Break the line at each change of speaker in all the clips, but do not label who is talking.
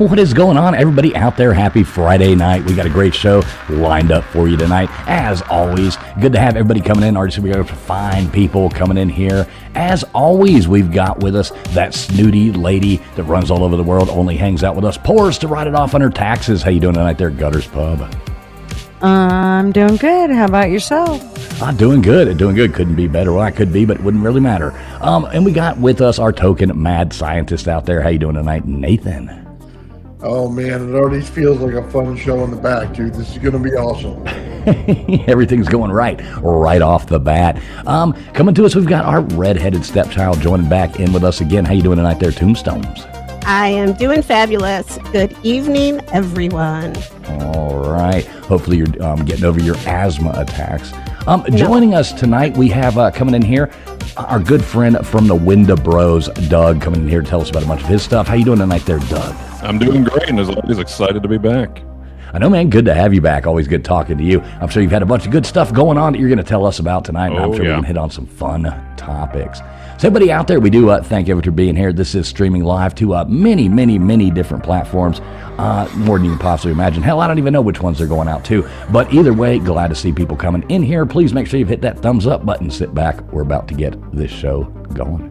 What is going on, everybody out there? Happy Friday night. We got a great show lined up for you tonight. As always, good to have everybody coming in. We got fine people coming in here. As always, we've got with us that snooty lady that runs all over the world, only hangs out with us, pours to write it off on her taxes. How you doing tonight there, Gutters Pub?
I'm doing good. How about yourself?
I'm doing good. Couldn't be better. Well, I could be, but it wouldn't really matter. And we got with us our token mad scientist out there. How you doing tonight, Nathan?
Oh man, it already feels like a fun show in the back, dude. This is going to be awesome.
Everything's going right off the bat. Coming to us, we've got our redheaded stepchild joining back in with us again. How you doing tonight there, Tombstones?
I am doing fabulous. Good evening, everyone.
All right. Hopefully you're getting over your asthma attacks. Joining us tonight, we have coming in here our good friend from the Wendibros, Doug, coming in here to tell us about a bunch of his stuff. How you doing tonight there, Doug?
I'm doing great, and as always, excited to be back.
I know, man. Good to have you back. Always good talking to you. I'm sure you've had a bunch of good stuff going on that you're going to tell us about tonight, and I'm sure we can hit on some fun topics. So everybody out there, we do thank you for being here. This is streaming live to many, many, many different platforms, more than you can possibly imagine. Hell, I don't even know which ones they're going out to. But either way, glad to see people coming in here. Please make sure you've hit that thumbs up button. Sit back. We're about to get this show going.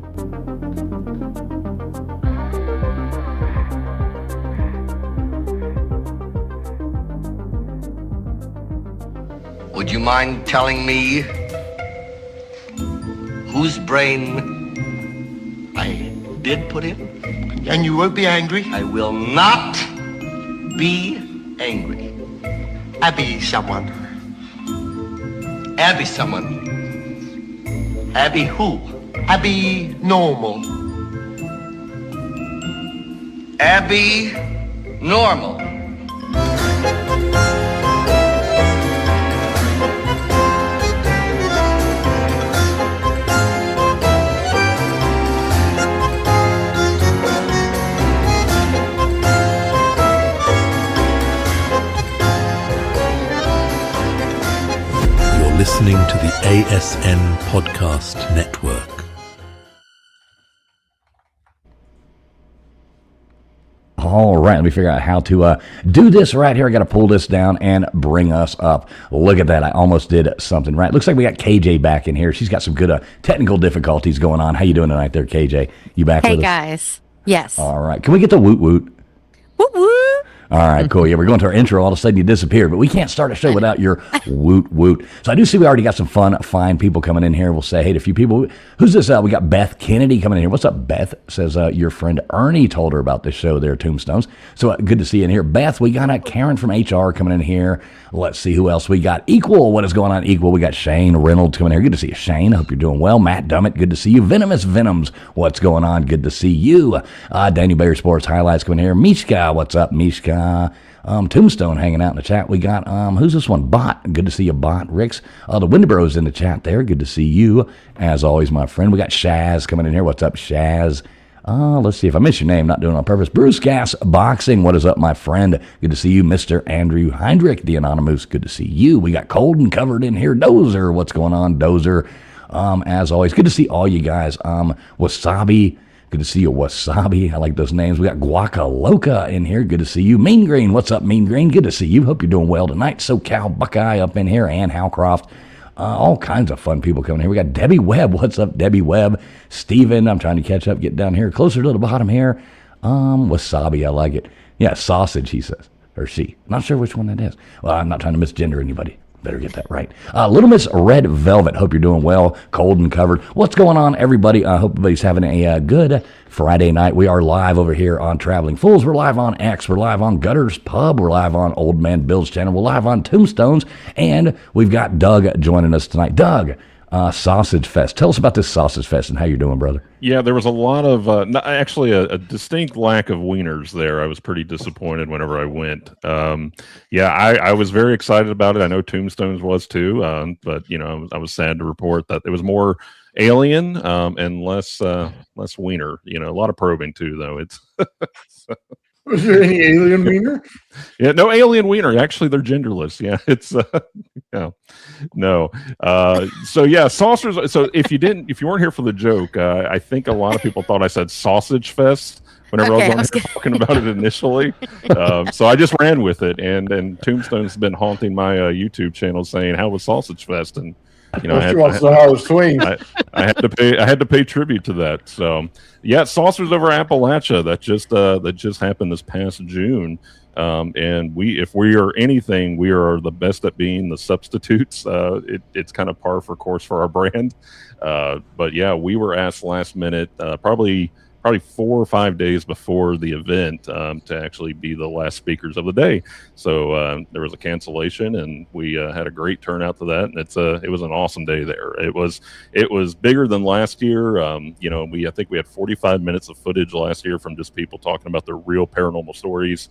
Would you mind telling me whose brain I did put in?
And you won't be angry?
I will not be angry.
Abby someone.
Abby someone. Abby who?
Abby normal.
Abby normal.
Listening to the ASN Podcast Network.
All right, let me figure out how to do this right here. I got to pull this down and bring us up. Look at that. I almost did something right. Looks like we got KJ back in here. She's got some good technical difficulties going on. How you doing tonight there, KJ? You back with us?
Hey, guys. Yes.
All right. Can we get the woot woot?
Woot woot.
All right, cool. Yeah, we're going to our intro. All of a sudden you disappeared, but we can't start a show without your woot woot. So I do see we already got some fine people coming in here. We'll say hey to a few people. Who's this? We got Beth Kennedy coming in here. What's up, Beth? Says your friend Ernie told her about this show there, Tombstones. So good to see you in here. Beth, we got Karen from HR coming in here. Let's see who else we got. Equal, what is going on, Equal? We got Shane Reynolds coming in here. Good to see you, Shane. I hope you're doing well. Matt Dummett, good to see you. Venomous Venoms, what's going on? Good to see you. Daniel Bayer Sports Highlights coming in here. Mishka, what's up, Mishka? Tombstone hanging out in the chat. We got, who's this one? Bot. Good to see you, Bot. Ricks. The Wendibros in the chat there. Good to see you. As always, my friend. We got Shaz coming in here. What's up, Shaz? Let's see if I miss your name. Not doing it on purpose. Bruce Gas Boxing. What is up, my friend? Good to see you, Mr. Andrew Heinrich, the Anonymous. Good to see you. We got Cold and Covered in here. Dozer. What's going on, Dozer? As always, good to see all you guys. Wasabi. Good to see you, Wasabi. I like those names. We got Guacaloca in here. Good to see you. Mean Green. What's up, Mean Green? Good to see you. Hope you're doing well tonight. SoCal Buckeye up in here. Ann Howcroft. All kinds of fun people coming here. We got Debbie Webb. What's up, Debbie Webb? Steven. I'm trying to catch up. Get down here. Closer to the bottom here. Wasabi. I like it. Yeah, sausage, he says. Or she. Not sure which one that is. Well, I'm not trying to misgender anybody. Better get that right. Little Miss Red Velvet. Hope you're doing well. Cold and Covered. What's going on, everybody? I hope everybody's having a good Friday night. We are live over here on Traveling Fools. We're live on X. We're live on Gutters Pub. We're live on Old Man Bill's channel. We're live on Tombstones. And we've got Doug joining us tonight. Doug, Sausage Fest. Tell us about this Sausage Fest and how you're doing, brother.
Yeah, there was a lot of, actually a distinct lack of wieners there. I was pretty disappointed whenever I went. I was very excited about it. I know Tombstones was too, but I was sad to report that it was more alien and less wiener. A lot of probing too, though. It's
Was there any alien wiener?
Yeah, no alien wiener. Actually, they're genderless. Yeah, it's no. So yeah, saucers. So if you weren't here for the joke, I think a lot of people thought I said Sausage Fest, whenever
Okay,
I was on here talking about it initially. So I just ran with it, and Tombstone's been haunting my YouTube channel saying, "How was Sausage Fest?" And you know,
She wants to know how it swings.
I had to pay tribute to that. So yeah, Saucers Over Appalachia that just happened this past June. And if we are anything, we are the best at being the substitutes. It's kind of par for course for our brand. But yeah, we were asked last minute, probably 4 or 5 days before the event, to actually be the last speakers of the day. So there was a cancellation, and we had a great turnout to that. And it was an awesome day there. It was bigger than last year. I think we had 45 minutes of footage last year from just people talking about their real paranormal stories.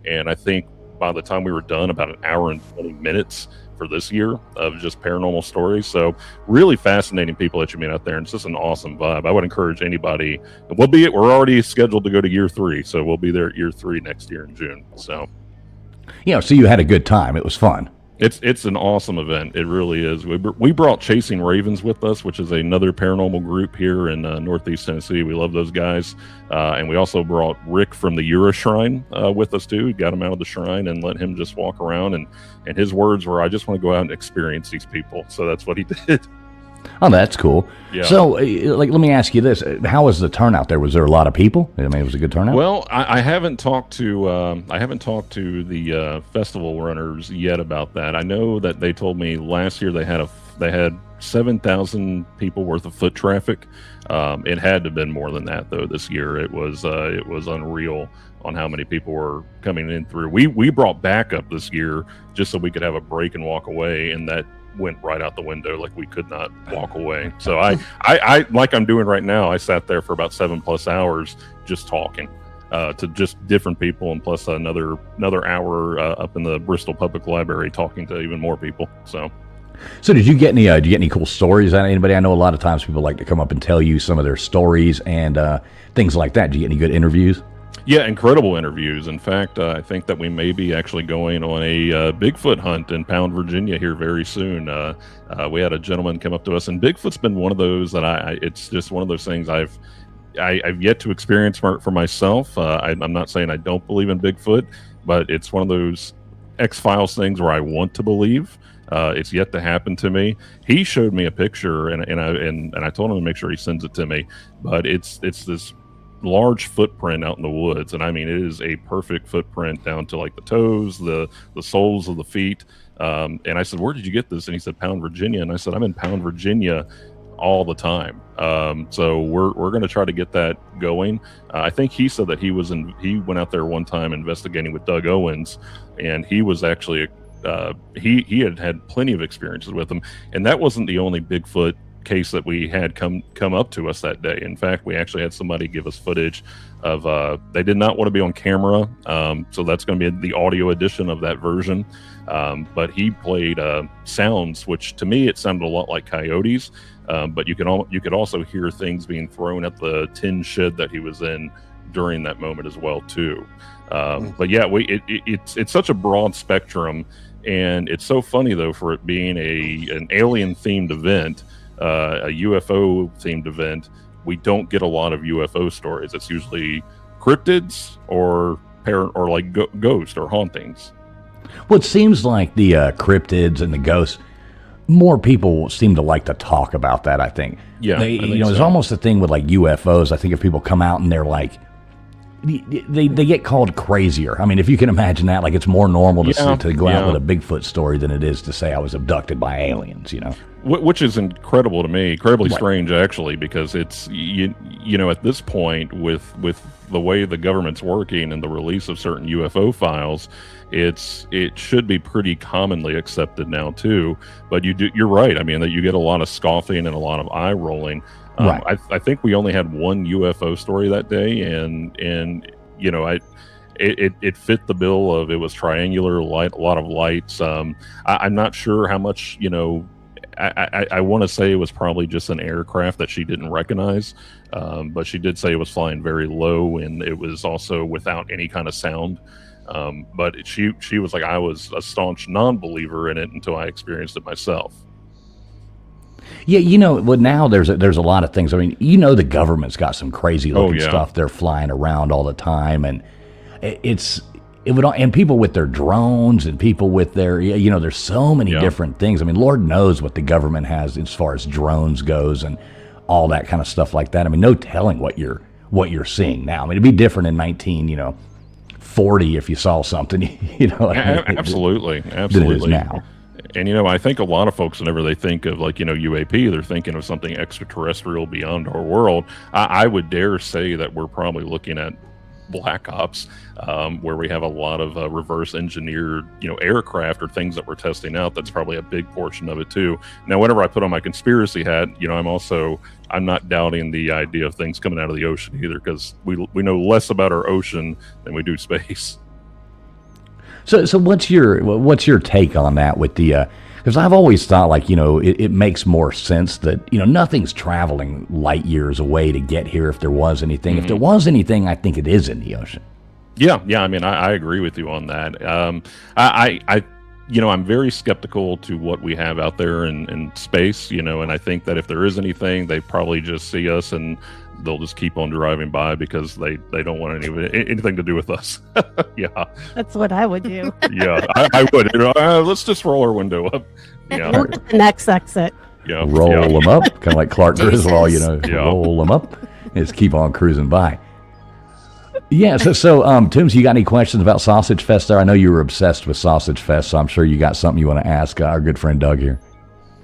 And I think by the time we were done, about an hour and 20 minutes for this year of just paranormal stories. So really fascinating people that you meet out there. And it's just an awesome vibe. I would encourage anybody. We're already scheduled to go to year 3. So we'll be there at year 3 next year in June. So,
so you had a good time. It was fun.
It's an awesome event. It really is. We brought Chasing Ravens with us, which is another paranormal group here in Northeast Tennessee. We love those guys. And we also brought Rick from the Ura Shrine with us too. We got him out of the shrine and let him just walk around. And his words were, "I just want to go out and experience these people." So that's what he did.
Oh, that's cool.
Yeah.
So, let me ask you this: how was the turnout there? Was there a lot of people? I mean, it was a good turnout.
Well, I haven't talked to the festival runners yet about that. I know that they told me last year they had 7,000 people worth of foot traffic. It had to have been more than that though. This year it was unreal on how many people were coming in through. We brought backup this year just so we could have a break and walk away, and that went right out the window. Like, we could not walk away. So I like I'm doing right now, I sat there for about 7+ hours just talking to just different people, and plus another hour up in the Bristol Public Library talking to even more people. So
did you get any cool stories out of anybody? I know a lot of times people like to come up and tell you some of their stories and things like that. Did you get any good interviews?
Yeah, incredible interviews. In fact, I think that we may be actually going on a Bigfoot hunt in Pound, Virginia here very soon. We had a gentleman come up to us, and Bigfoot's been one of those that it's just one of those things I've yet to experience for myself. I'm not saying I don't believe in Bigfoot, but it's one of those X-Files things where I want to believe. It's yet to happen to me. He showed me a picture, and I told him to make sure he sends it to me. But it's this large footprint out in the woods, and I mean, it is a perfect footprint down to like the toes, the soles of the feet. And I said, "Where did you get this?" And he said, "Pound, Virginia." And I said, "I'm in Pound, Virginia all the time." So we're going to try to get that going. I think he said that he went out there one time investigating with Doug Owens, and he was actually he had plenty of experiences with him, and that wasn't the only Bigfoot case that we had come up to us that day. In fact, we actually had somebody give us footage of they did not want to be on camera, so that's going to be the audio edition of that version. But he played sounds, which to me it sounded a lot like coyotes, but you could also hear things being thrown at the tin shed that he was in during that moment as well too. But yeah, it's such a broad spectrum, and it's so funny though, for it being an alien themed event, a UFO themed event, we don't get a lot of UFO stories. It's usually cryptids or like ghost or hauntings.
Well, it seems like the cryptids and the ghosts, more people seem to like to talk about that, I think.
Yeah,
it's almost a thing with like UFOs. I think if people come out and they're like, they get called crazier. I mean, if you can imagine that, like, it's more normal to go out with a Bigfoot story than it is to say I was abducted by aliens,
Which is incredible to me, incredibly strange actually, because it's at this point with the way the government's working and the release of certain UFO files, it should be pretty commonly accepted now too. But you're right. I mean, that you get a lot of scoffing and a lot of eye rolling. Right. I think we only had one UFO story that day, and it fit the bill of, it was triangular, light, a lot of lights. I'm not sure how much, I want to say it was probably just an aircraft that she didn't recognize, but she did say it was flying very low, and it was also without any kind of sound. But she was like, I was a staunch non-believer in it until I experienced it myself.
Yeah, well, now there's a lot of things. I mean, the government's got some crazy looking stuff they're flying around all the time, and and people with their drones and people with their, there's so many different things. I mean, Lord knows what the government has as far as drones goes and all that kind of stuff like that. I mean, no telling what you're seeing now. I mean, it'd be different in 1940 if you saw something,
Absolutely.
than it is now.
And, I think a lot of folks, whenever they think of UAP, they're thinking of something extraterrestrial beyond our world. I would dare say that we're probably looking at Black Ops, where we have a lot of reverse engineered, aircraft or things that we're testing out. That's probably a big portion of it too. Now, whenever I put on my conspiracy hat, I'm not doubting the idea of things coming out of the ocean either, because we know less about our ocean than we do space.
So what's your take on that with the? Because I've always thought it makes more sense that nothing's traveling light years away to get here. If there was anything, if there was anything, I think it is in the ocean. Yeah.
I mean, I agree with you on that. I'm very skeptical to what we have out there in space. And I think that if there is anything, they probably just see us and they'll just keep on driving by because they don't want anything to do with us. Yeah,
that's what I would do.
Yeah, I would. Let's just roll our window up. Yeah,
we'll get the next exit.
Yeah,
roll them up, kind of like Clark Griswold. Roll them up, and just keep on cruising by. Yeah. So, Toombs, you got any questions about Sausage Fest there? I know you were obsessed with Sausage Fest, so I'm sure you got something you want to ask our good friend Doug here.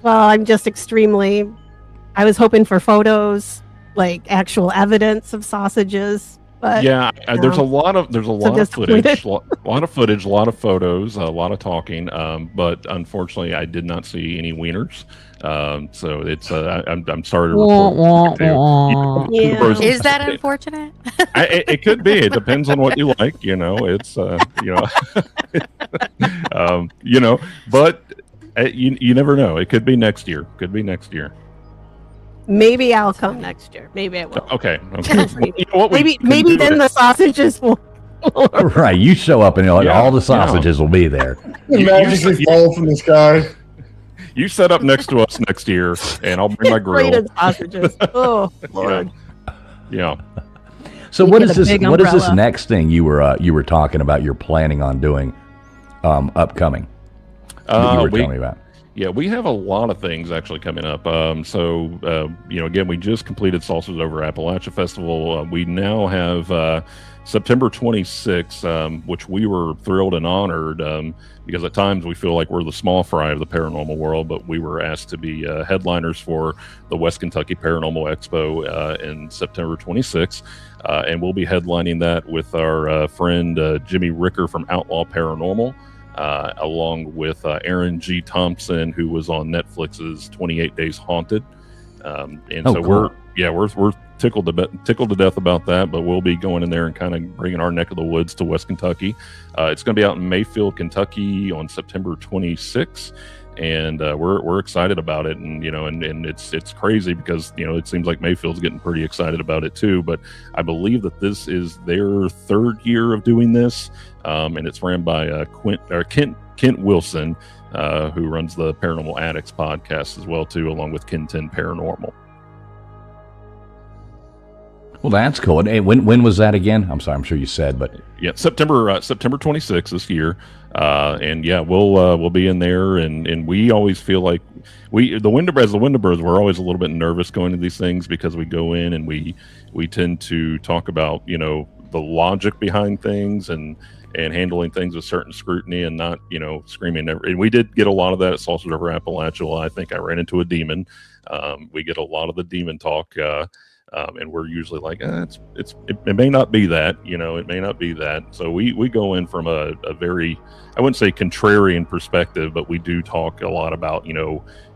Well, I'm just I was hoping for photos, like actual evidence of sausages. But
there's a lot of footage, a lot of photos, a lot of talking. But unfortunately, I did not see any wieners. So it's I'm sorry to report.
Is that unfortunate?
It could be. It depends on what you like. It's But you never know. It could be next year.
Maybe I'll come next year. Maybe I will.
Okay.
Maybe then the sausages will.
Right, you show up and all the sausages will be there.
Magically fall from the sky.
You set up next to us next year, and I'll bring my grill.
Sausages. Oh Lord.
Yeah.
So what is this? What is this next thing you were talking about? You're planning on doing, upcoming. That you were telling me about.
Yeah, we have a lot of things actually coming up. Again, we just completed Saucers Over Appalachia Festival. We now have September 26th, which we were thrilled and honored because at times we feel like we're the small fry of the paranormal world, but we were asked to be headliners for the West Kentucky Paranormal Expo in September 26th. And we'll be headlining that with our friend Jimmy Ricker from Outlaw Paranormal. Along with Aaron G. Thompson, who was on Netflix's 28 Days Haunted. Cool. We're tickled to death about that, but we'll be going in there and kind of bringing our neck of the woods to West Kentucky. It's going to be out in Mayfield, Kentucky on September 26th. And we're excited about it, and it's crazy because it seems like Mayfield's getting pretty excited about it too. But I believe that this is their third year of doing this, and it's ran by Kent Wilson, who runs the Paranormal Addicts podcast as well too, along with Ken 10 Paranormal.
Well, that's cool. And when was that again? I'm sorry, I'm sure you said, but
yeah, September 26th this year. We'll be in there, and we always feel like the Wendibros, we're always a little bit nervous going to these things because we go in and we tend to talk about the logic behind things and handling things with certain scrutiny and not screaming. And we did get a lot of that at Saucers Over Appalachia. I think I ran into a demon. We get a lot of the demon talk. And we're usually like, it may not be that, it may not be that. So we go in from a very, I wouldn't say contrarian perspective, but we do talk a lot about,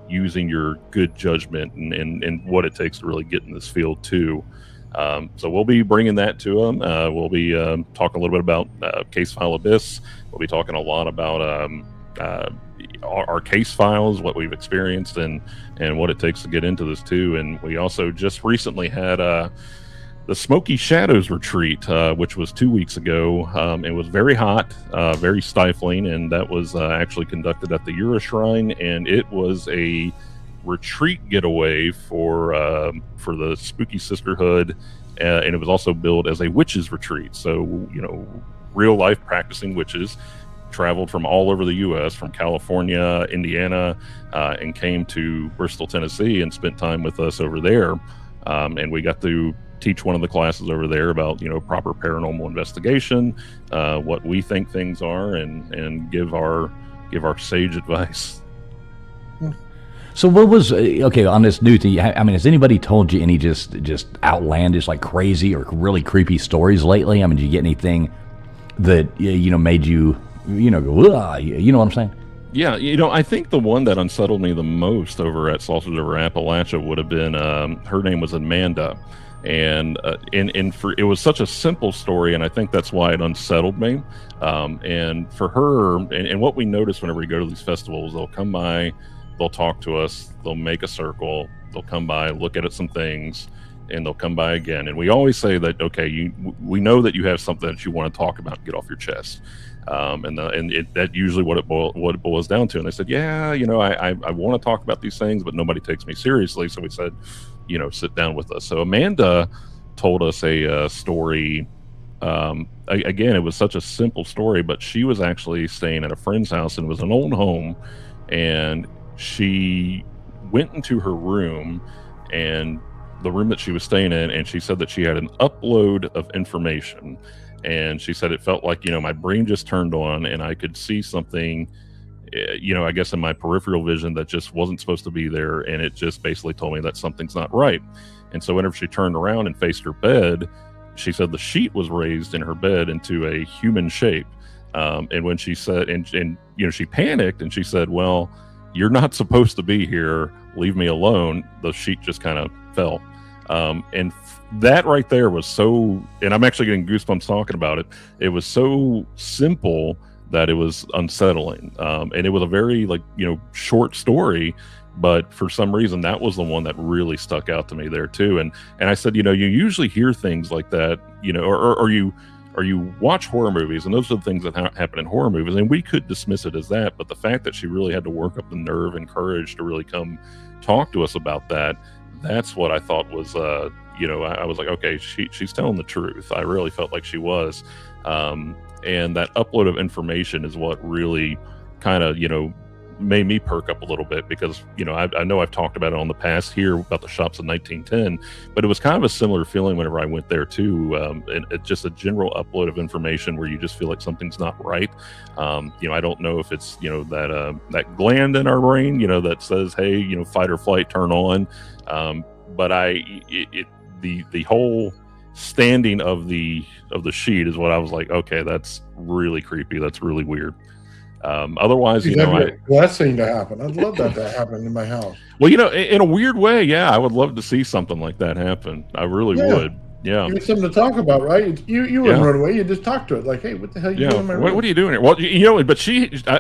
using your good judgment and what it takes to really get in this field too. So we'll be bringing that to them. We'll be talking a little bit about Case File Abyss. We'll be talking a lot about our case files, what we've experienced, and what it takes to get into this too. And we also just recently had the Smoky Shadows retreat, which was 2 weeks ago. It was very hot, very stifling, and that was actually conducted at the Ura Shrine, and it was a retreat getaway for the Spooky Sisterhood, and it was also billed as a witches retreat. So, real life practicing witches traveled from all over the U.S., from California, Indiana, and came to Bristol, Tennessee, and spent time with us over there. And we got to teach one of the classes over there about proper paranormal investigation, what we think things are, and give our sage advice.
So what was okay on this new thing? I mean, has anybody told you any just outlandish, like crazy or really creepy stories lately? I mean, did you get anything that made you go, "Ugh," you know what I'm saying?
Yeah, I think the one that unsettled me the most over at Saucers Over Appalachia would have been her name was Amanda, and it was such a simple story, and I think that's why it unsettled me. And for her, and what we notice whenever we go to these festivals, they'll come by, they'll talk to us, they'll make a circle, they'll come by, look at some things, and they'll come by again. And we always say that, okay, we know that you have something that you want to talk about and get off your chest. That usually what it boils down to. And they said, yeah, I want to talk about these things, but nobody takes me seriously. So we said, sit down with us. So Amanda told us a story. Again, it was such a simple story, but she was actually staying at a friend's house, and it was an old home. And she went into her room, and the room that she was staying in, and she said that she had an upload of information. And she said it felt like, my brain just turned on, and I could see something, I guess in my peripheral vision that just wasn't supposed to be there. And it just basically told me that something's not right. And so whenever she turned around and faced her bed, she said the sheet was raised in her bed into a human shape. And when she said, and she panicked, and she said, well, you're not supposed to be here. Leave me alone. The sheet just kind of fell. That right there was so, and I'm actually getting goosebumps talking about it. It was so simple that it was unsettling. And it was a very short story, but for some reason that was the one that really stuck out to me there too. And I said, you usually hear things like that, or you watch horror movies, and those are the things that happen in horror movies, and we could dismiss it as that. But the fact that she really had to work up the nerve and courage to really come talk to us about that's what I thought was, I was like, okay, she's telling the truth. I really felt like she was. And that upload of information is what really kind of, made me perk up a little bit, because, I know I've talked about it on the past here about the shops in 1910, but it was kind of a similar feeling whenever I went there too. And it's just a general upload of information where you just feel like something's not right. I don't know if it's, that gland in our brain, that says, hey, fight or flight, turn on. But the whole standing of the sheet is what I was like, okay, that's really creepy. That's really weird. Otherwise,
blessing to happen. I'd love that to happen in my house.
Well, in a weird way, yeah, I would love to see something like that happen. I really would. Yeah,
you get something to talk about, right? You wouldn't run away. You just talk to it, like, "Hey, what the hell are you doing in my room?
What are you doing here?" Well, but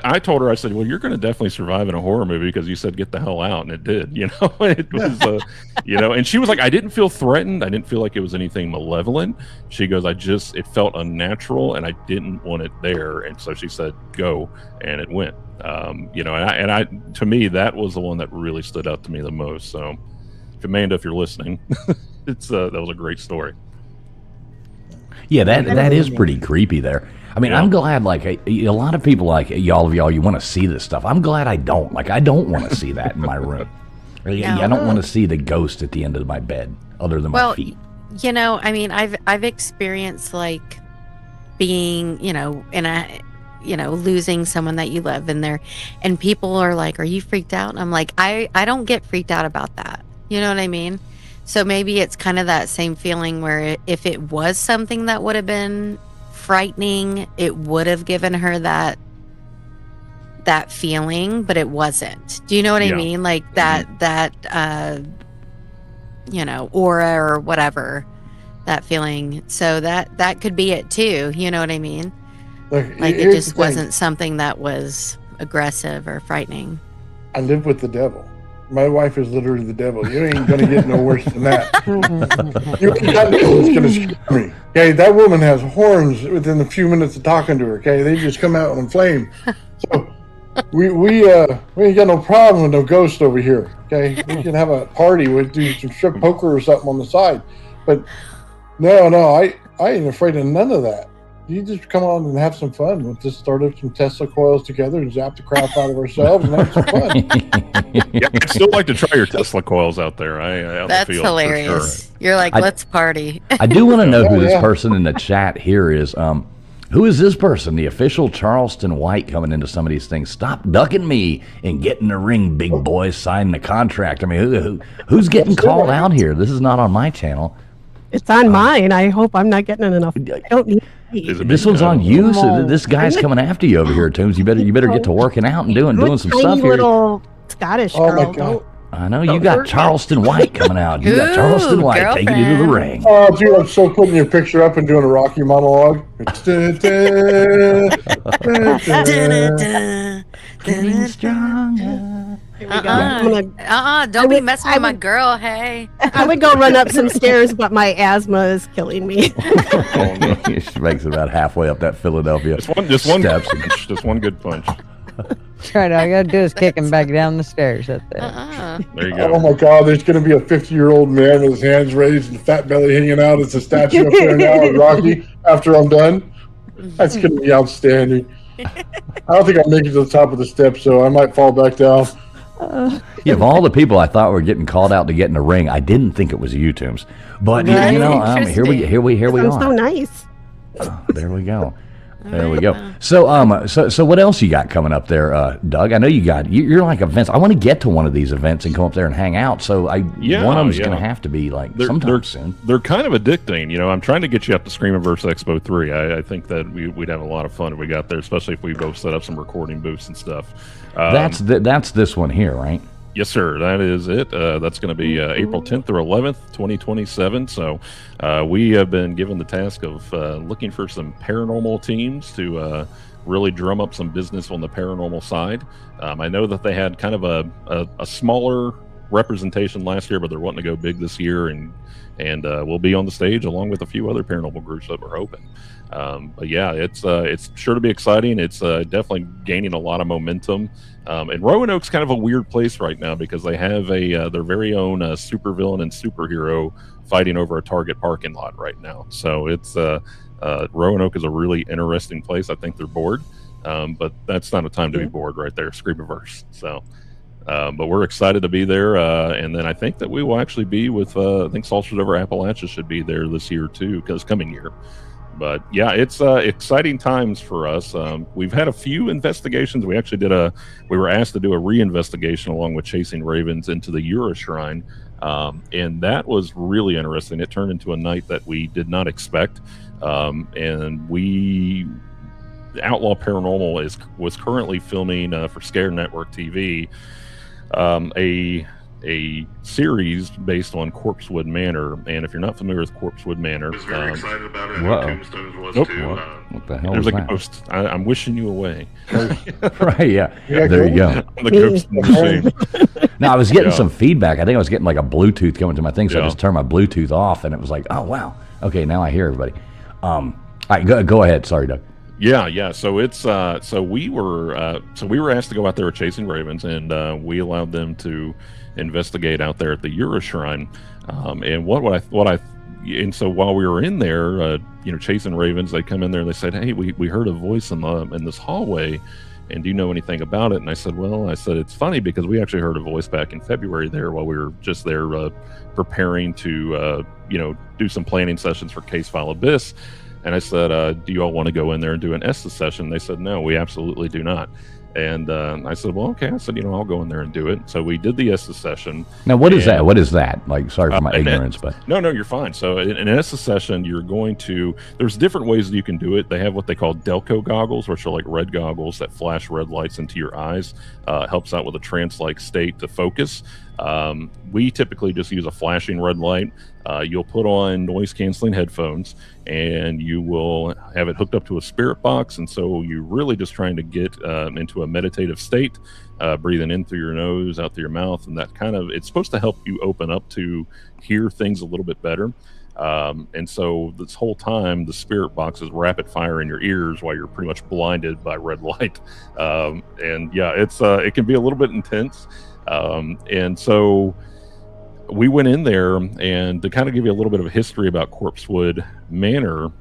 I told her, I said, "Well, you're going to definitely survive in a horror movie because you said get the hell out," and it did. It was, and she was like, "I didn't feel threatened. I didn't feel like it was anything malevolent." She goes, it felt unnatural, and I didn't want it there." And so she said, "Go," and it went. To me, that was the one that really stood out to me the most. So, Amanda, if you're listening. That was a great story.
Yeah, that is pretty creepy there. I mean, I'm glad, a lot of people, y'all, you want to see this stuff. I'm glad I don't. I don't want to see that in my room. I don't want to see the ghost at the end of my bed, other than my feet.
I mean, I've experienced, being, in a, losing someone that you love in there, and people are like, are you freaked out? And I'm like, I don't get freaked out about that. You know what I mean? So maybe it's kind of that same feeling where if it was something that would have been frightening, it would have given her that feeling, but it wasn't. Do you know what I mean? Like that aura or whatever, that feeling. So that could be it too. You know what I mean? Like it just wasn't something that was aggressive or frightening.
I live with the devil. My wife is literally the devil. You ain't gonna get no worse than that. That devil's gonna scare me. Okay, that woman has horns within a few minutes of talking to her. Okay, they just come out in flame. So we ain't got no problem with no ghost over here. Okay, we can have a party. We'll do some strip poker or something on the side. But no, I ain't afraid of none of that. You just come on and have some fun. We'll just start up some Tesla coils together and zap the crap out of ourselves and have some fun.
Yeah, I'd still like to try your Tesla coils out there. I have
That's
the feel
hilarious.
For sure.
You're like, let's party.
I do want to know who this
yeah.
person in the chat here is. Who is this person? The official Charleston White coming into some of these things. Stop ducking me and get in the ring, big boy. Sign the contract. I mean, who's getting called out here? This is not on my channel.
It's on mine. I hope I'm not getting enough. I don't need
This one's on you. So this guy's coming after you over here, Toombs. You better get to working out and doing some
tiny
stuff here.
little Scottish
Oh, my
girl.
God.
Don't-
I know you got Charleston White coming out. You got
Ooh,
Charleston White taking you to the ring.
Oh, dude, I'm so putting your picture up and doing a Rocky monologue.
Getting stronger.
Here we go. I'm gonna-
Don't be messing
I
with my
would-
girl, hey.
I would go run up some stairs, but my asthma is killing me.
She makes it about halfway up that Philadelphia.
Just one good
steps.
punch. Just one good punch.
Right, all I gotta do is kick him back down the stairs. That's it.
There you go.
Oh my God, there's going to be a 50-year-old man with his hands raised and fat belly hanging out. It's a statue up there now of Rocky after I'm done. That's going to be outstanding. I don't think I'll make it to the top of the steps, so I might fall back down.
Yeah, of all the people I thought were getting called out to get in the ring, I didn't think it was you, Toombs. But
Right.
you know, here we
I'm so
are.
nice.
There we go. There we go. So so what else you got coming up there, Doug? I know you're like events. I want to get to one of these events and come up there and hang out. So one of them's going to have to be like sometime soon.
They're kind of addicting. You know, I'm trying to get you up to Screamiverse Expo 3. I think that we'd have a lot of fun if we got there, especially if we both set up some recording booths and stuff.
That's this one here, right?
Yes, sir. That is it. That's going to be April 10th through 11th, 2027. So we have been given the task of looking for some paranormal teams to really drum up some business on the paranormal side. I know that they had kind of a smaller representation last year, but they're wanting to go big this year, and we'll be on the stage along with a few other paranormal groups that we're hoping. But yeah, it's sure to be exciting. It's definitely gaining a lot of momentum. And Roanoke's kind of a weird place right now because they have their very own supervillain and superhero fighting over a Target parking lot right now. So it's Roanoke is a really interesting place. I think they're bored, but that's not a time to be bored right there. Screamiverse. So. But we're excited to be there, and then I think that we will actually be with. I think Salters Over Appalachia should be there this year too, because coming year. But yeah, it's exciting times for us. We've had a few investigations. We actually we were asked to do a re-investigation along with Chasing Ravens into the Ura Shrine, and that was really interesting. It turned into a night that we did not expect, and Outlaw Paranormal was currently filming for Scare Network TV. A series based on Corpsewood Manor, and if you're not familiar with Corpsewood Manor,
very excited about it.
Whoa.
Tombstones was
Nope.
too.
What the hell
there's
was
a
that?
ghost. I'm wishing you away.
Right, yeah. There you go.
The ghost in the machine.
Now I was getting some feedback. I think I was getting like a Bluetooth coming to my thing, so I
Yeah.
just turned my Bluetooth off, and it was like, oh wow, okay, now I hear everybody. All right, go ahead. Sorry, Doug.
Yeah. So it's so we were asked to go out there with Chasing Ravens, and we allowed them to investigate out there at the Ura Shrine. And so while we were in there, Chasing Ravens, they come in there and they said, "Hey, we heard a voice in this hallway, and do you know anything about it?" And I said, it's funny because we actually heard a voice back in February there while we were just there preparing to do some planning sessions for Case File Abyss. And I said, do you all want to go in there and do an Estes session? They said, no, we absolutely do not. And I said, well, okay. I said, I'll go in there and do it. So we did the Estes session.
Now, what is that? What is that? Like, sorry for my ignorance, but
no, you're fine. So in an Estes session, there's different ways that you can do it. They have what they call Delco goggles, which are like red goggles that flash red lights into your eyes. Helps out with a trance-like state to focus. We typically just use a flashing red light. You'll put on noise-canceling headphones, and you will have it hooked up to a spirit box. And so you're really just trying to get into a meditative state, breathing in through your nose, out through your mouth, and that it's supposed to help you open up to hear things a little bit better. And so this whole time, the spirit box is rapid fire in your ears while you're pretty much blinded by red light. And yeah, it can be a little bit intense. And so we went in there, and to kind of give you a little bit of a history about Corpsewood Manor,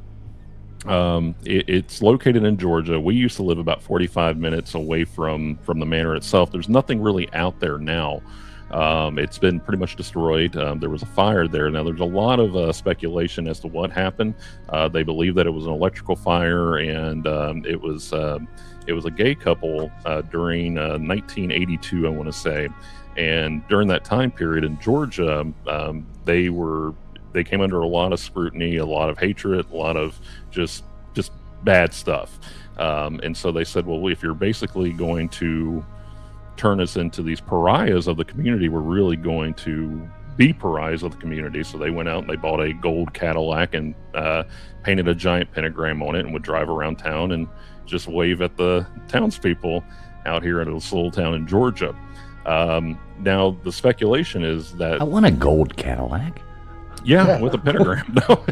it's located in Georgia. We used to live about 45 minutes away from the manor itself. There's nothing really out there now. It's been pretty much destroyed. There was a fire there. Now, there's a lot of speculation as to what happened. They believe that it was an electrical fire, and it was a gay couple during 1982, I want to say. And during that time period in Georgia, they came under a lot of scrutiny, a lot of hatred, a lot of just bad stuff. And so they said, well, if you're basically going to turn us into these pariahs of the community, we're really going to be pariahs of the community. So they went out and they bought a gold Cadillac and painted a giant pentagram on it, and would drive around town and just wave at the townspeople out here in this little town in Georgia. Now, the speculation is that...
I want a gold Cadillac.
Yeah, with a pentagram. No.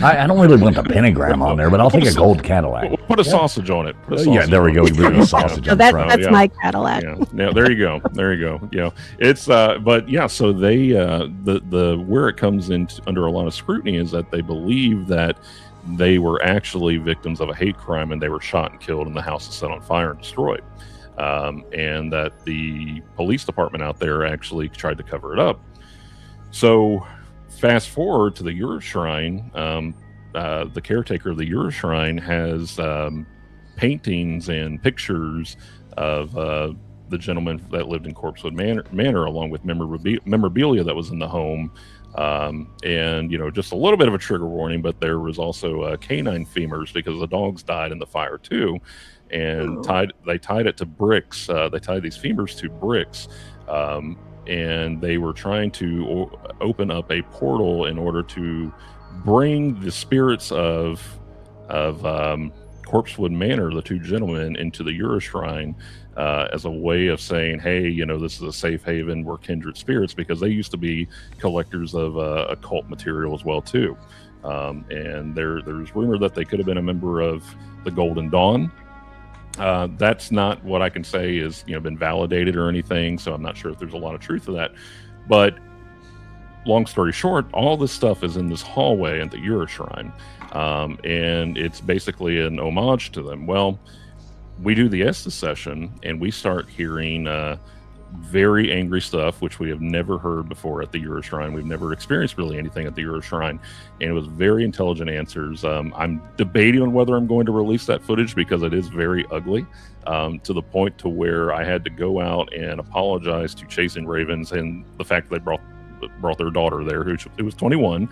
I don't really want the pentagram on there, but I'll take a gold Cadillac.
We'll put a sausage on it.
Yeah, there we go. We put a sausage on the front.
That's my Cadillac.
Yeah, there you go. There you go. Yeah, it's but yeah. So they the where it comes in under a lot of scrutiny is that they believe that they were actually victims of a hate crime, and they were shot and killed, and the house is set on fire and destroyed. And that the police department out there actually tried to cover it up. So fast forward to the Euroshrine, the caretaker of the Euroshrine has paintings and pictures of the gentleman that lived in Corpsewood Manor, along with memorabilia that was in the home. And, just a little bit of a trigger warning, but there was also canine femurs because the dogs died in the fire too. And they tied it to bricks. They tied these femurs to bricks. And they were trying to open up a portal in order to bring the spirits of Corpsewood Manor, the two gentlemen, into the Euroshrine as a way of saying, hey, this is a safe haven. We're kindred spirits, because they used to be collectors of occult material as well too. And there's rumor that they could have been a member of the Golden Dawn. That's not what I can say is been validated or anything, so I'm not sure if there's a lot of truth to that. But long story short, all this stuff is in this hallway at the Euroshrine, and it's basically an homage to them. Well, we do the Estes session, and we start hearing very angry stuff, which we have never heard before at the Euroshrine. We've never experienced really anything at the Euroshrine, and it was very intelligent answers. I'm debating on whether I'm going to release that footage because it is very ugly, to the point to where I had to go out and apologize to Chasing Ravens and the fact that they brought their daughter there, who was 21.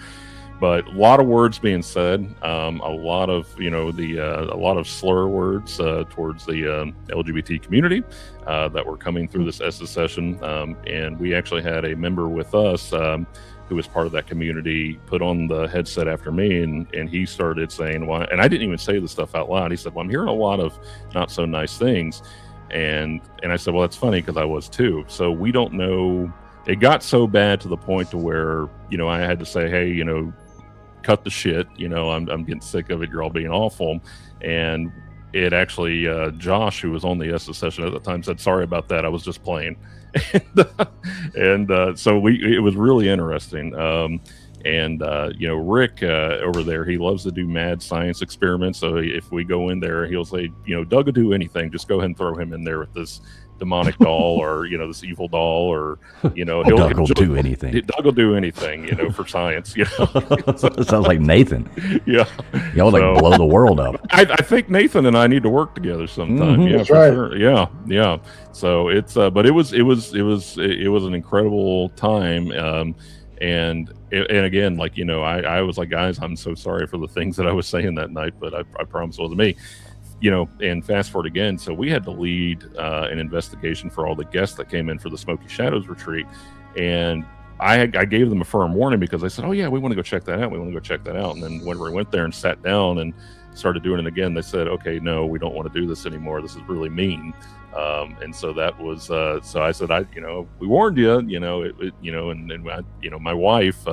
But a lot of words being said, a lot of a lot of slur words towards the LGBT community that were coming through this Estes session, and we actually had a member with us who was part of that community put on the headset after me, and he started saying, "Why?" And I didn't even say the stuff out loud. He said, "Well, I'm hearing a lot of not so nice things," and I said, "Well, that's funny because I was too." So we don't know. It got so bad to the point to where I had to say, "Hey, cut the shit, I'm getting sick of it. You're all being awful." And it actually, Josh, who was on the Estes session at the time, said, "Sorry about that. I was just playing." and so it was really interesting. Rick over there, he loves to do mad science experiments. So if we go in there, he'll say, Doug will do anything. Just go ahead and throw him in there with this demonic doll or this evil doll, or
Doug will do anything.
Doug will do anything for science.
It sounds like Nathan.
Yeah,
y'all blow the world up.
I think Nathan and I need to work together sometime. Yeah,
that's
for
right.
sure. Yeah. So it's but it was an incredible time. And again, I was like, guys, I'm so sorry for the things that I was saying that night, but I promise it wasn't me. And fast forward again, so we had to lead an investigation for all the guests that came in for the Smoky Shadows retreat, and I gave them a firm warning because they said, "Oh yeah, we want to go check that out. We want to go check that out." And then when we went there and sat down, and started doing it again, they said, okay, no, we don't want to do this anymore. This is really mean. And so that was, so I said, we warned you, and my wife,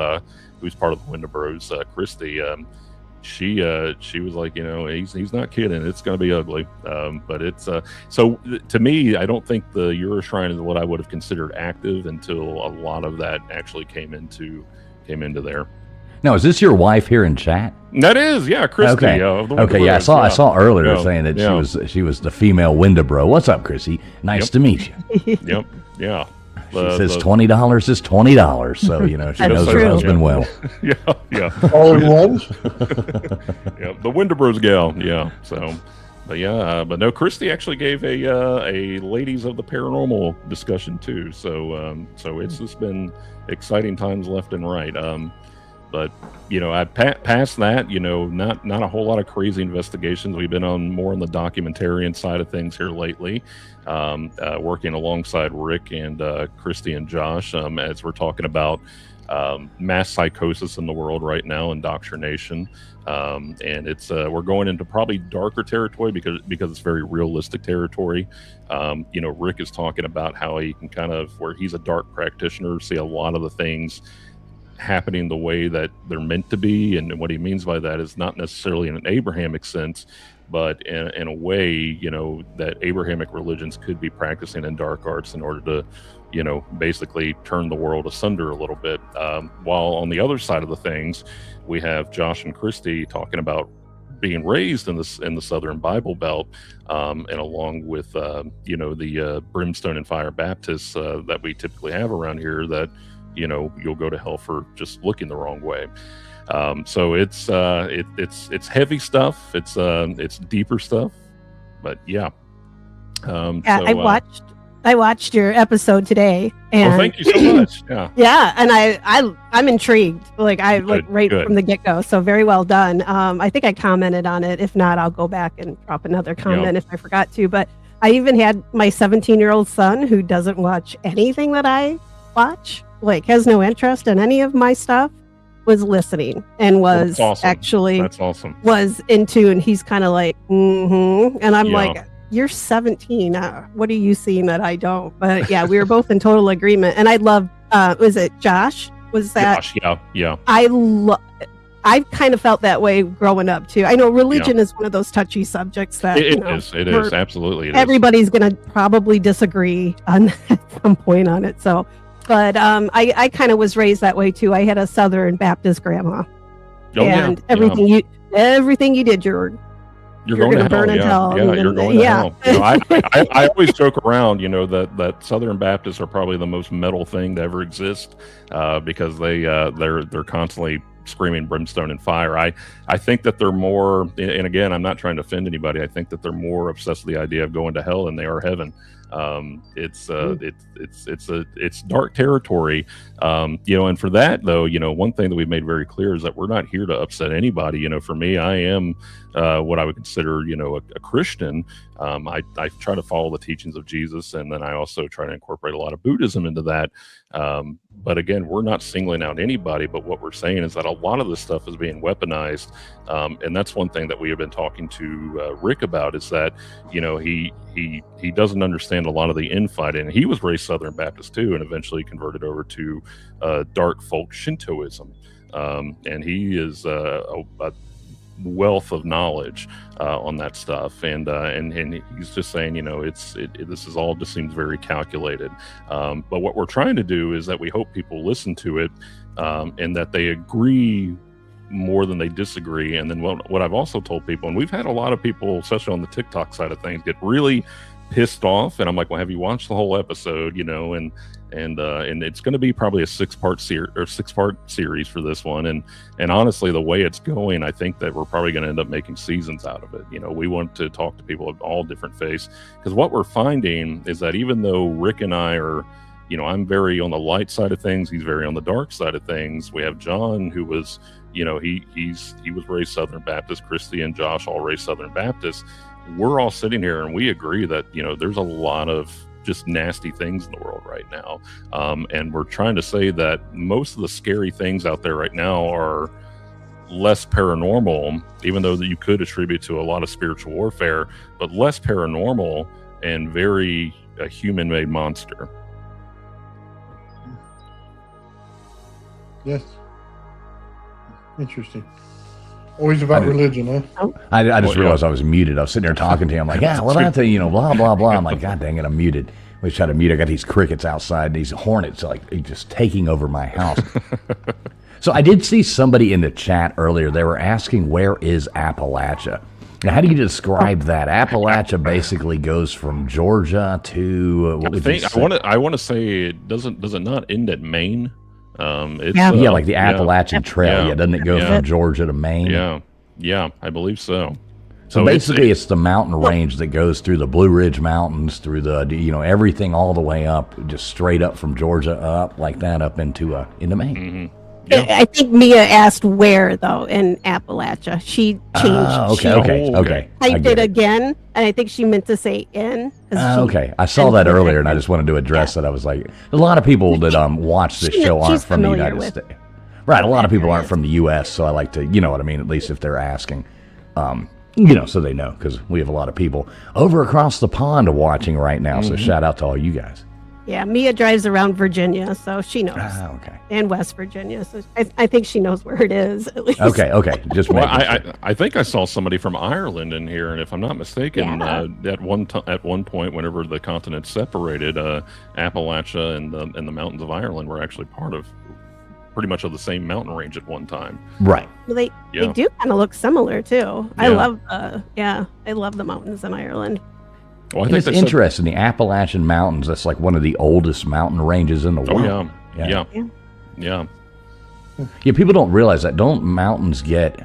who's part of the Wendibros, Christy, she was like, he's not kidding. It's going to be ugly. But it's, so to me, I don't think the Euroshrine is what I would have considered active until a lot of that actually came into there.
Now, is this your wife here in chat?
That is, yeah, Christy.
Okay, okay, yeah. I saw earlier saying that she was the female Wendibro. What's up, Chrissy? Nice to meet you.
Yep, yeah.
She says $20 is $20, so she knows her husband well.
yeah.
All in one.
Yeah, the Wendibros gal. Yeah. So, but no, Christy actually gave a ladies of the paranormal discussion too. So it's just been exciting times left and right. But I past that, not a whole lot of crazy investigations. We've been more on the documentarian side of things here lately, working alongside Rick and Christy and Josh as we're talking about mass psychosis in the world right now, indoctrination, and it's we're going into probably darker territory because it's very realistic territory. Rick is talking about how he can where he's a dark practitioner, see a lot of the things happening the way that they're meant to be, and what he means by that is not necessarily in an Abrahamic sense, but in a way that Abrahamic religions could be practicing in dark arts in order to basically turn the world asunder a little bit, while on the other side of the things we have Josh and Christy talking about being raised in the Southern Bible Belt, and along with the brimstone and fire Baptists that we typically have around here, that you'll go to hell for just looking the wrong way. So it's heavy stuff. It's deeper stuff, but yeah.
I watched your episode today, and
thank you so much.
Yeah, and I'm intrigued. From the get go. So very well done. I think I commented on it. If not, I'll go back and drop another comment if I forgot to. But I even had my 17-year-old son, who doesn't watch anything that I watch, has no interest in any of my stuff, was listening and was actually
that's awesome.
Was in tune. He's kind of like, and I'm like, you're 17. What are you seeing that I don't? But yeah, we were both in total agreement. And I love, was it Josh? Was that?
Josh, yeah.
I kind of felt that way growing up too. I know religion is one of those touchy subjects that
it is absolutely.
Everybody's going to probably disagree on at some point on it. So. But I kind of was raised that way too. I had a Southern Baptist grandma, and everything you did, you're going to burn in hell.
Yeah, you're going to hell. I always joke around, that Southern Baptists are probably the most metal thing to ever exist, because they're constantly screaming brimstone and fire. I think that they're more, and again, I'm not trying to offend anybody. I think that they're more obsessed with the idea of going to hell than they are heaven. It's dark territory, and for that though, one thing that we've made very clear is that we're not here to upset anybody. For me, I am what I would consider a Christian. I try to follow the teachings of Jesus, and then I also try to incorporate a lot of Buddhism into that. But again, we're not singling out anybody, but what we're saying is that a lot of this stuff is being weaponized, and that's one thing that we have been talking to Rick about, is that he doesn't understand a lot of the infighting. He was raised Southern Baptist too, and eventually converted over to dark folk Shintoism, and he is a wealth of knowledge on that stuff, and he's just saying, this is all just seems very calculated, but what we're trying to do is that we hope people listen to it, and that they agree more than they disagree. And then what I've also told people, and we've had a lot of people, especially on the TikTok side of things, get really pissed off, and I'm like, well, have you watched the whole episode? And it's going to be probably a six-part series for this one, and honestly, the way it's going, I think that we're probably going to end up making seasons out of it. We want to talk to people of all different faiths, because what we're finding is that even though Rick and I are, I'm very on the light side of things, he's very on the dark side of things. We have John, who was, he was raised Southern Baptist. Christy and Josh all raised Southern Baptist. We're all sitting here and we agree that, there's a lot of just nasty things in the world right now. And we're trying to say that most of the scary things out there right now are less paranormal, even though that you could attribute to a lot of spiritual warfare, but less paranormal and very a human-made monster.
Yes. Interesting. Always about religion, huh?
I just realized I was muted. I was sitting there talking to him. I'm like, yeah, well, I tell you, blah, blah, blah. I'm like, God dang it, I'm muted. We try to mute. I got these crickets outside, these hornets, like just taking over my house. So I did see somebody in the chat earlier. They were asking, where is Appalachia? Now, how do you describe that? Appalachia basically goes from Georgia to what would you say?
I want to say does it not end at Maine? It's,
like the Appalachian Trail. Yeah, doesn't it go from Georgia to Maine?
Yeah, I believe so.
So basically, it's the mountain range that goes through the Blue Ridge Mountains, through the everything all the way up, just straight up from Georgia up like that up into Maine.
Mm-hmm. Yeah.
I think Mia asked where though in Appalachia. She changed.
Okay.
Typed it again, and I think she meant to say in.
Okay, I saw that earlier, and I just wanted to address that. I was like, a lot of people that watch this show aren't from the United States, right? A lot of people aren't from the U.S., so I like to, you know what I mean. At least if they're asking, so they know, because we have a lot of people over across the pond watching right now. So shout out to all you guys.
Yeah, Mia drives around Virginia, so she knows.
Okay.
And West Virginia, so I think she knows where it is, at least.
Okay. Just
I think I saw somebody from Ireland in here, and if I'm not mistaken, at one point, whenever the continent separated, Appalachia and the mountains of Ireland were actually part of pretty much of the same mountain range at one time.
Right.
Well, they do kind of look similar too. Yeah. I love the mountains in Ireland.
Well, I think it's interesting. The Appalachian Mountains, that's like one of the oldest mountain ranges in the world.
Yeah.
People don't realize that. Don't mountains get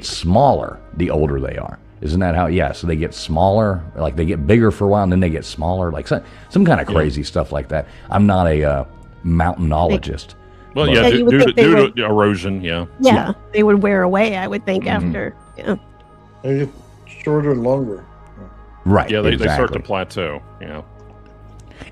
smaller the older they are? Isn't that how? Yeah, so they get smaller, like they get bigger for a while, and then they get smaller, like some kind of crazy stuff like that. I'm not a mountainonologist.
Well, due to erosion,
Yeah, they would wear away, I would think, after. Yeah.
They get shorter and longer.
Right.
Yeah, they start to plateau.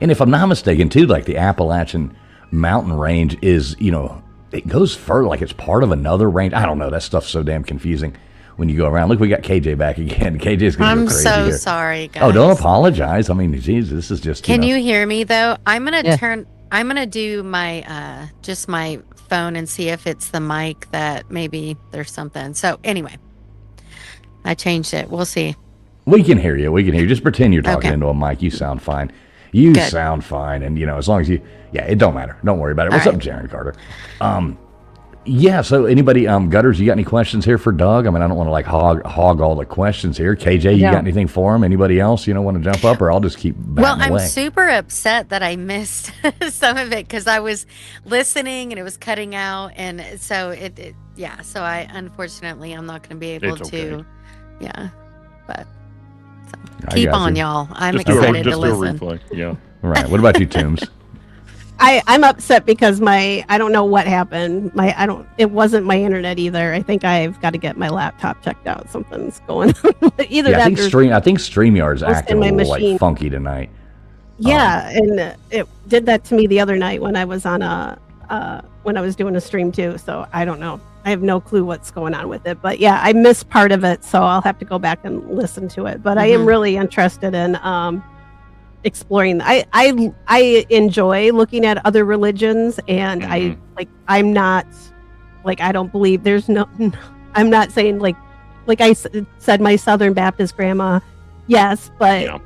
And if I'm not mistaken, too, like the Appalachian mountain range is, it goes further, like it's part of another range. I don't know. That stuff's so damn confusing when you go around. Look, we got KJ back again. KJ's going to go crazy
I'm so
here.
Sorry, guys.
Oh, don't apologize. I mean, geez, this is just.
Can you hear me though? I'm gonna do my just my phone and see if it's the mic that maybe there's something. So anyway, I changed it. We'll see.
We can hear you. Just pretend you're talking into a mic. You sound fine. Sound fine. And, as long as it don't matter. Don't worry about it. What's up, Jaron Carter? So anybody, Gutters, you got any questions here for Doug? I mean, I don't want to hog all the questions here. KJ, you got anything for him? Anybody else, want to jump up, or I'll just keep batting away?
I'm super upset that I missed some of it because I was listening and it was cutting out. And so so I, unfortunately, I'm not going to be able to, but. Keep on, y'all. I'm excited to listen.
Yeah.
Right. What about you, Toombs?
I'm upset because I don't know what happened. It wasn't my internet either. I think I've got to get my laptop checked out. Something's going on. Either that
I think StreamYard's acting a little funky tonight.
Yeah, and it did that to me the other night when I was on when I was doing a stream too. So I don't know. I have no clue what's going on with it, but I missed part of it, so I'll have to go back and listen to it. But I am really interested in exploring. I enjoy looking at other religions, and I'm not I don't believe there's no. I'm not saying like I said my Southern Baptist grandma, yes, but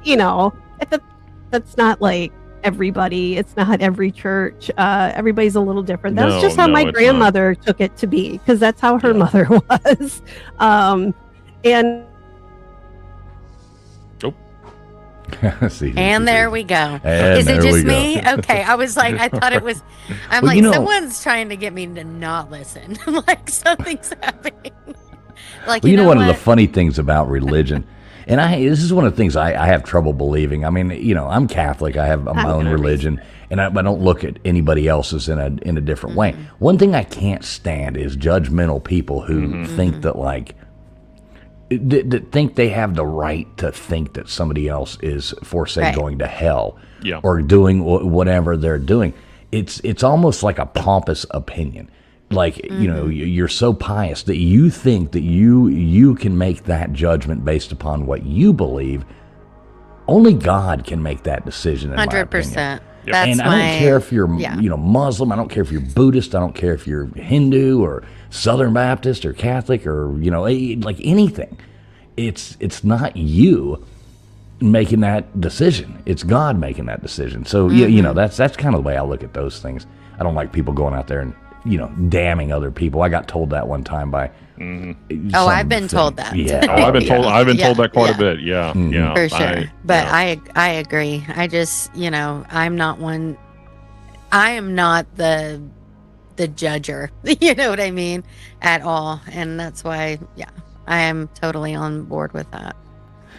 that's not like everybody. It's not every church. Everybody's a little different. That's just how my grandmother took it to be, because that's how her mother was. And
and there we go. Is it just me? Okay, I was like, I thought it was. I'm someone's trying to get me to not listen. Like something's happening.
One of the funny things about religion. And this is one of the things I have trouble believing. I mean, I'm Catholic. I have my own religion, and I don't look at anybody else's in a different way. One thing I can't stand is judgmental people who think that that think they have the right to think that somebody else is, going to hell or doing whatever they're doing. It's almost like a pompous opinion. Like, you know, you're so pious that you think that you can make that judgment based upon what you believe. Only God can make that decision, in 100%. My opinion.
That's
and I don't care if you're, you know, Muslim. I don't care if you're Buddhist. I don't care if you're Hindu or Southern Baptist or Catholic or, you know, like anything. It's not you making that decision. It's God making that decision. So, you know, that's kind of the way I look at those things. I don't like people going out there and, you know, damning other people. I got told that one time by.
Oh, I've been told that.
Yeah.
Oh, I've been told. I've been told that quite a bit. Yeah. Yeah.
For sure. But I agree. I just, you know, I'm not one. I am not the judger. You know what I mean? At all. And that's why, I am totally on board with that.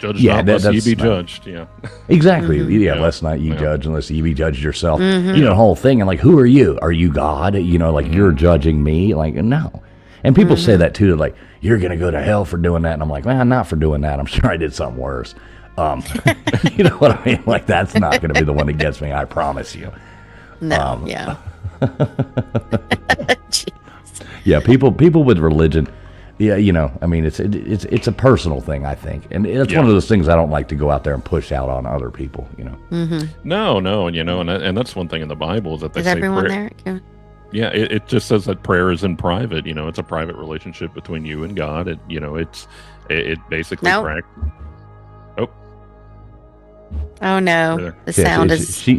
Judge not, lest you be judged. Yeah.
Exactly. Let's not you judge unless you be judged yourself. You know, the whole thing. And like, who are you? Are you God? You know, like you're judging me? Like, no. And people say that too, like, you're going to go to hell for doing that. And I'm like, man, not for doing that. I'm sure I did something worse. You know what I mean? Like, that's not going to be the one that gets me. I promise you.
No.
Yeah. People with religion. Yeah, you know, I mean, it's a personal thing, I think, and it's one of those things I don't like to go out there and push out on other people. You know,
no, and you know, and that's one thing in the Bible is that they say
everyone
prayer.
there?
Yeah, it just says that prayer is in private. You know, it's a private relationship between you and God. It, you know, it basically.
Nope. Oh no, the sound is.
She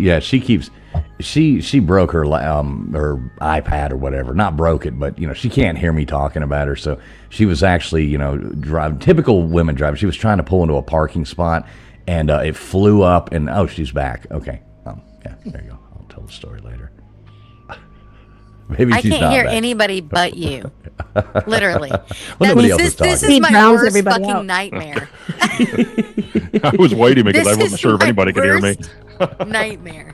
broke her iPad or whatever. Not broke it, but you know, she can't hear me talking about her. So she was actually, you know, driving. Typical women driving. She was trying to pull into a parking spot, and it flew up. And she's back. Okay. Yeah. There you go. I'll tell the story later. Maybe
I
she's
can't
not
hear
back.
anybody but you. Literally.
Well, nobody else is talking.
This is my worst fucking nightmare.
I was waiting because I wasn't sure if anybody could hear me.
Nightmare.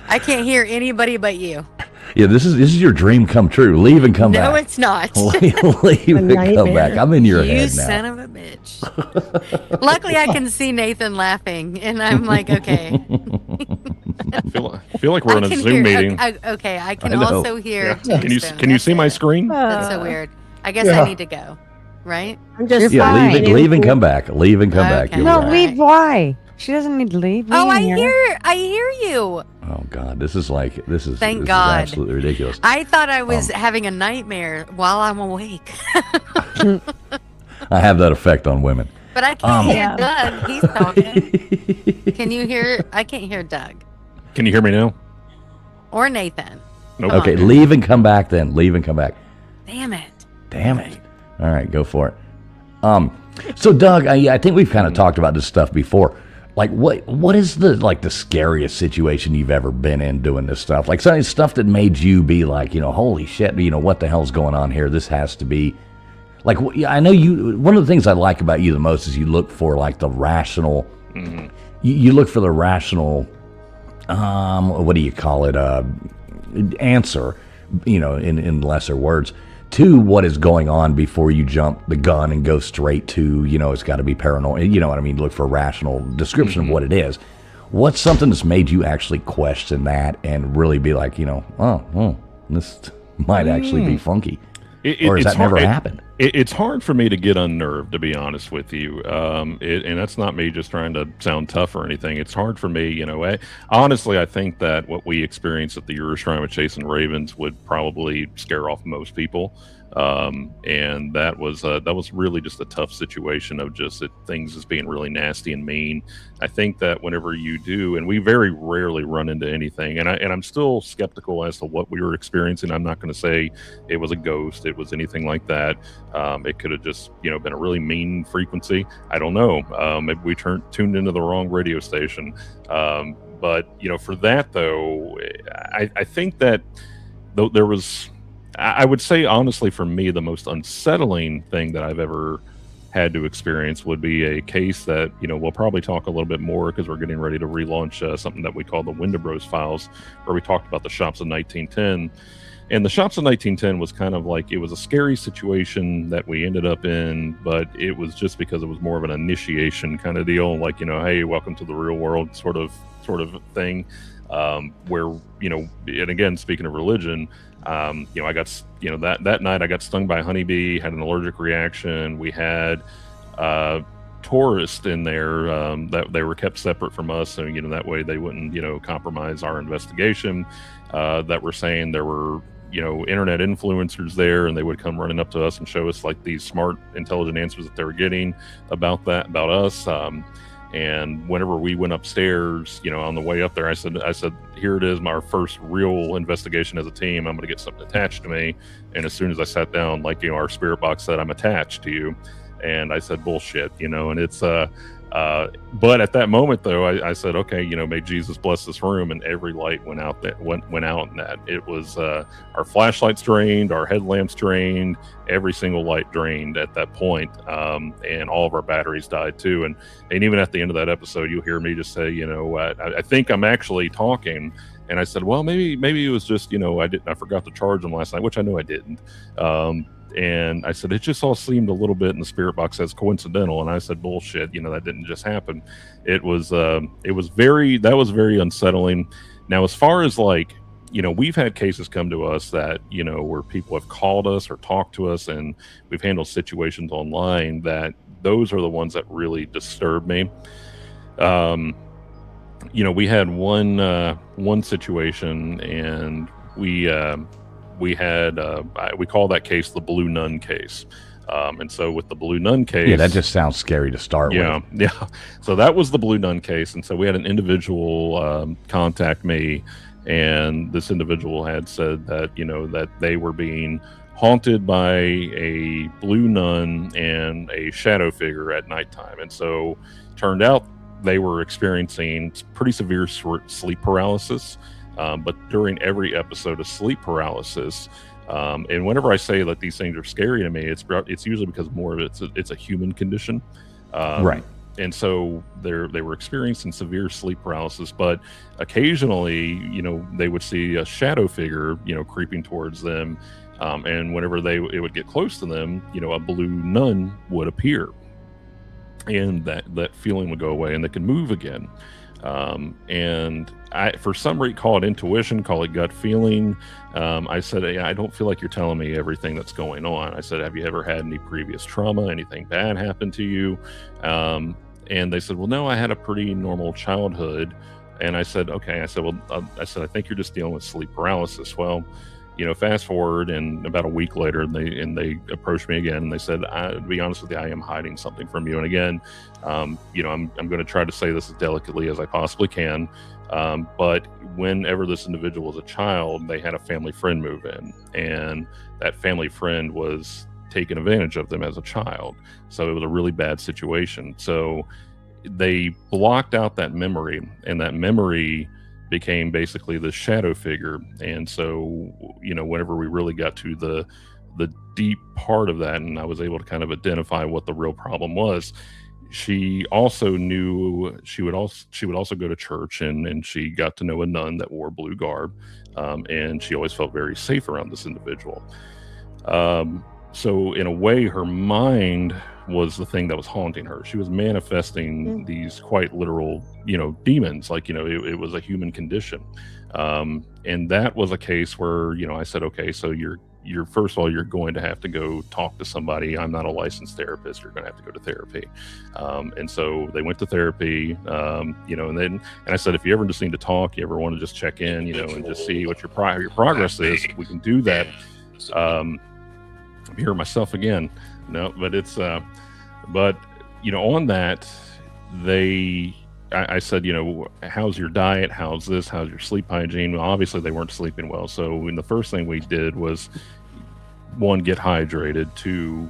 I can't hear anybody but you.
Yeah, this is your dream come true. Leave and come back.
No, it's not.
Leave and come back. I'm in your head now.
You son of a bitch. Luckily, I can see Nathan laughing, and I'm like, okay.
I feel like we're in a Zoom meeting.
Okay, I can also hear.
Yeah. Can you see my screen?
That's so weird. I guess I need to go. Right?
I'm just
leave and come back. Leave and come back.
No, leave. Why? She doesn't need to leave.
I hear you.
Oh God, this is
Thank God.
Absolutely ridiculous.
I thought I was having a nightmare while I'm awake.
I have that effect on women.
But I can't hear Doug. He's talking. Can you hear? I can't hear Doug.
Can you hear me now?
Or Nathan.
Nope.
Okay, leave and come back then. Leave and come back.
Damn it.
All right, go for it. So Doug, I think we've kind of talked about this stuff before. Like, what is the scariest situation you've ever been in doing this stuff? Like, some stuff that made you be like, you know, holy shit, you know, what the hell's going on here? This has to be, like, I know you. One of the things I like about you the most is you look for like the rational. You look for the rational. What do you call it? Answer, you know, in lesser words, to what is going on before you jump the gun and go straight to, you know, it's got to be paranormal. You know what I mean? Look for a rational description of what it is. What's something that's made you actually question that and really be like, you know, this might actually be funky? Or has that never happened?
It's hard for me to get unnerved, to be honest with you. And that's not me just trying to sound tough or anything. It's hard for me, you know. Honestly, I think that what we experienced at the Euroshrine with Chasing Ravens would probably scare off most people. And that was really just a tough situation of just things just being really nasty and mean. I think that whenever you do, and we very rarely run into anything, and I'm still skeptical as to what we were experiencing. I'm not going to say it was a ghost, it was anything like that. It could have just, you know, been a really mean frequency. I don't know. Maybe we tuned into the wrong radio station. But you know, for that though, I think that though there was. I would say, honestly, for me, the most unsettling thing that I've ever had to experience would be a case that, you know, we'll probably talk a little bit more because we're getting ready to relaunch something that we call the Wendibros files, where we talked about the shops of 1910. And the shops of 1910 was kind of like, it was a scary situation that we ended up in, but it was just because it was more of an initiation kind of deal, like, you know, hey, welcome to the real world sort of thing. where, and again, speaking of religion, I got, that night I got stung by a honeybee, had an allergic reaction. We had tourists in there that they were kept separate from us, so that way they wouldn't compromise our investigation. That were saying there were internet influencers there, and they would come running up to us and show us like these smart, intelligent answers that they were getting about us. And whenever we went upstairs, on the way up there, I said, here it is, my first real investigation as a team. I'm going to get something attached to me. And as soon as I sat down, like, our spirit box said, I'm attached to you. And I said, bullshit, and it's, but at that moment though, I said, okay, may Jesus bless this room. And every light went out in that. It was, our flashlights drained, our headlamps drained, every single light drained at that point. And all of our batteries died too. And even at the end of that episode, you'll hear me just say, I think I'm actually talking. And I said, well, maybe it was just, I forgot to charge them last night, which I know I didn't. And I said, it just all seemed a little bit in the spirit box as coincidental. And I said, bullshit, that didn't just happen. It was very unsettling. Now, as far as like, we've had cases come to us that, where people have called us or talked to us, and we've handled situations online that those are the ones that really disturb me. We had one situation, and we had we call that case the Blue Nun case. And so with the Blue Nun case,
yeah, that just sounds scary to start with.
Yeah. So that was the Blue Nun case. And so we had an individual contact me, and this individual had said that, that they were being haunted by a blue nun and a shadow figure at nighttime. And so turned out they were experiencing pretty severe sleep paralysis. But during every episode of sleep paralysis, and whenever I say that these things are scary to me, it's usually because more of it's a human condition,
right?
And so they were experiencing severe sleep paralysis, but occasionally, they would see a shadow figure, creeping towards them, and whenever it would get close to them, a blue nun would appear, and that feeling would go away, and they could move again. And I, for some reason, call it intuition, call it gut feeling. I said, I don't feel like you're telling me everything that's going on. I said, have you ever had any previous trauma, anything bad happen to you? And they said, well, no, I had a pretty normal childhood. And I said, okay. I said, I think you're just dealing with sleep paralysis. Well, fast forward, and about a week later, they approached me again, and they said, to be honest with you, I am hiding something from you. And again, I'm going to try to say this as delicately as I possibly can. But whenever this individual was a child, they had a family friend move in, and that family friend was taking advantage of them as a child. So it was a really bad situation. So they blocked out that memory, and that memory became basically the shadow figure. And so, whenever we really got to the deep part of that, and I was able to kind of identify what the real problem was, she also knew she would also go to church, and she got to know a nun that wore blue garb, and she always felt very safe around this individual. So in a way, her mind was the thing that was haunting her. She was manifesting these quite literal, demons, like, it was a human condition. And that was a case where, I said, okay, so you're first of all, you're going to have to go talk to somebody. I'm not a licensed therapist. You're going to have to go to therapy. And so they went to therapy, and I said, if you ever just need to talk, you ever want to just check in, and just see what your progress is, we can do that. I'm hearing myself again. No, but it's, on that, I said, how's your diet? How's this? How's your sleep hygiene? Well, obviously they weren't sleeping well. So the first thing we did was, 1, get hydrated, 2,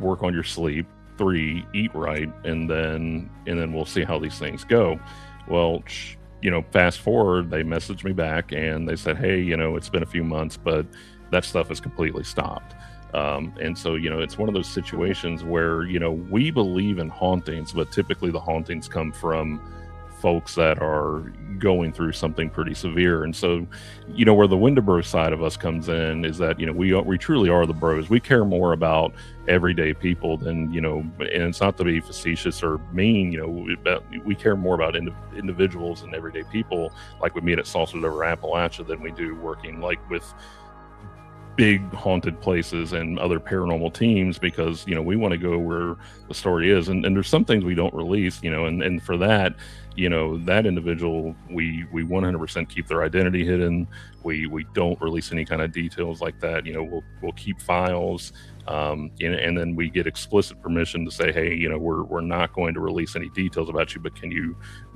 work on your sleep, 3, eat right. And then we'll see how these things go. Well, fast forward, they messaged me back and they said, hey, it's been a few months, but that stuff has completely stopped. And so, it's one of those situations where, we believe in hauntings, but typically the hauntings come from folks that are going through something pretty severe. And so, where the Wendibros side of us comes in is that, we truly are the bros. We care more about everyday people than, and it's not to be facetious or mean, we care more about individuals and everyday people like we meet at Sausage Over Appalachia than we do working like with big haunted places and other paranormal teams, because we want to go where the story is, and there's some things we don't release, and for that, that individual, we 100% keep their identity hidden. We don't release any kind of details like that. We'll keep files, and then we get explicit permission to say, hey, we're not going to release any details about you, but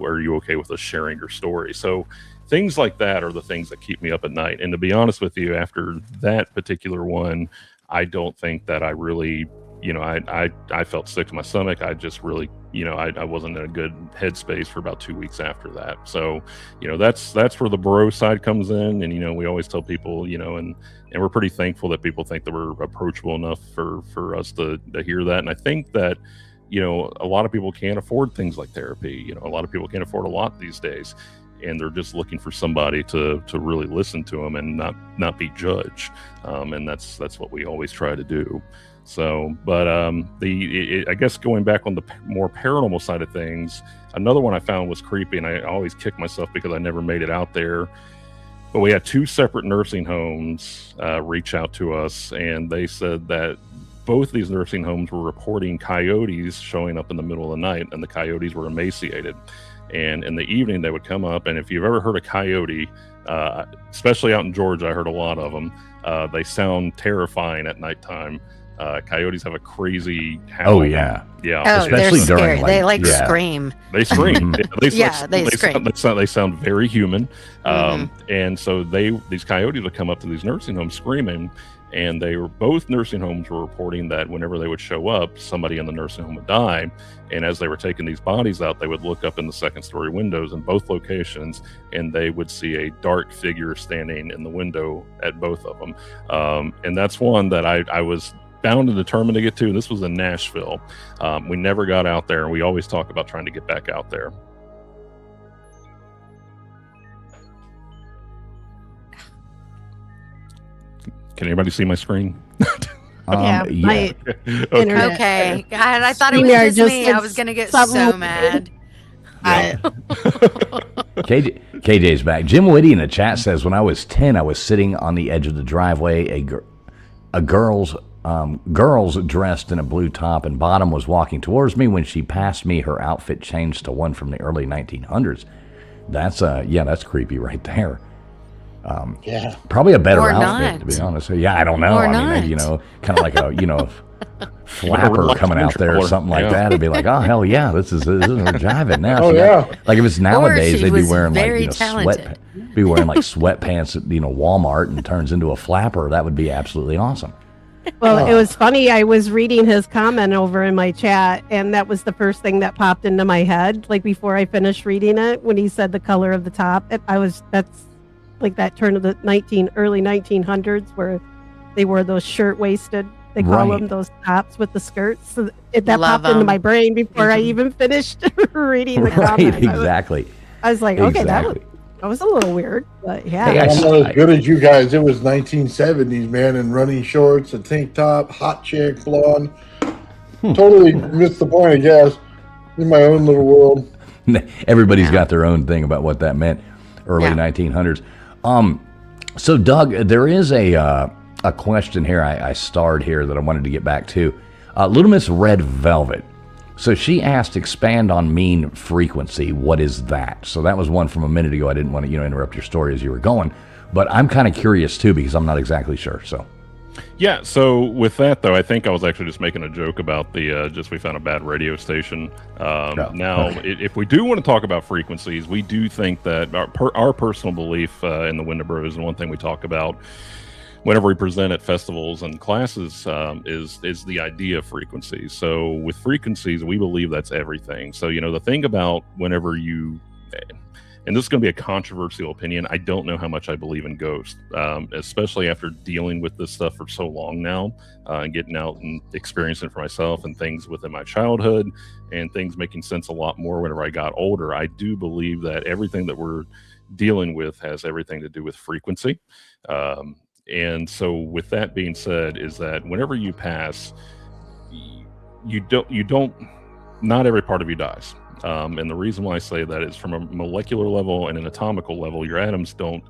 are you okay with us sharing your story? So things like that are the things that keep me up at night. And to be honest with you, after that particular one, I don't think that I really, I felt sick to my stomach. I just really, I wasn't in a good headspace for about 2 weeks after that. So, that's where the bro side comes in. And, we always tell people, and we're pretty thankful that people think that we're approachable enough for us to hear that. And I think that, a lot of people can't afford things like therapy. A lot of people can't afford a lot these days. And they're just looking for somebody to really listen to them and not be judged. And that's what we always try to do. So, but I guess going back on the more paranormal side of things, another one I found was creepy, and I always kick myself because I never made it out there. But we had 2 separate nursing homes reach out to us, and they said that both these nursing homes were reporting coyotes showing up in the middle of the night, and the coyotes were emaciated. And in the evening, they would come up. And if you've ever heard a coyote, especially out in Georgia, I heard a lot of them. They sound terrifying at nighttime. Coyotes have a crazy howl.
Oh, yeah.
Yeah.
Oh,
especially
they're
during
scary. They
yeah.
scream.
They scream.
They scream.
They sound very human. And so these coyotes would come up to these nursing homes screaming. And both nursing homes were reporting that whenever they would show up, somebody in the nursing home would die. And as they were taking these bodies out, they would look up in the second-story windows in both locations, and they would see a dark figure standing in the window at both of them. And that's one that I was bound and determined to get to. This was in Nashville. We never got out there, and we always talk about trying to get back out there. Can anybody see my screen?
Yeah.
Okay. God, I thought it was just me. I was going to get so mad.
KJ's back. Jim Whitty in the chat says, when I was 10, I was sitting on the edge of the driveway. A girl's dressed in a blue top and bottom was walking towards me. When she passed me, her outfit changed to one from the early 1900s. That's creepy right there.
Yeah,
probably a better
or
outfit,
not.
to be honest. Yeah, I don't know.
Or
I mean,
not.
kind of like a, flapper coming out there or something like that. It'd be like, oh hell yeah, this is jiving now.
Oh, yeah.
Like if it's nowadays,
she
they'd be
was
wearing
very
like
talented.
sweatpants at Walmart and turns into a flapper. That would be absolutely awesome.
Well, it was funny. I was reading his comment over in my chat, and that was the first thing that popped into my head. Like before I finished reading it, when he said the color of the top, that's like that turn of the early 1900s where they wore those shirt-waisted, they call them those tops with the skirts. So that popped into my brain before I even finished reading the comment.
Right, exactly.
I was like, okay, that was a little weird, but yeah.
Hey,
I'm not as good as you guys. It was 1970s, man, and running shorts, a tank top, hot chick, blonde. Totally missed the point, I guess. In my own little world.
Everybody's got their own thing about what that meant. Early 1900s. So Doug, there is a question here I starred here that I wanted to get back to. Little Miss Red Velvet. So she asked, expand on mean frequency. What is that? So that was one from a minute ago. I didn't want to interrupt your story as you were going, but I'm kind of curious too because I'm not exactly sure. So.
Yeah, so with that, though, I think I was actually just making a joke about the we found a bad radio station. If we do want to talk about frequencies, we do think that our personal belief in the Wendibros, and one thing we talk about whenever we present at festivals and classes is the idea of frequencies. So with frequencies, we believe that's everything. So, the thing about whenever you... and this is going to be a controversial opinion. I don't know how much I believe in ghosts, especially after dealing with this stuff for so long now, and getting out and experiencing it for myself, and things within my childhood and things making sense a lot more whenever I got older. I do believe that everything that we're dealing with has everything to do with frequency. And so with that being said, is that whenever you pass, not every part of you dies. And the reason why I say that is from a molecular level and an atomical level, your atoms don't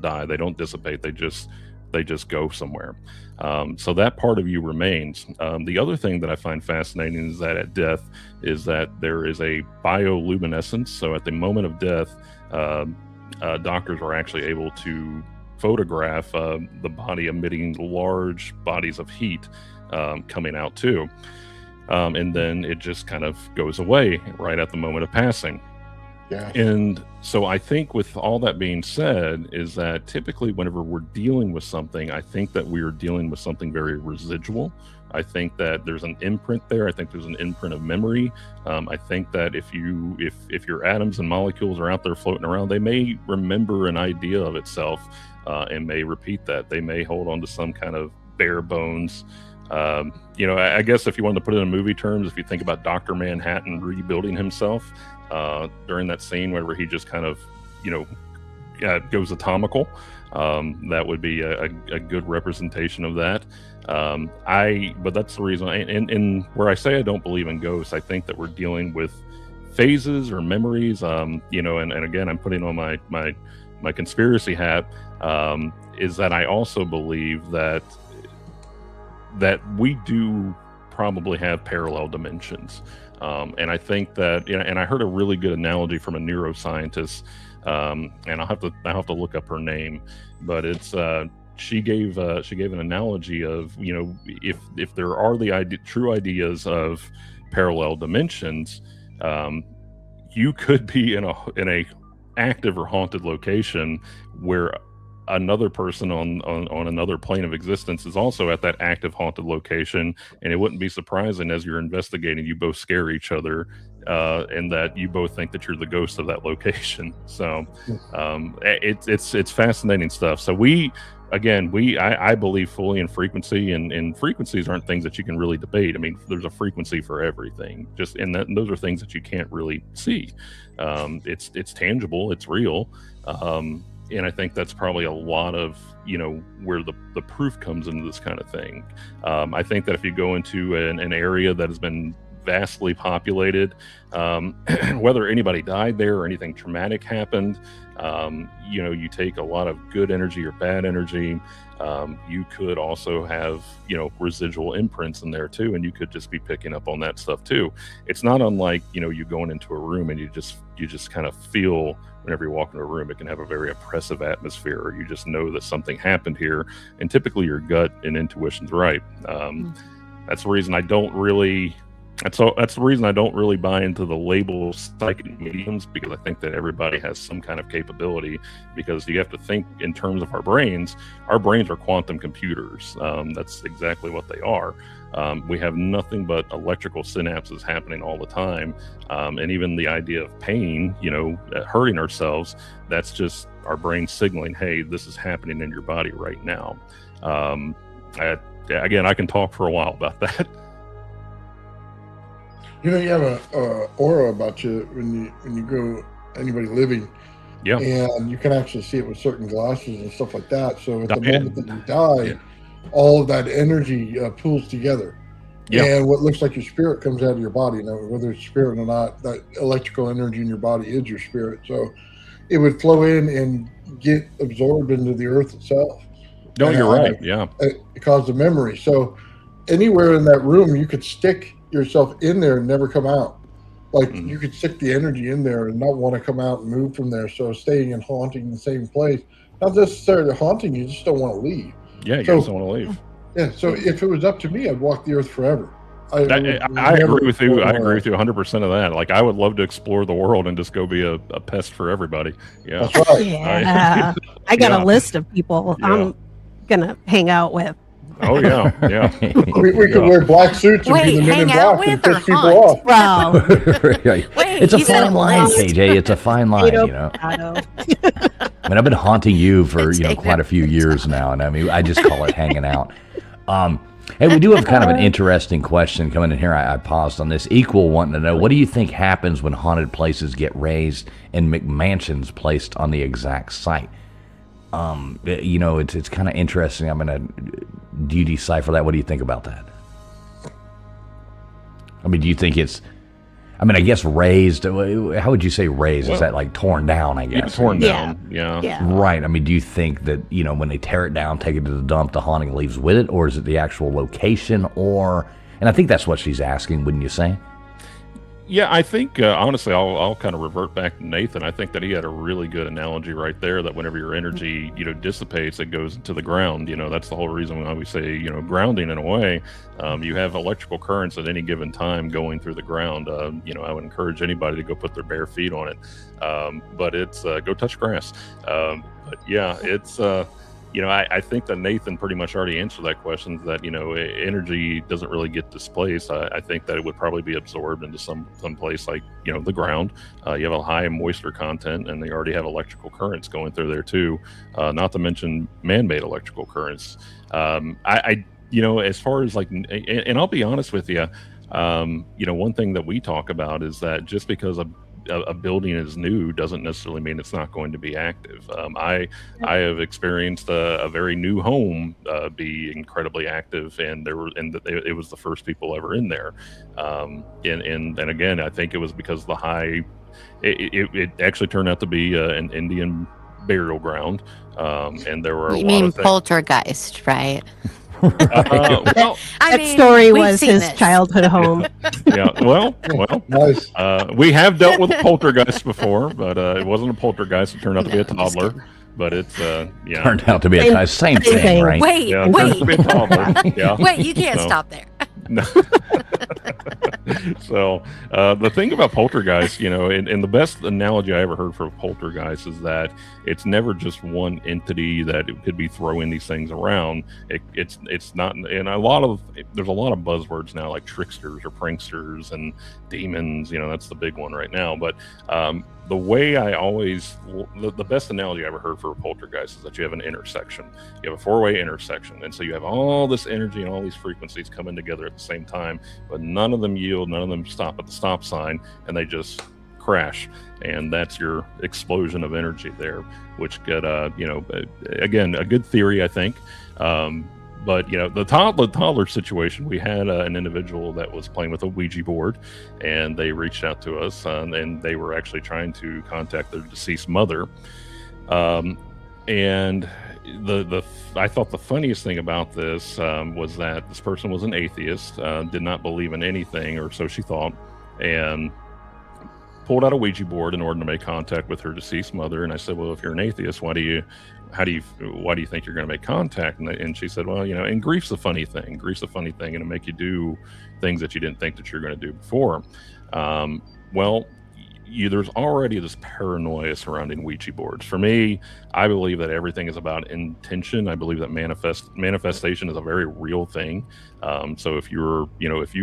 die, they don't dissipate, they just go somewhere. So that part of you remains. The other thing that I find fascinating is that at death is that there is a bioluminescence. So at the moment of death, doctors are actually able to photograph the body emitting large bodies of heat coming out too. And then it just kind of goes away right at the moment of passing.
Yeah.
And so I think with all that being said is that typically whenever we're dealing with something, I think that we are dealing with something very residual. I think that there's an imprint there. I think there's an imprint of memory. I think that if your atoms and molecules are out there floating around, they may remember an idea of itself and may repeat that. They may hold on to some kind of bare bones. I guess if you wanted to put it in movie terms, if you think about Dr. Manhattan rebuilding himself during that scene where he just kind of, goes atomical, that would be a good representation of that. But that's the reason. And where I say I don't believe in ghosts, I think that we're dealing with phases or memories. And again, I'm putting on my conspiracy hat. Is that I also believe that we do probably have parallel dimensions. And I think that, and I heard a really good analogy from a neuroscientist, and I'll have to look up her name, but it's, she gave an analogy of, if there are the true ideas of parallel dimensions, you could be in a active or haunted location where another person on another plane of existence is also at that active haunted location, and it wouldn't be surprising as you're investigating, you both scare each other, and that you both think that you're the ghost of that location. So it's fascinating stuff. So I believe fully in frequency, and frequencies aren't things that you can really debate. I mean, there's a frequency for everything, and those are things that you can't really see. It's tangible, it's real. And I think that's probably a lot of, where the proof comes into this kind of thing. I think that if you go into an area that has been vastly populated, whether anybody died there or anything traumatic happened, you take a lot of good energy or bad energy. You could also have, residual imprints in there too, and you could just be picking up on that stuff too. It's not unlike, you going into a room and you just kind of feel, whenever you walk into a room, it can have a very oppressive atmosphere, or you just know that something happened here, and typically your gut and intuition's right. That's the reason I don't really buy into the label psychic mediums, because I think that everybody has some kind of capability, because you have to think in terms of our brains. Our brains are quantum computers. That's exactly what they are. We have nothing but electrical synapses happening all the time. And even the idea of pain, hurting ourselves, that's just our brain signaling, hey, this is happening in your body right now. Again, I can talk for a while about that.
You have a aura about you when you go, anybody living.
Yeah.
And you can actually see it with certain glasses and stuff like that. So at the moment that you die, all of that energy pools together. Yeah. And what looks like your spirit comes out of your body. Now, whether it's spirit or not, that electrical energy in your body is your spirit. So it would flow in and get absorbed into the earth itself.
No, you're right. Yeah.
It caused a memory. So anywhere in that room, you could stick yourself in there and never come out. Like you could stick the energy in there and not want to come out and move from there. So staying and haunting the same place, not necessarily haunting, you just don't want to leave.
Yeah, you just don't want to leave.
Yeah. So if it was up to me, I'd walk the earth forever.
I agree with you. I agree with you 100% of that. Like, I would love to explore the world and just go be a pest for everybody. Yeah.
That's right.
Yeah. I got a list of people I'm gonna hang out with.
Oh yeah, yeah.
We could wear black suits and be the men in black and piss people off.
Wow.
It's a fine line, KJ. It's a fine line, you know. I mean, I've been haunting you for quite a few years now, and I mean, I just call it hanging out. Hey, we do have kind of an interesting question coming in here. I paused on this. Equal wanting to know, what do you think happens when haunted places get raised and McMansions placed on the exact site? It's kind of interesting. Do you decipher that? What do you think about that? I mean, do you think it's, I guess raised, how would you say raised? Is that like torn down, I guess?
Torn down, yeah.
Right. I mean, do you think that, when they tear it down, take it to the dump, the haunting leaves with it? Or is it the actual location? And I think that's what she's asking, wouldn't you say?
Yeah, I think, honestly, I'll kind of revert back to Nathan. I think that he had a really good analogy right there, that whenever your energy, dissipates, it goes into the ground. That's the whole reason why we say, grounding in a way. You have electrical currents at any given time going through the ground. I would encourage anybody to go put their bare feet on it. But it's, go touch grass. But yeah, it's, I think that Nathan pretty much already answered that question, that, energy doesn't really get displaced. I think that it would probably be absorbed into some place like, the ground. You have a high moisture content, and they already have electrical currents going through there too, not to mention man-made electrical currents. As far as and I'll be honest with you, one thing that we talk about is that just because a building is new doesn't necessarily mean it's not going to be active. I have experienced a very new home be incredibly active, and it was the first people ever in there. And again, I think it was because the high. It actually turned out to be an Indian burial ground, and there were.
You mean poltergeist, right?
That story was his childhood home.
Yeah, well,
Nice.
we have dealt with poltergeist before, but it wasn't a poltergeist. It turned out to be a toddler. But it's
turned out to be a same thing, right?
Wait,
yeah, wait. Yeah.
Wait, you can't stop there.
No. So the thing about poltergeist, and the best analogy I ever heard for poltergeist is that it's never just one entity that it could be throwing these things around. It's not, and there's a lot of buzzwords now, like tricksters or pranksters and demons. That's the big one right now. But the way the best analogy I ever heard for a poltergeist is that you have an intersection. You have a four-way intersection. And so you have all this energy and all these frequencies coming together at the same time, but none of them yield, none of them stop at the stop sign, and they just crash. And that's your explosion of energy there, which could, again, a good theory, I think. But the toddler situation, we had an individual that was playing with a Ouija board, and they reached out to us, and they were actually trying to contact their deceased mother. And I thought the funniest thing about this was that this person was an atheist, did not believe in anything, or so she thought, and pulled out a Ouija board in order to make contact with her deceased mother. And I said, well, if you're an atheist, why do you think you're going to make contact? And she said, well, and grief's a funny thing. Grief's a funny thing, and it'll make you do things that you didn't think that you're going to do before. There's already this paranoia surrounding Ouija boards. For me, I believe that everything is about intention. I believe that manifestation is a very real thing. So if you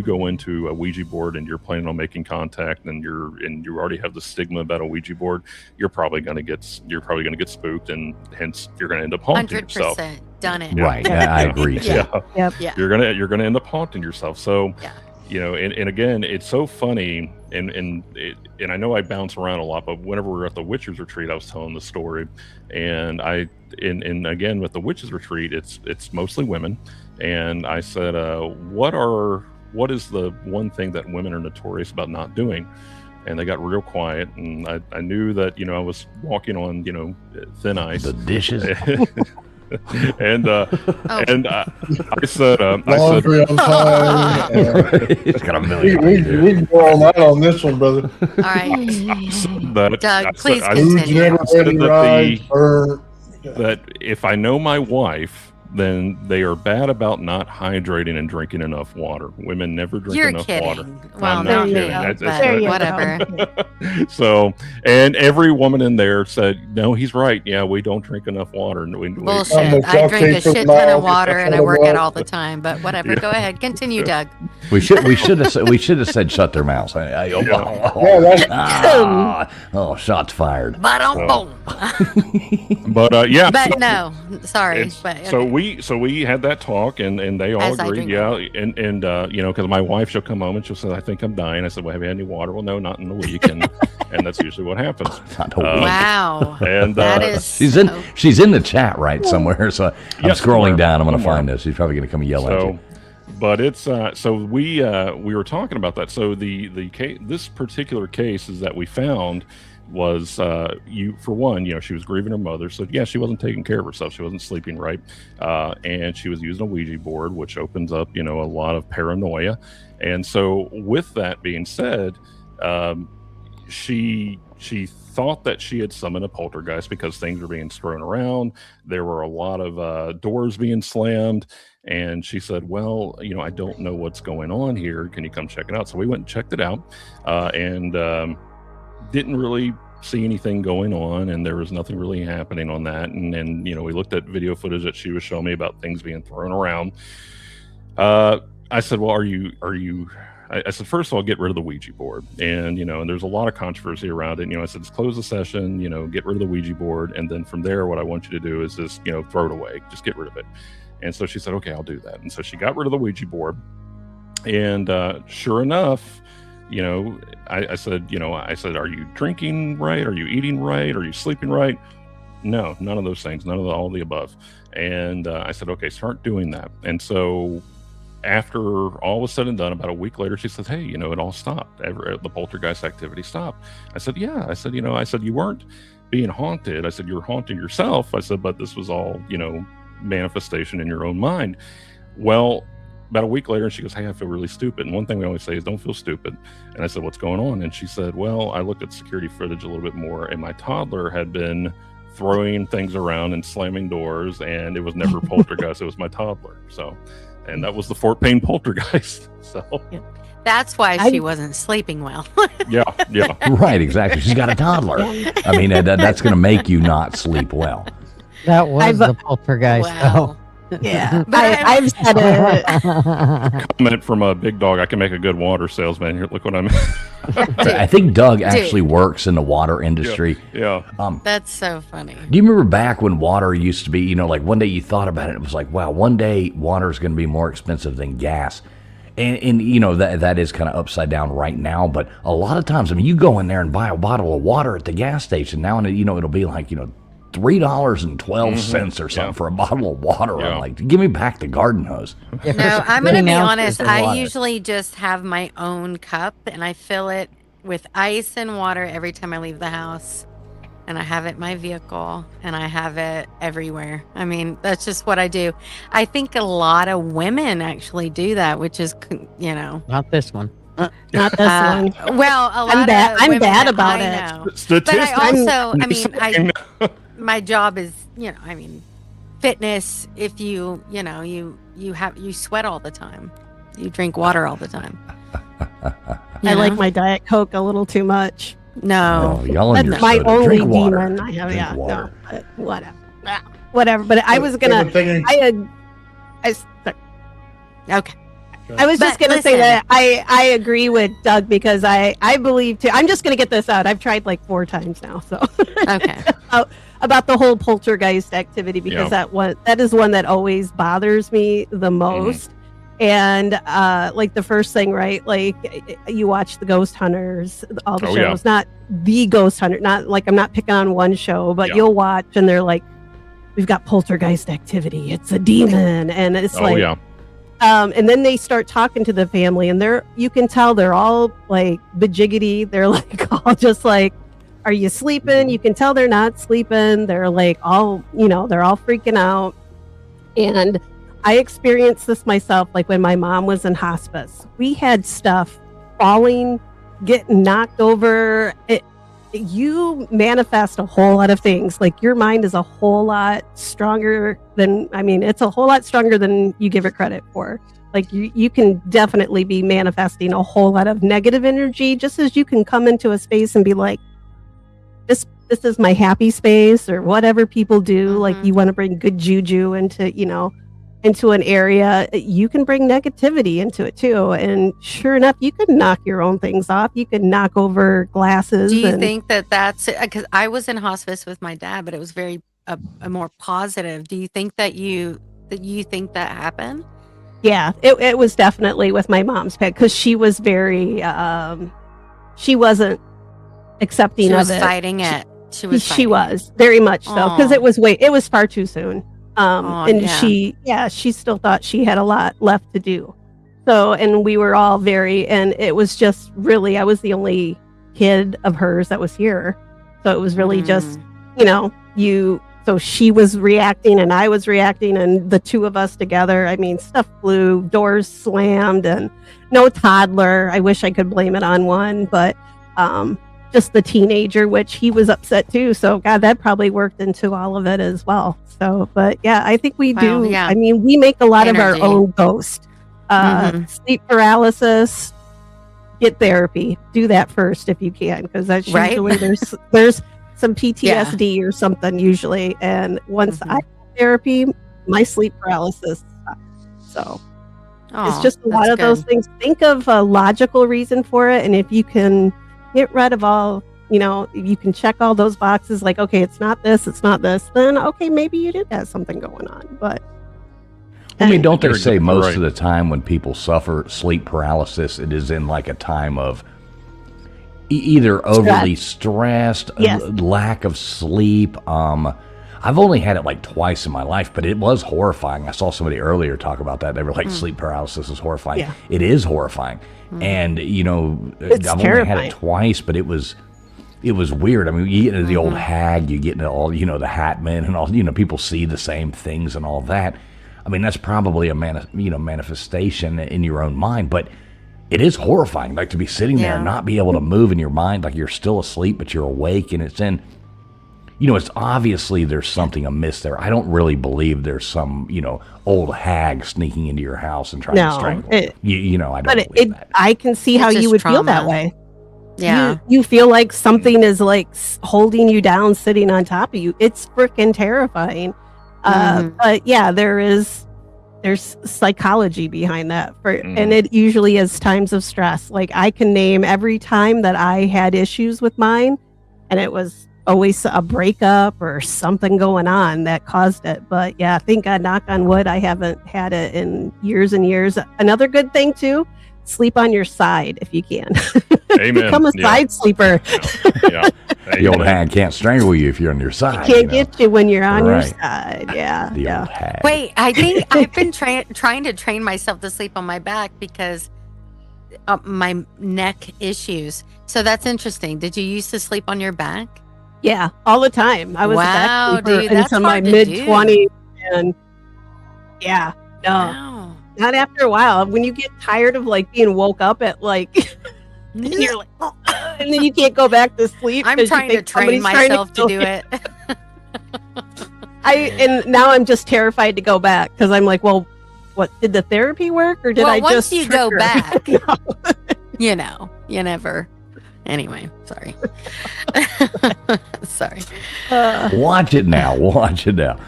go into a Ouija board and you're planning on making contact, and you already have the stigma about a Ouija board, you're probably going to get spooked, and hence you're going to end up haunting yourself.
100% done it.
Right. Yeah, I agree.
Yeah.
Yep.
Yeah.
You're gonna end up haunting yourself. So.
Yeah.
And again, it's so funny, and I know I bounce around a lot, but whenever we were at the witches retreat, I was telling the story, and again with the witches retreat, it's mostly women, and I said, what is the one thing that women are notorious about not doing? And they got real quiet, and I knew that I was walking on thin ice.
The dishes.
And I said,
laundry on time.
It's got a million.
We can go all night on this one, brother.
All right. Doug, please
Food's
continue.
never ready, right?
that if I know my wife, then they are bad about not hydrating and drinking enough water. Women never drink
You're
enough
kidding.
water.
Well,
I'm
no,
not
you
kidding.
go,
That's-
but
There you
whatever.
So, and every woman in there said, "No, he's right. Yeah, we don't drink enough water." And we
Bullshit. I drink a shit ton of water and I work out all the time, but whatever. Go ahead. Continue, Doug.
We should have said shut their mouths. Shots fired.
But boom.
But yeah.
But no, sorry. But
so we had that talk, and they all
As I
agreed.
drink
Yeah, and you know, because my wife, she'll come home and she'll say, "I think I'm dying." I said, "Well, have you had any water?" "Well, no, not in a week," and that's usually what happens.
wow.
And
that is
she's in the chat right somewhere. So I'm
Yes,
scrolling down. I'm going to
somewhere.
find this. She's probably going to come and yell at you.
But it's so we were talking about that. So the case, this particular case is that we found was for one, you know, she was grieving her mother, so yeah, she wasn't taking care of herself, she wasn't sleeping right, and she was using a Ouija board, which opens up, you know, a lot of paranoia. And so with that being said, she thought that she had summoned a poltergeist because things were being thrown around, there were a lot of doors being slammed, and she said, "Well, you know, I don't know what's going on here, can you come check it out?" So we went and checked it out, and didn't really see anything going on, and there was nothing really happening on that. And then, you know, we looked at video footage that she was showing me about things being thrown around. I said, "Well, I said, first of all, get rid of the Ouija board." And, you know, and there's a lot of controversy around it. You know, I said, "Let's close the session, you know, get rid of the Ouija board. And then from there, what I want you to do is just, you know, throw it away, just get rid of it." And so she said, "Okay, I'll do that." And so she got rid of the Ouija board. And sure enough, you know, I said, "Are you drinking right? Are you eating right? Are you sleeping right?" "No, none of those things, none of all the above." And I said, "Okay, start doing that." And so after all was said and done, about a week later, she says, "Hey, you know, it all stopped. The poltergeist activity stopped." I said, "Yeah." I said, "You weren't being haunted." I said, "You're haunting yourself." I said, "But this was all, you know, manifestation in your own mind." Well, about a week later, she goes, "Hey, I feel really stupid." And one thing we always say is, "Don't feel stupid." And I said, "What's going on?" And she said, "Well, I looked at security footage a little bit more, and my toddler had been throwing things around and slamming doors, and it was never poltergeist, it was my toddler." So, and that was the Fort Payne poltergeist. So
that's why she wasn't sleeping well.
yeah.
Right, exactly. She's got a toddler. I mean, that's going to make you not sleep well.
That was the poltergeist.
Wow.
Yeah,
But
I've said it.
Comment from a big dog, "I can make a good water salesman." Here, look what I'm.
I think Doug actually works in the water industry.
Yeah.
That's so funny.
Do you remember back when water used to be, you know, like one day you thought about it, it was like, wow, one day water is going to be more expensive than gas. And you know, that is kind of upside down right now. But a lot of times, I mean, you go in there and buy a bottle of water at the gas station now, and you know, it'll be like, you know, $3.12 or something for a bottle of water.
Yeah.
I'm like, give me back the garden hose.
No, I'm going to be
15 ounces
honest.
of
I
water.
usually just have my own cup and I fill it with ice and water every time I leave the house. And I have it in my vehicle and I have it everywhere. I mean, that's just what I do. I think a lot of women actually do that, which is, you know.
Not this one.
Not this one.
Well, a lot
I'm bad.
of
I'm
women
bad
that
about
I
it.
know.
Statistics.
But I also, I mean, my job is, you know, I mean, fitness. If you know, you sweat all the time, you drink water all the time.
I like my Diet Coke a little too much.
No,
y'all and
That's
your
my
soda.
only
Drink water.
demon. I have,
Drink
yeah,
water.
no, but whatever. Whatever. But I was gonna.
okay.
I was just
But
gonna say
listen.
that I agree with Doug because I believe too. I'm just gonna get this out. I've tried like 4 times now. So
Okay.
about the whole poltergeist activity because that is one that always bothers me the most. And like the first thing, right? Like you watch the Ghost Hunters, all the shows, not the Ghost Hunter, not like I'm not picking on one show, but you'll watch and they're like, we've got poltergeist activity. It's a demon, and it's and then they start talking to the family, and you can tell they're all like bejiggity. They're like all just like, "Are you sleeping?" You can tell they're not sleeping. They're like all, you know, they're all freaking out, and I experienced this myself, like when my mom was in hospice. We had stuff falling, getting knocked over. you manifest a whole lot of things. Like your mind is a whole lot stronger it's a whole lot stronger than you give it credit for. Like you can definitely be manifesting a whole lot of negative energy, just as you can come into a space and be like, this is my happy space, or whatever people do. Like you want to bring good juju into an area, you can bring negativity into it too. And sure enough, you could knock your own things off. You could knock over glasses.
Do you think that's it? Because I was in hospice with my dad, but it was very a more positive. Do you think that you think that happened?
Yeah, it was definitely with my mom's pet, because she was very she wasn't accepting
She
of
was
it.
fighting it. She
was very much so, because it was far too soon. She still thought she had a lot left to do. So, and we were all and it was just really, I was the only kid of hers that was here. So it was really just, so she was reacting and I was reacting, and the two of us together, I mean, stuff flew, doors slammed, and no toddler. I wish I could blame it on one, but just the teenager, which he was upset too. So God, that probably worked into all of it as well. So, but yeah, I think we do.
Yeah.
I mean, we make a lot of our own ghost. Sleep paralysis, get therapy. Do that first if you can, because that's usually there's some PTSD or something usually. And once I get therapy, my sleep paralysis stopped. So it's just a lot of those things. Think of a logical reason for it, and if you can get rid of all, you can check all those boxes, like, okay, it's not this, then okay, maybe you do have something going on. But
I mean, don't they say most of the time when people suffer sleep paralysis, it is in like a time of either overly stressed, lack of sleep. I've only had it like twice in my life, but it was horrifying. I saw somebody earlier talk about that. They were like, sleep paralysis is horrifying. Yeah. It is horrifying. And, I've only had it twice, but it was weird. I mean, you get into the old hag, you get into all, the hat men and all, people see the same things and all that. I mean, that's probably a manifestation in your own mind, but it is horrifying, like to be sitting there and not be able to move in your mind, like you're still asleep, but you're awake, and it's in, it's obviously there's something amiss there. I don't really believe there's some, old hag sneaking into your house and trying to strangle you. I don't believe that.
I can see how you would feel that way.
Yeah.
You feel like something is like holding you down, sitting on top of you. It's freaking terrifying. But yeah, there's psychology behind that and it usually is times of stress. Like I can name every time that I had issues with mine, and it was always a breakup or something going on that caused it. But yeah, thank God, knock on wood, I haven't had it in years and years. Another good thing too, sleep on your side if you can.
Amen.
Become a side sleeper.
Yeah. The old hag can't strangle you if you're on your side.
Can't get you when you're on your side. Yeah.
The old hag.
Wait, I think I've been trying to train myself to sleep on my back because of my neck issues. So that's interesting. Did you used to sleep on your back?
Yeah, all the time. I was a back sleeper until my mid-20s. And yeah, no.
Wow.
Not after a while. When you get tired of like being woke up at like, and you're like, oh, and then you can't go back to sleep.
I'm trying to train myself to do it.
And now I'm just terrified to go back because I'm like, well, what did the therapy work or did I just?
Once you go back, you never. Anyway, sorry. Sorry.
Watch it now.
But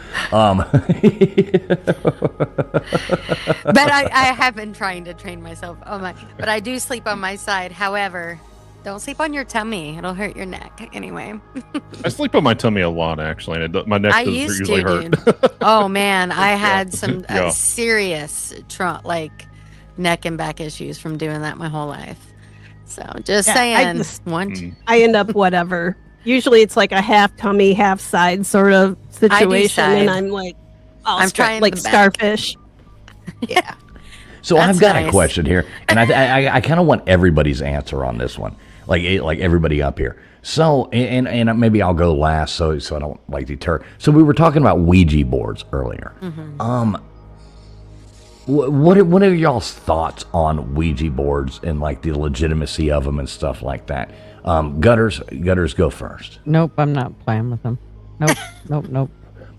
I have been trying to train myself. But I do sleep on my side. However, don't sleep on your tummy. It'll hurt your neck. Anyway.
I sleep on my tummy a lot, actually. And my neck doesn't usually hurt.
Oh, man. I had some serious neck and back issues from doing that my whole life. So just saying.
I end up whatever. Usually it's like a half tummy, half side sort of situation. And I'm like, I'm trying like starfish. Yeah.
So I've got a question here, and I kind of want everybody's answer on this one, like everybody up here. So, and maybe I'll go last, so I don't deter. So we were talking about Ouija boards earlier. What are y'all's thoughts on Ouija boards and the legitimacy of them and stuff like that? Gutters go first.
Nope, I'm not playing with them. Nope.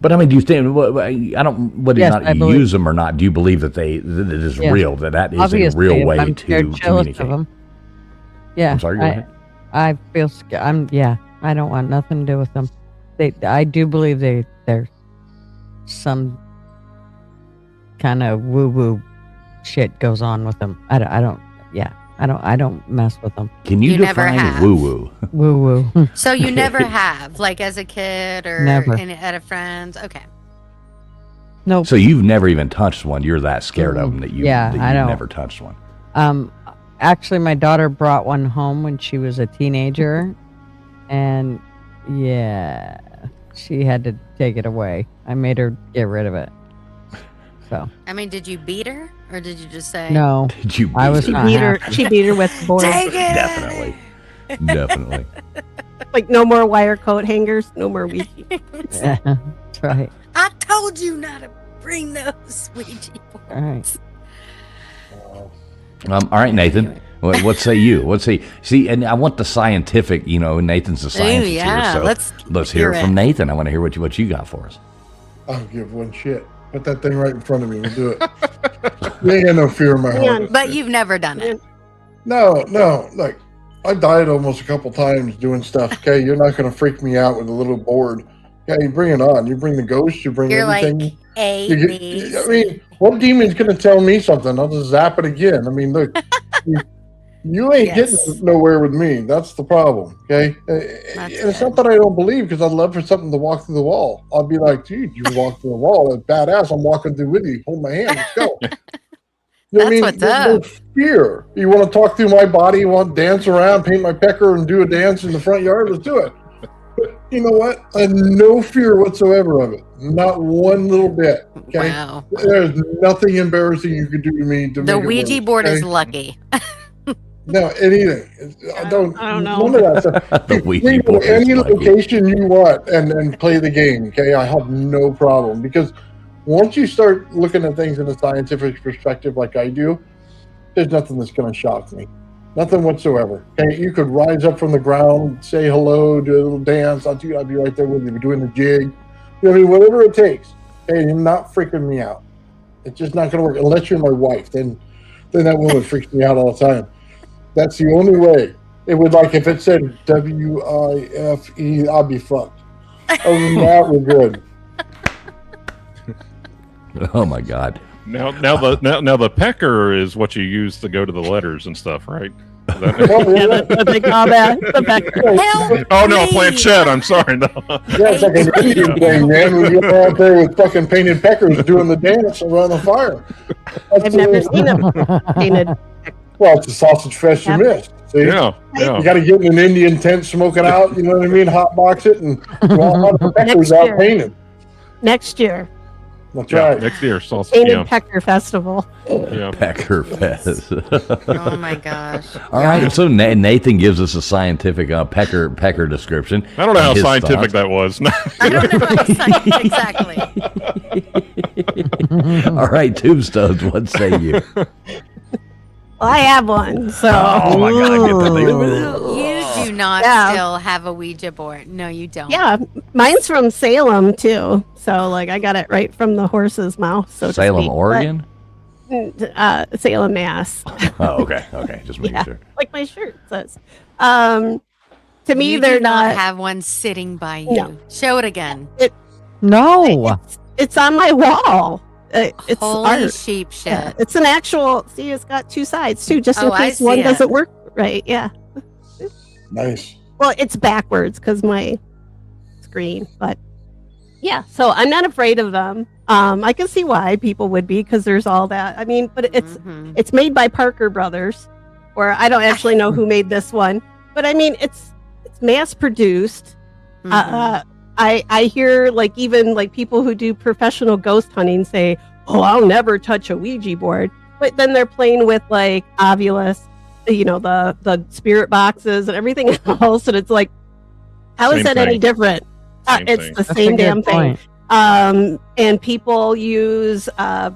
But I mean, do you think? I don't. Whether
Yes,
or not
I
you
believe-
use them or not, do you believe that that it is
Yes.
real? That is
Obviously,
a real way
I'm
to
scared shitless
communicate.
of them. Yeah.
I'm sorry. Go ahead.
I feel scared. I don't want nothing to do with them. I do believe there's some kind of woo-woo shit goes on with them. I don't mess with them.
Can you
never
define
have.
woo-woo?
Woo-woo.
So you never have, like as a kid or
Never.
at a friend's. Okay.
Nope.
So you've never even touched one. You're that scared of them that you
I don't.
never touched one.
Actually, my daughter brought one home when she was a teenager, and yeah, she had to take it away. I made her get rid of it. So
I mean, did you beat her or did you just say
no,
Did you?
I was
beat
not
her?
happy.
She beat her with the board.
Take it?
Definitely.
Like no more wire coat hangers, no more Ouija.
Yeah, that's right.
I told you not to bring those Ouija boards.
All right.
All right, Nathan. What say you? See, and I want the scientific. Nathan's the scientist
yeah,
here, so let's hear it from Nathan. I want to hear what you got for us.
I don't give one shit. Put that thing right in front of me. We'll do it. You ain't got no fear in my heart.
But you've never done it.
No. Like, I died almost a couple times doing stuff. Okay, you're not going to freak me out with a little board. Yeah, you bring it on. You bring the ghost. You bring
You're
everything.
like A,
You
B,
get- I mean, what demon's going to tell me something? I'll just zap it again. I mean, look, you ain't
Yes.
getting nowhere with me. That's the problem. Okay, and it's not that I don't believe, because I'd love for something to walk through the wall. I'll be like, dude, you walk through the wall. That's badass. I'm walking through with you. Hold my hand. Let's go. You know what I
That's
mean?
what's
There's no
up.
fear. You want to talk through my body? You want to dance around, paint my pecker, and do a dance in the front yard? Let's do it. But you know what? I have no fear whatsoever of it. Not one little bit. Okay.
Wow.
There's nothing embarrassing you could do to me to
The
make it
Ouija
worse,
board
okay?
is lucky.
No, anything. I don't
know.
None of that stuff.
The
You
Ouija
can go
board
to
is
any
lucky.
location you want and play the game. Okay, I have no problem, because once you start looking at things in a scientific perspective, like I do, there's nothing that's going to shock me. Nothing whatsoever. Okay, you could rise up from the ground, say hello, do a little dance. I'd be right there with you. We're doing the jig. You know, I mean, whatever it takes. Okay, you're not freaking me out. It's just not going to work unless you're my wife. Then that woman freaks me out all the time. That's the only way. It would, like, if it said WIFE, I'd be fucked. Other than that, we're good.
Oh my God.
Now the pecker is what you use to go to the letters and stuff, right? Is that-
Oh,
Yeah, that's what they call that. The pecker.
Help
oh no, a
me.
planchette. I'm sorry. No.
Yeah, it's like an Indian thing, man. We go out there with fucking painted peckers doing the dance around the fire. That's
I've never
the-
seen a painted.
Well, it's a sausage fest you missed. See?
Yeah.
You got to get in an Indian tent, smoke it out, you know what I mean? Hot box it, and go out the peckers
Next
out
year.
painted.
Next year,
That's
Yeah.
right.
Next year, sausage.
painted
Yeah.
pecker festival.
Yeah.
Pecker Fest.
Oh my gosh.
All right, so Nathan gives us a scientific pecker description.
I don't know how
His
scientific
thoughts.
that was.
I don't know how exactly.
All right, Tombstones, what say you?
Well, I have one, so.
Oh my God, I get that thing.
You do not
Yeah.
still have a Ouija board. No, you don't.
Yeah, mine's from Salem too. So like I got it right from the horse's mouth. So to
Salem,
speak.
Oregon?
But, Salem, Mass.
Oh, okay. Just making
Yeah.
sure.
Like my shirt says. To me,
You
they're
do not
not.
have one sitting by you.
No.
Show it again.
No.
It's on my wall. It's
Holy
art.
sheep shit.
Yeah, it's an actual. See, it's got two sides too, just in
Oh, I
case one
see it.
doesn't work right. Yeah.
Nice.
Well, it's backwards because my screen, but yeah. So I'm not afraid of them. I can see why people would be, because there's all that. I mean, but
Mhm.
it's made by Parker Brothers, or I don't actually know who made this one, but I mean, it's mass produced.
Mhm.
I hear like even like people who do professional ghost hunting say, "Oh, I'll never touch a Ouija board," but then they're playing with like Ovulus, you know, the spirit boxes and everything else, and it's like, how is
Same
that any
thing.
different?
Same
It's
thing.
the
That's a
same
good
damn thing.
point.
And people use. I've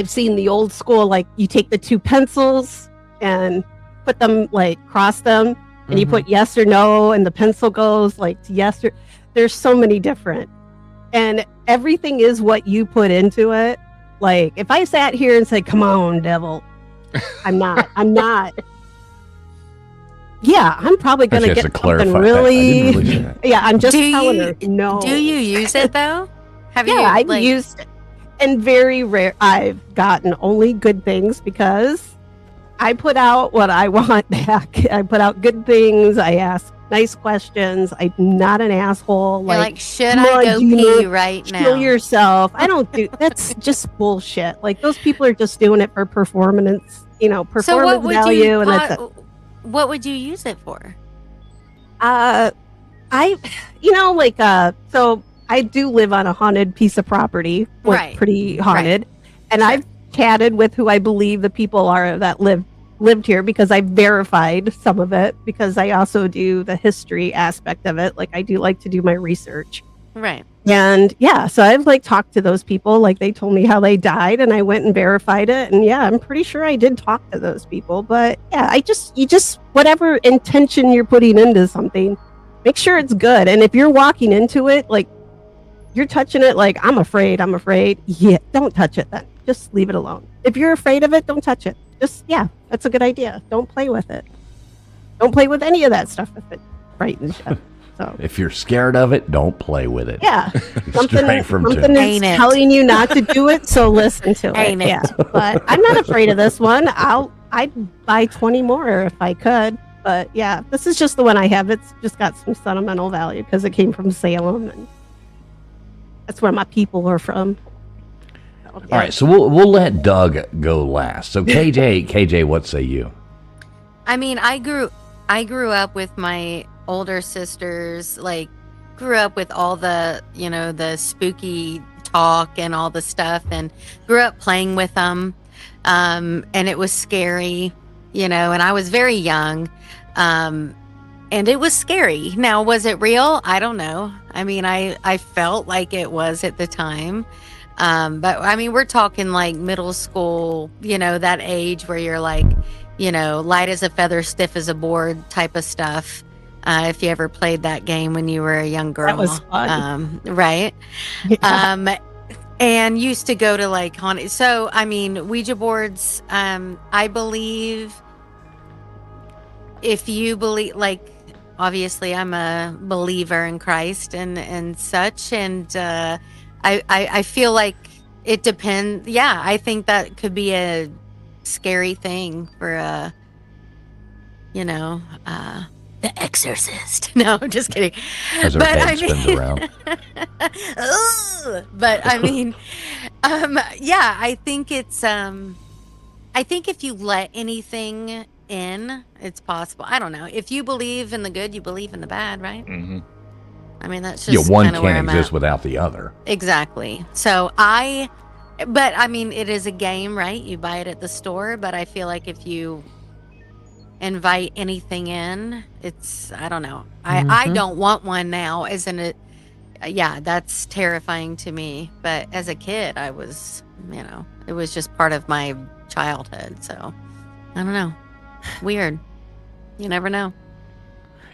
seen the old school, like you take the two pencils and put them, like cross them, and you put yes or no, and the pencil goes like yes or. There's so many different, and everything is what you put into it. Like if I sat here and said, "Come on, devil," I'm not. Yeah, I'm probably gonna get something really. Yeah, I'm just telling her no.
Do you use it though? Have you?
I've used it, and very rare. I've gotten only good things because I put out what I want back. I put out good things. I ask nice questions. I'm not an asshole.
You're like, should I go pee right now?
Kill yourself. I don't do. That's just bullshit. Like those people are just doing it for performance. Performance value, and that's it.
What would you use it for?
So I do live on a haunted piece of property, pretty haunted, and I've chatted with who I believe the people are that lived here because I verified some of it because I also do the history aspect of it. Like I do like to do my research.
Right.
And so I've talked to those people, like they told me how they died and I went and verified it. And I'm pretty sure I did talk to those people, but you just, whatever intention you're putting into something, make sure it's good. And if you're walking into it, like you're touching it, like I'm afraid. Yeah. Don't touch it then. Just leave it alone. If you're afraid of it, don't touch it. That's a good idea. Don't play with it. Don't play with any of that stuff if it frightens you. So
if you're scared of it, don't play with it.
Yeah.
Something
is telling you not to do it, so listen to it. Yeah. But I'm not afraid of this one. I'd buy 20 more if I could. But yeah, this is just the one I have. It's just got some sentimental value because it came from Salem and that's where my people are from.
All right, so we'll let Doug go last. So KJ, what say you?
I mean, I grew up with my older sisters, grew up with all the, the spooky talk and all the stuff and grew up playing with them. And it was scary, and I was very young. And it was scary. Now, was it real? I don't know. I mean, I felt like it was at the time. But I mean, we're talking middle school, that age where you're light as a feather, stiff as a board type of stuff. If you ever played that game when you were a young girl.
That was fun.
Right.
Yeah.
And used to go to haunted. So, I mean, Ouija boards, I believe if you believe, obviously I'm a believer in Christ and such. And, I feel like it depends. Yeah, I think that could be a scary thing for The Exorcist. No, I'm just kidding.
As her head spins around.
But I mean, I think it's I think if you let anything in, it's possible. I don't know. If you believe in the good, you believe in the bad, right?
Mm-hmm.
I mean, that's just
one
kind of where
can't
I'm
exist
at.
without the other.
Exactly. So but I mean, it is a game, right? You buy it at the store, but I feel like if you invite anything in, I don't know. I don't want one now, isn't it? Yeah, that's terrifying to me. But as a kid, I was, it was just part of my childhood. So I don't know. Weird. You never know.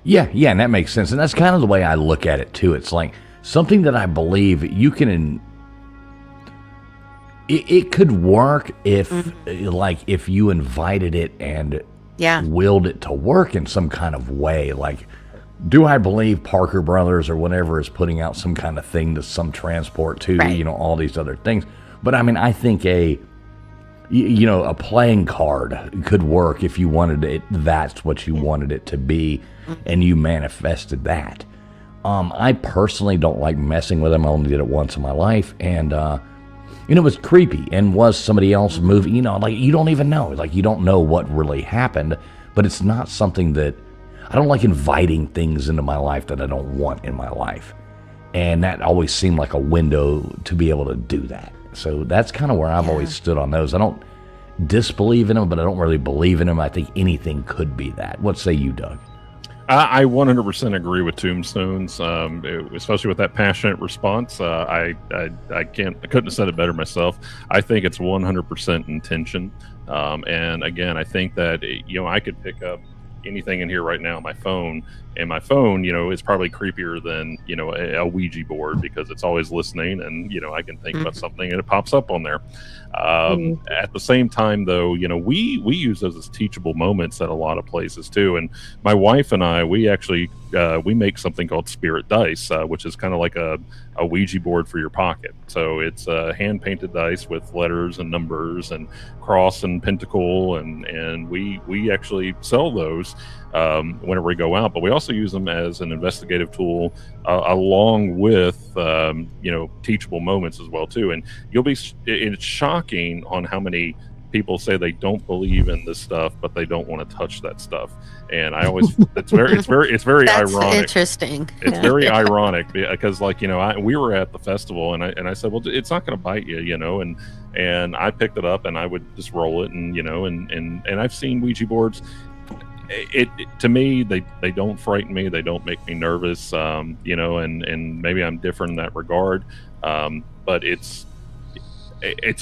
Yeah, and that makes sense. And that's kind of the way I look at it, too. It's like something that I believe you can... It could work if, if you invited it and willed it to work in some kind of way. Like, do I believe Parker Brothers or whatever is putting out some kind of thing to some transport to, all these other things. But, I mean, I think a playing card could work if you wanted it. That's what you wanted it to be. And you manifested that. I personally don't like messing with them. I only did it once in my life, and it was creepy. And was somebody else moving? You don't even know. You don't know what really happened. But it's not something that I don't like inviting things into my life that I don't want in my life. And that always seemed like a window to be able to do that. So that's kind of where I've always stood on those. I don't disbelieve in them, but I don't really believe in them. I think anything could be that. What say you, Doug?
I 100% agree with Tombstones, especially with that passionate response. I couldn't have said it better myself. I think it's 100% intention. And again, I think that I could pick up anything in here right now on my phone, and my phone, is probably creepier than, a Ouija board, because it's always listening, and, I can think about something and it pops up on there. At the same time, though, we use those as teachable moments at a lot of places too. And my wife and I, we actually we make something called spirit dice, which is kind of like a Ouija board for your pocket. So it's hand painted dice with letters and numbers and cross and pentacle, and we actually sell those whenever we go out. But we also use them as an investigative tool, along with teachable moments as well too. And it's shocking on how many people say they don't believe in this stuff, but they don't want to touch that stuff. And I always, it's very
That's
ironic.
Interesting.
It's very ironic because, we were at the festival, and I said, well, it's not going to bite you, and I picked it up and I would just roll it, and and I've seen Ouija boards. It to me, they don't frighten me. They don't make me nervous. And maybe I'm different in that regard. But it's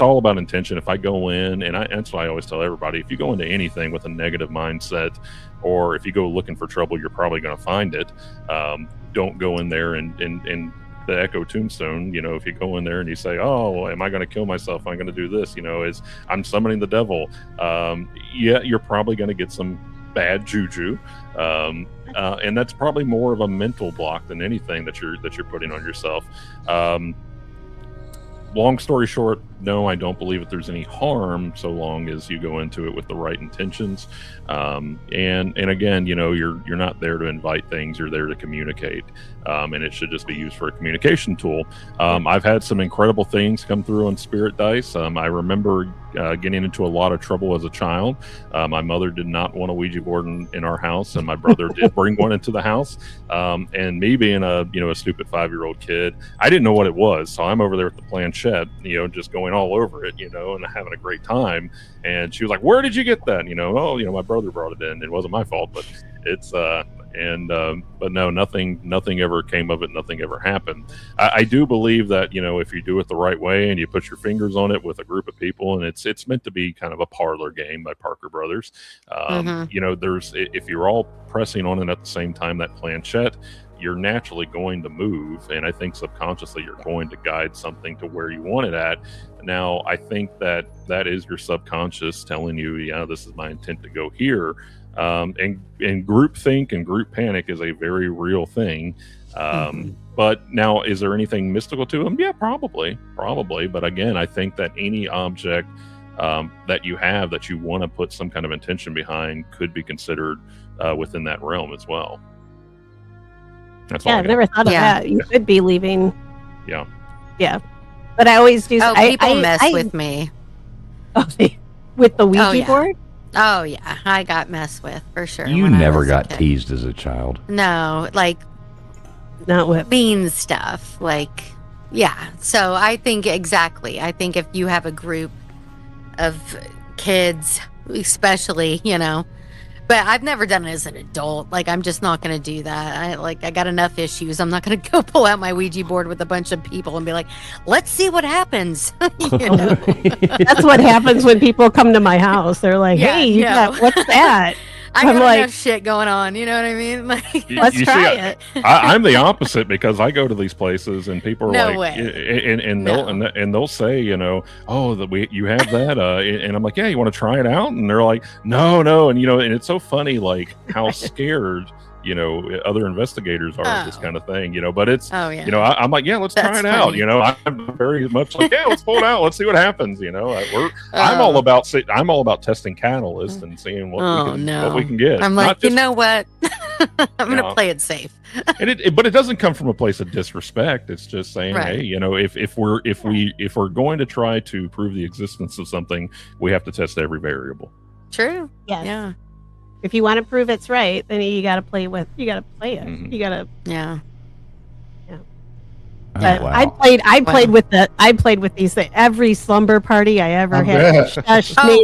all about intention. If I go in, and that's why I always tell everybody, if you go into anything with a negative mindset, or if you go looking for trouble, you're probably going to find it. Don't go in there and the Echo Tombstone, if you go in there and you say, oh, am I going to kill myself? I'm going to do this, is I'm summoning the devil. You're probably going to get some bad juju. And that's probably more of a mental block than anything that you're putting on yourself. Long story short, no, I don't believe that there's any harm so long as you go into it with the right intentions. And again, you're not there to invite things, you're there to communicate. And it should just be used for a communication tool. I've had some incredible things come through on Spirit Dice. I remember getting into a lot of trouble as a child. My mother did not want a Ouija board in our house, and my brother did bring one into the house. And me being a stupid 5-year-old kid, I didn't know what it was. So I'm over there with the planchette, just going all over it, and having a great time. And she was like, where did you get that? My brother brought it in. It wasn't my fault, but it's but no, nothing ever came of it. Nothing ever happened. I do believe that, if you do it the right way and you put your fingers on it with a group of people, and it's meant to be kind of a parlor game by Parker Brothers. If you're all pressing on it at the same time, that planchette, you're naturally going to move. And I think subconsciously you're going to guide something to where you want it at. Now, I think that is your subconscious telling you, this is my intent to go here. And group think and group panic is a very real thing. But now, is there anything mystical to them? Yeah, probably. But again, I think that any object that you have that you want to put some kind of intention behind could be considered within that realm as well. That's all.
I've never thought of that. You could be leaving.
Yeah.
But I always do.
People mess with me.
With the Ouija board?
Oh, yeah. I got messed with, for sure.
You never got teased as a child.
No,
not with
mean stuff. So I think exactly. I think if you have a group of kids, especially, but I've never done it as an adult. I'm just not going to do that. I got enough issues. I'm not going to go pull out my Ouija board with a bunch of people and be like, let's see what happens.
That's what happens when people come to my house. They're like, hey, what's that?
I got enough shit going on. You know what I mean?
Let's try it.
I'm the opposite, because I go to these places and people are
No
like,
way.
and they'll say, you have that, and I'm like, yeah, you want to try it out? And they're like, no, and and it's so funny, how scared other investigators are of this kind of thing, but it's, I'm like, yeah, let's try it out. I'm very much like, yeah, let's pull it out. Let's see what happens. I'm all about testing catalyst and seeing what we can get.
I'm like, you know what? I'm going to play it safe.
But it doesn't come from a place of disrespect. It's just saying, hey, if we're going to try to prove the existence of something, we have to test every variable.
True.
Yes.
Yeah.
If you want to prove it's right, then you got to play it. You got to.
Yeah.
But I played with these things. Every slumber party I ever had.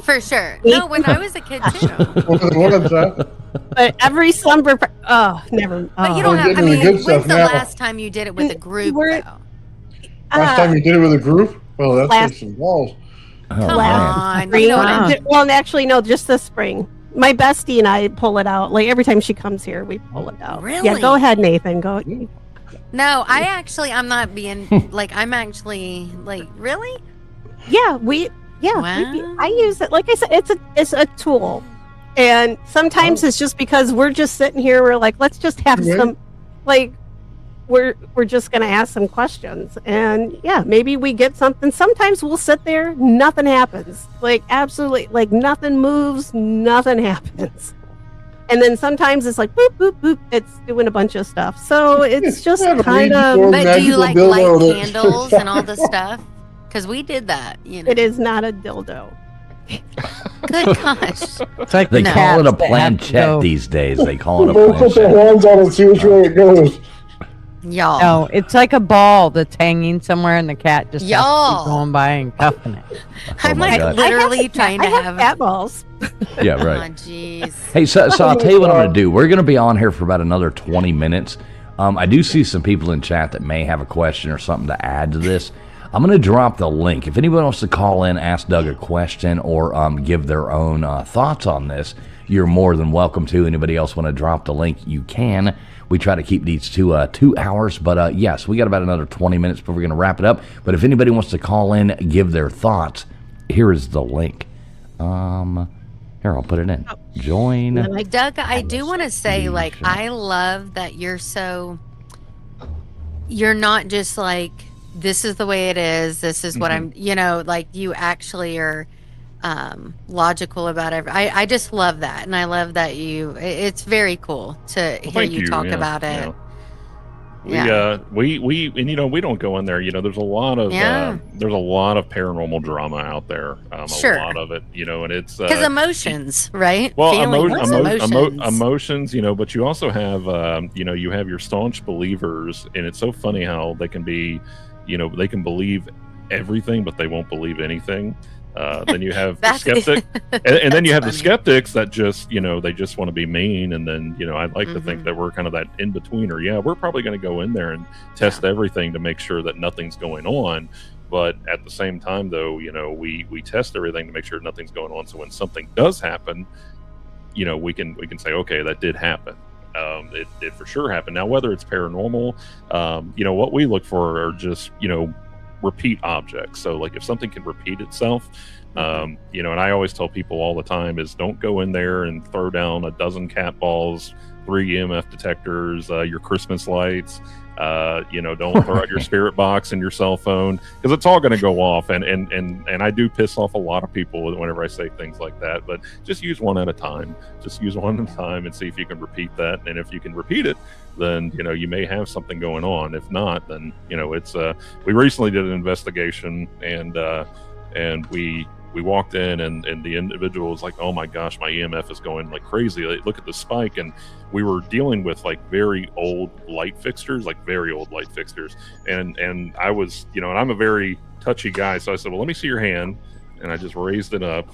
For sure. No, when I was a kid too.
What is that?
But every slumber never.
But you don't have. When's the last time you did it with a group, though?
Last time you did it with a group? Well, that's some walls.
Come on.
Well, actually, no, just this spring. my bestie and I pull it out. Like every time she comes here, we pull it out.
Really?
Yeah, go ahead, Nathan. Go.
No, I'm not being like, I'm actually like, really?
Yeah,
Wow.
I use it. Like I said, it's a tool, and sometimes it's just because we're just sitting here. We're like, let's just have some, like, we're just gonna ask some questions, and yeah, maybe we get something. Sometimes we'll sit there, nothing happens. Like absolutely, like nothing moves, nothing happens. And then sometimes it's like boop boop boop. It's doing a bunch of stuff. So it's just kind of.
But do you like light candles and all the stuff? Because we did that. You know,
it is not a dildo.
Good gosh.
It's like
They call it a planchette these days. They call it a
Put their
planchette.
hands on it and see which way it goes.
Y'all.
No, it's like a ball that's hanging somewhere, and the cat just has to
Y'all.
keep going by and cuffing it.
I'm
my
like
God.
literally trying to have.
cat balls.
Yeah,
Oh,
right.
jeez.
Hey, so I'll tell you what I'm going to do. We're going to be on here for about another 20 minutes. I do see some people in chat that may have a question or something to add to this. I'm going to drop the link. If anyone wants to call in, ask Doug a question, or give their own thoughts on this, you're more than welcome to. Anybody else want to drop the link, you can. We try to keep these to 2 hours, but yes, we got about another 20 minutes before we're going to wrap it up. But if anybody wants to call in, give their thoughts, here is the link. Here, I'll put it in. Join.
Doug, I do want to say, like, I love that you're not just like, this is the way it is. This is what I'm, like you actually are logical about everything. I just love that. And I love that it's very cool to hear you talk about it.
Yeah. We we don't go in there. There's a lot of paranormal drama out there.
Sure.
A lot of it, and it's
because emotions, right?
Well,
Feelings,
emotions, but you also have, you have your staunch believers, and it's so funny how they can be, they can believe everything, but they won't believe anything. Then you have the skeptic, and then you have the skeptics that just, they just want to be mean. And then, I'd like to think that we're kind of that in betweener. Yeah, we're probably going to go in there and test everything to make sure that nothing's going on. But at the same time, though, we test everything to make sure nothing's going on. So when something does happen, we can say, okay, that did happen. It did for sure happen. Now, whether it's paranormal, what we look for are just, repeat objects. So like if something can repeat itself, and I always tell people all the time is don't go in there and throw down a dozen cat balls, 3 EMF detectors, your Christmas lights, don't throw out your spirit box and your cell phone, because it's all going to go off. And I do piss off a lot of people whenever I say things like that, but just use one at a time. Just use one at a time and see if you can repeat that. And if you can repeat it, then you may have something going on. If not, then it's we recently did an investigation, and we walked in, and the individual was like, oh my gosh, my EMF is going like crazy. Like, look at the spike. And we were dealing with like very old light fixtures. And I was, and I'm a very touchy guy, so I said, well, let me see your hand. And I just raised it up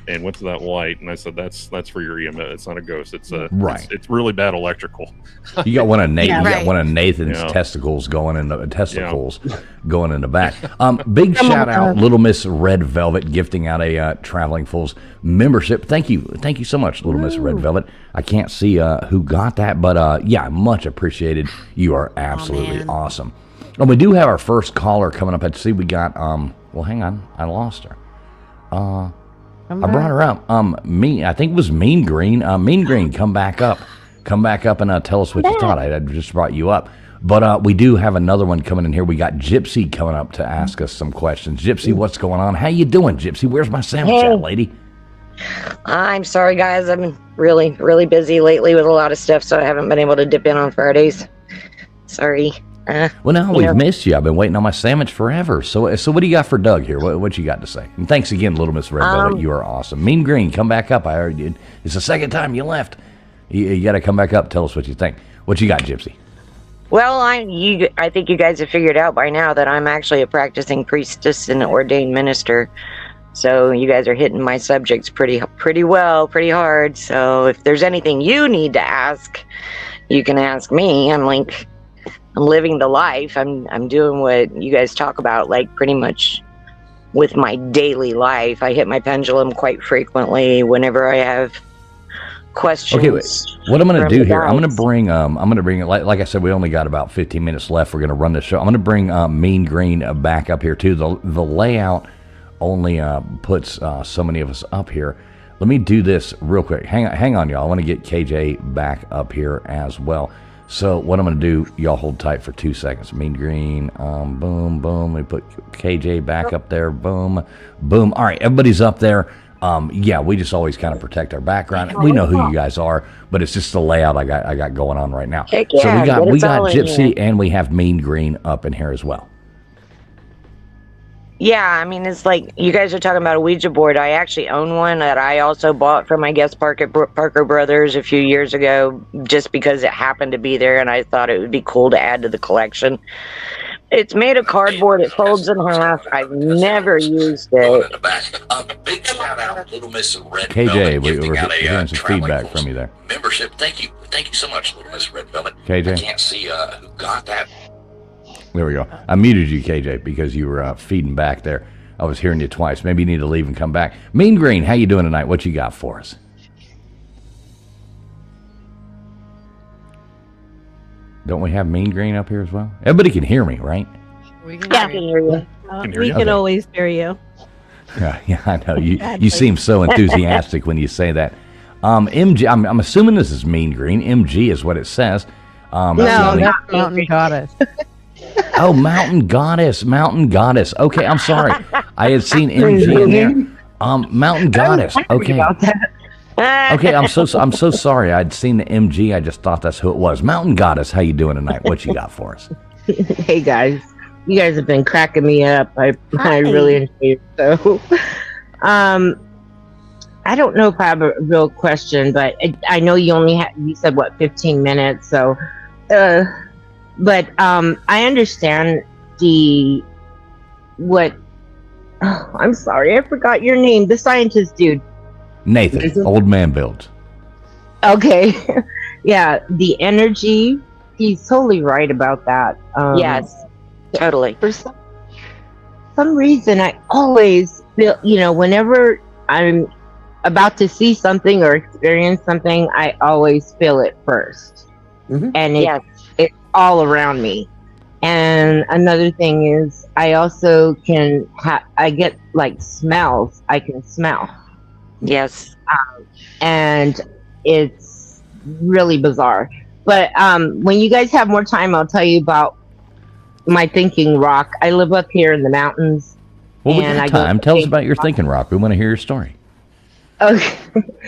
and went to that light, and I said, that's for your EMF. It's not a ghost. It's it's really bad electrical.
You got one of Nathan's testicles going in the going in the back. Big shout out, Little Miss Red Velvet, gifting out a Traveling Fools membership. Thank you so much, Little Miss Red Velvet. I can't see who got that, but much appreciated. You are absolutely awesome. And we do have our first caller coming up. I see we got well, hang on, I lost her. I brought her up. I think it was Mean Green. Mean Green, come back up and tell us what you thought. I just brought you up. But we do have another one coming in here. We got Gypsy coming up to ask us some questions. Gypsy, what's going on? How you doing, Gypsy? Where's my sandwich at, lady?
I'm sorry, guys. I've been really, really busy lately with a lot of stuff, so I haven't been able to dip in on Fridays. Sorry.
Well, no, we've missed you. I've been waiting on my sandwich forever. So what do you got for Doug here? What you got to say? And thanks again, Little Miss Red Velvet. You are awesome. Mean Green, come back up. I already did. It's the second time you left. You got to come back up. Tell us what you think. What you got, Gypsy?
Well, I think you guys have figured out by now that I'm actually a practicing priestess and ordained minister. So you guys are hitting my subjects pretty well, pretty hard. So if there's anything you need to ask, you can ask me. I'm living the life. I'm doing what you guys talk about, like pretty much with my daily life. I hit my pendulum quite frequently whenever I have questions.
Okay, wait. What I'm going to
from
do
the
here, I'm going
guys.
to bring like I said, we only got about 15 minutes left. We're going to run the show. I'm going to bring Mean Green back up here too. The layout only puts so many of us up here. Let me do this real quick. Hang on, y'all. I want to get KJ back up here as well. So what I'm going to do, y'all hold tight for 2 seconds. Mean Green, boom, boom. Let me put KJ back up there. Boom, boom. All right, everybody's up there. Yeah, we just always kind of protect our background. We know who you guys are, but it's just the layout I got going on right now.
Heck
So
yeah,
we
get us
got
all in
Gypsy
here.
and we have Mean Green up in here as well.
Yeah, I mean, it's like you guys are talking about a Ouija board. I actually own one that I also bought from, I guess, Parker Brothers a few years ago, just because it happened to be there, and I thought it would be cool to add to the collection. It's made of cardboard. It folds in half. I've never used it.
Big shout out, Little Miss Red
KJ,
Velvet,
we're
gifting out
hearing some
traveling
feedback
Fools
from you there.
membership. Thank you so much, Little Miss Red Velvet.
KJ?
I can't see who got that.
There we go. I muted you, KJ, because you were feeding back there. I was hearing you twice. Maybe you need to leave and come back. Mean Green, how you doing tonight? What you got for us? Don't we have Mean Green up here as well? Everybody can hear me, right?
We can
Yeah, I can hear you.
We can
Okay.
always hear you.
Yeah, I know. You seem so enthusiastic when you say that. MG, I'm assuming this is Mean Green. MG is what it says.
No,
Melanie-
that's Mountain Goddess.
Oh, Mountain Goddess. Okay, I'm sorry. I had seen MG in there. Mountain Goddess. Okay. Okay, I'm so sorry. I'd seen the MG. I just thought that's who it was. Mountain Goddess, how you doing tonight? What you got for us?
Hey guys, you guys have been cracking me up. I really enjoy it. So, I don't know if I have a real question, but I know you only you said what 15 minutes. So, but I understand I'm sorry, I forgot your name. The scientist dude.
Nathan, Old Man Builds.
Okay, yeah, the energy. He's totally right about that.
Yes, totally.
For some reason, I always feel, whenever I'm about to see something or experience something, I always feel it first.
Mm-hmm.
And it's all around me. And another thing is, I also I get like smells. I can smell.
Yes.
And it's really bizarre. But when you guys have more time, I'll tell you about my thinking rock. I live up here in the mountains.
Well, we got time. Tell us about your thinking rock. We want to hear your story.
Okay.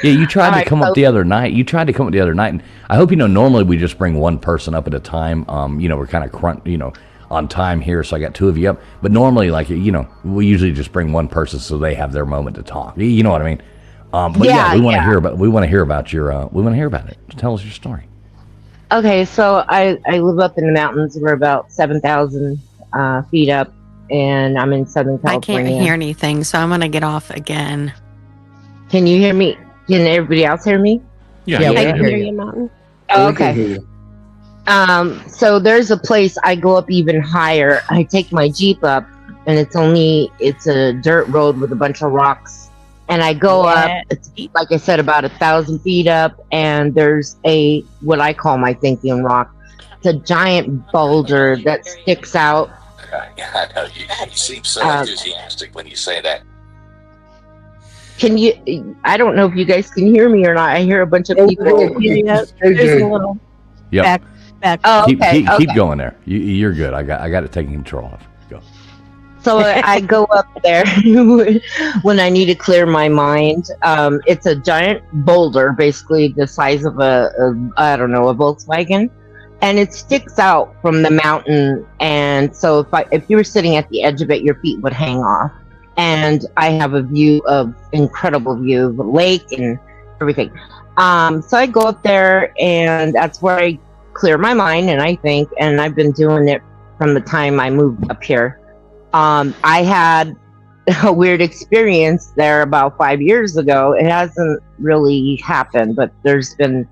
Yeah, you tried to come up
so-
the other night. And I hope normally we just bring one person up at a time. We're kind of on time here, so I got two of you up. But normally, we usually just bring one person so they have their moment to talk. You know what I mean? But we want to hear about. We want to hear about your. We want to hear about it. Tell us your story.
Okay, so I live up in the mountains. We're about 7,000 feet up, and I'm in Southern
I
California.
can't hear anything, so I'm gonna get off again.
Can you hear me? Can everybody else hear me?
Yeah,
I can hear you, Mountain.
Oh, okay. So there's a place I go up even higher. I take my Jeep up, and it's a dirt road with a bunch of rocks. And I go up, it's, like I said, about 1,000 feet up, and there's what I call my thinking rock. It's a giant boulder that sticks out.
I know you seem so enthusiastic when you say that.
I don't know if you guys can hear me or not. I hear a bunch of people.
There's a little
Yep.
back.
Oh,
Keep
okay.
going there. You're good. I got it taken control of. Go.
So I go up there when I need to clear my mind. It's a giant boulder, basically the size of a Volkswagen, and it sticks out from the mountain. And so if you were sitting at the edge of it, your feet would hang off. And I have incredible view of the lake and everything. So I go up there, and that's where I clear my mind and I think. And I've been doing it from the time I moved up here. I had a weird experience there about 5 years ago. It hasn't really happened, but there's been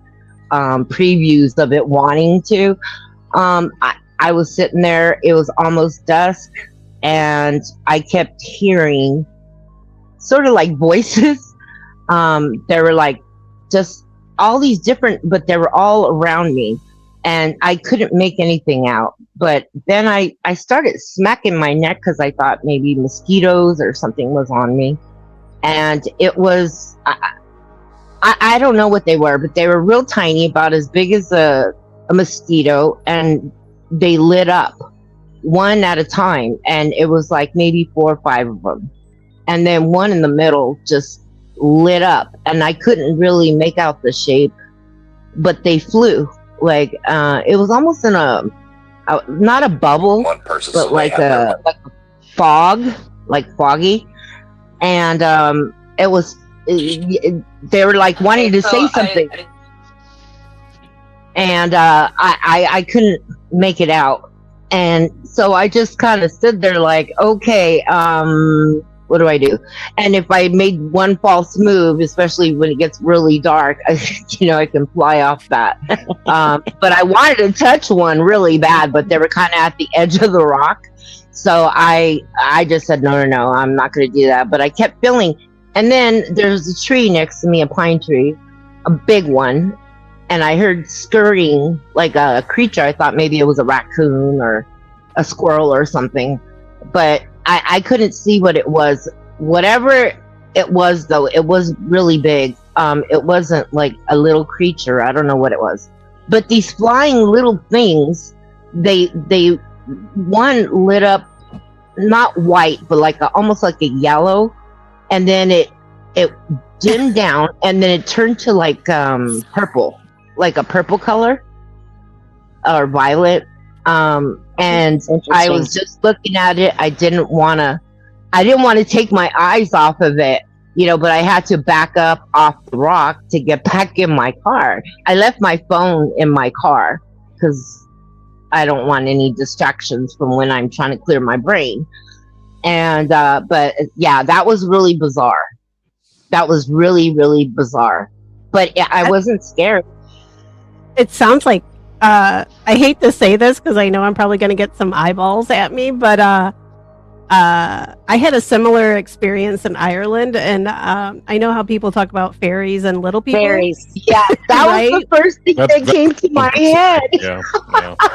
previews of it wanting to. I was sitting there, it was almost dusk, and I kept hearing sort of like voices. They were like just all these different, but they were all around me, and I couldn't make anything out. But then I started smacking my neck because I thought maybe mosquitoes or something was on me, and it was I don't know what they were, but they were real tiny, about as big as a mosquito, and they lit up one at a time, and it was like maybe 4 or 5 of them, and then one in the middle just lit up, and I couldn't really make out the shape, but they flew like it was almost in a not a bubble, but like a fog, like foggy, and it was they were like wanting to say something, and I couldn't make it out, and so I just kind of stood there like, okay, what do I do? And if I made one false move, especially when it gets really dark, I can fly off that. But I wanted to touch one really bad, but they were kind of at the edge of the rock. So I just said, no, I'm not going to do that. But I kept feeling. And then there's a tree next to me, a pine tree, a big one. And I heard scurrying like a creature. I thought maybe it was a raccoon or a squirrel or something. But I couldn't see what it was. Whatever it was, though, it was really big. It wasn't like a little creature. I don't know what it was. But these flying little things, they one lit up, not white, but like almost like a yellow, and then it dimmed down, and then it turned to like purple, like a purple color or violet. And I was just looking at it. I didn't want to take my eyes off of it, but I had to back up off the rock to get back in my car. I left my phone in my car because I don't want any distractions from when I'm trying to clear my brain. And, but yeah, that was really bizarre. That was really, really bizarre, but I wasn't scared.
It sounds like, I hate to say this because I know I'm probably going to get some eyeballs at me, but I had a similar experience in Ireland, and I know how people talk about fairies and little people.
Fairies,
yeah, that right? was the first thing that came to my head.
Yeah.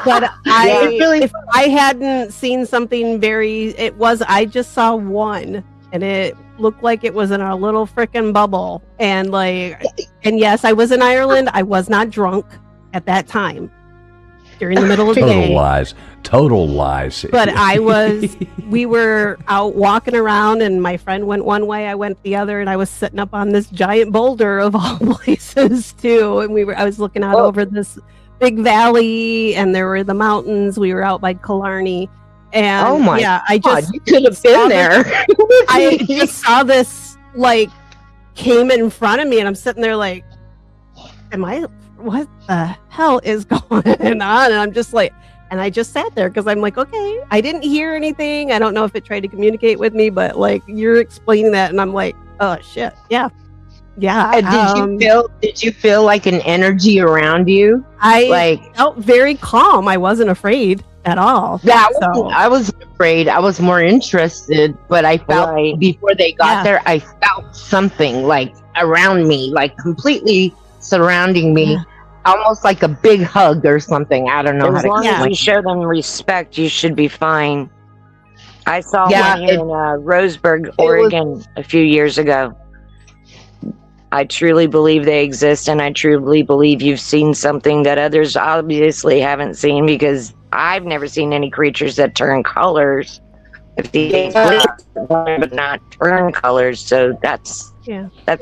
But if I hadn't seen something I just saw one, and it looked like it was in a little freaking bubble, and yes, I was in Ireland. I was not drunk at that time during the middle of the day.
Total lies.
But we were out walking around, and my friend went one way, I went the other, and I was sitting up on this giant boulder of all places too. And I was looking out over this big valley, and there were the mountains. We were out by Killarney. And
oh my
God,
you could have been there.
I just saw this came in front of me, and I'm sitting there like, what the hell is going on? And I'm just like, and I just sat there because I'm like, okay, I didn't hear anything. I don't know if it tried to communicate with me, but you're explaining that, and I'm like, oh shit, yeah.
And did you feel like an energy around you?
I felt very calm. I wasn't afraid at all.
I wasn't afraid. I was more interested, but I felt before they got there, I felt something around me, completely surrounding me. Yeah. Almost like a big hug or something. I don't know
how to explain. As long as you show them respect, you should be fine. I saw one here in Roseburg, Oregon, a few years ago. I truly believe they exist, and I truly believe you've seen something that others obviously haven't seen, because I've never seen any creatures that turn colors. If they but not turn colors, so that's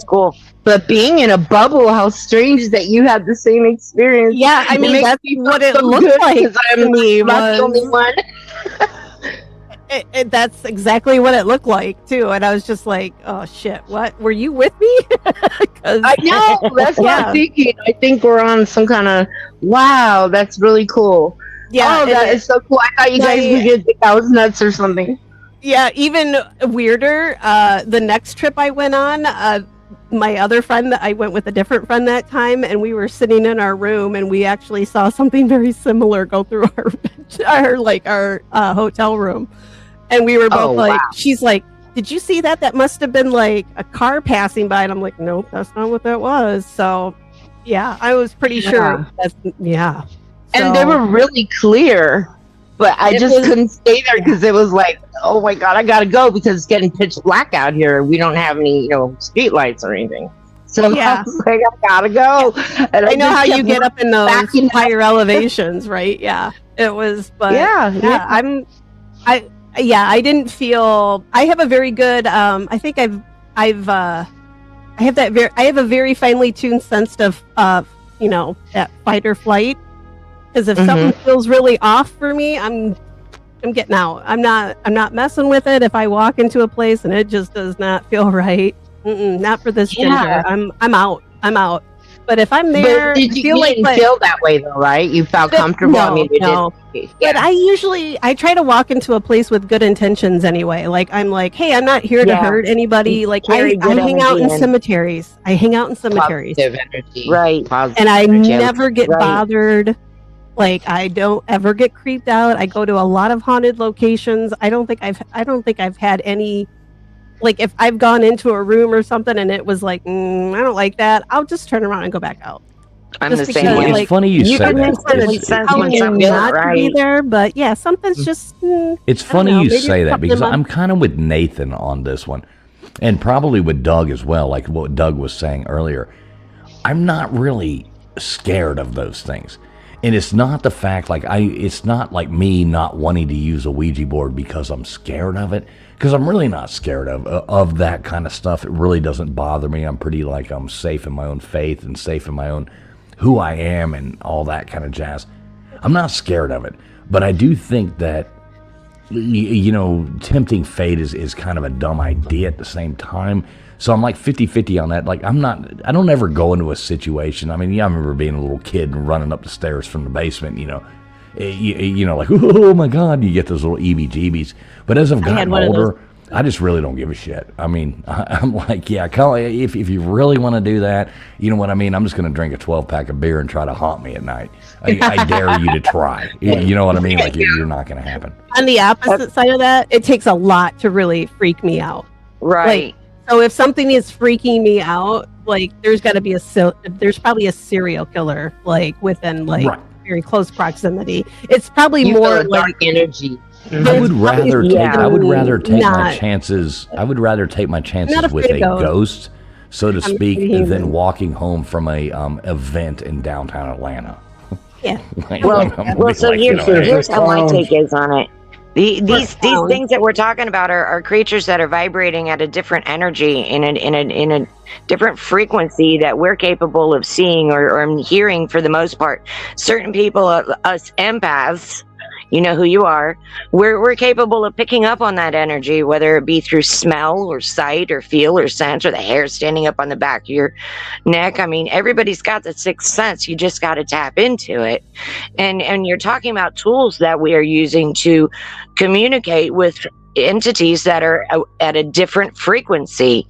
cool.
But being in a bubble, how strange that you had the same experience.
Yeah, I mean, that's what it looked like to me.
Not the only one.
That's exactly what it looked like too, and I was just like, "Oh shit, what? Were you with me?"
I know. That's what I'm thinking. I think we're on some kind of wow. That's really cool.
Yeah,
that is so cool. I thought you guys would think I was nuts or something.
Yeah, even weirder. The next trip I went on, my other friend, I went with a different friend that time, and we were sitting in our room, and we actually saw something very similar go through our hotel room, and we were both wow. She's like, "Did you see that? That must have been like a car passing by," and I'm like, "Nope, that's not what that was." So, Yeah, I was pretty sure. That's
And they were really clear, but I just couldn't stay there because it was like, oh my God, I gotta go because it's getting pitch black out here. We don't have any, street lights or anything. So I was like, I gotta go. And
I know how you get up in those higher elevations, right? Yeah, it was, but I didn't feel. I have a very good. I think I have a very finely tuned sense of that fight or flight. Because if something feels really off for me, I'm getting out. I'm not messing with it. If I walk into a place and it just does not feel right, not for this ginger. I'm out. But if I'm there,
but you didn't feel that way though, right? You felt comfortable.
No. But I try to walk into a place with good intentions anyway. Like I'm like, hey, I'm not here to hurt anybody. Like I hang out in cemeteries.
Positive energy. Right.
And I never get bothered. Like I don't ever get creeped out. I go to a lot of haunted locations. I don't think I've had any. Like if I've gone into a room or something and it was like, I don't like that, I'll just turn around and go back out.
I'm the same way.
It's funny you say that.
To be there, but yeah, something's just.
It's funny you say that because I'm kind of with Nathan on this one, and probably with Doug as well. Like what Doug was saying earlier, I'm not really scared of those things. And it's not the fact it's not like me not wanting to use a Ouija board because I'm scared of it. Because I'm really not scared of that kind of stuff. It really doesn't bother me. I'm pretty I'm safe in my own faith and safe in my own who I am and all that kind of jazz. I'm not scared of it. But I do think that, tempting fate is kind of a dumb idea at the same time. So I'm like 50-50 on that. Like I don't ever go into a situation. I mean, I remember being a little kid and running up the stairs from the basement, like, oh my God, you get those little EBGBs. But as I've gotten older, I just really don't give a shit. I mean, I'm like, if you really want to do that, you know what I mean? I'm just going to drink a 12-pack of beer and try to haunt me at night. I dare you to try. You know what I mean? Like, you're not going to happen.
On the opposite side of that, it takes a lot to really freak me out.
Right.
So if something is freaking me out, like there's got to be there's probably a serial killer within very close proximity. It's probably more
dark energy.
I would rather take my chances. I would rather take my chances with a ghost, so to speak, than walking home from a event in downtown Atlanta.
Yeah.
So here's how my take is on it. These things that we're talking about are creatures that are vibrating at a different energy in a different frequency that we're capable of seeing or hearing for the most part. Certain people, us empaths, you know who you are, we're capable of picking up on that energy, whether it be through smell or sight or feel or sense or the hair standing up on the back of your neck. I mean, everybody's got the sixth sense. You just got to tap into it. And you're talking about tools that we are using to communicate with entities that are at a different frequency.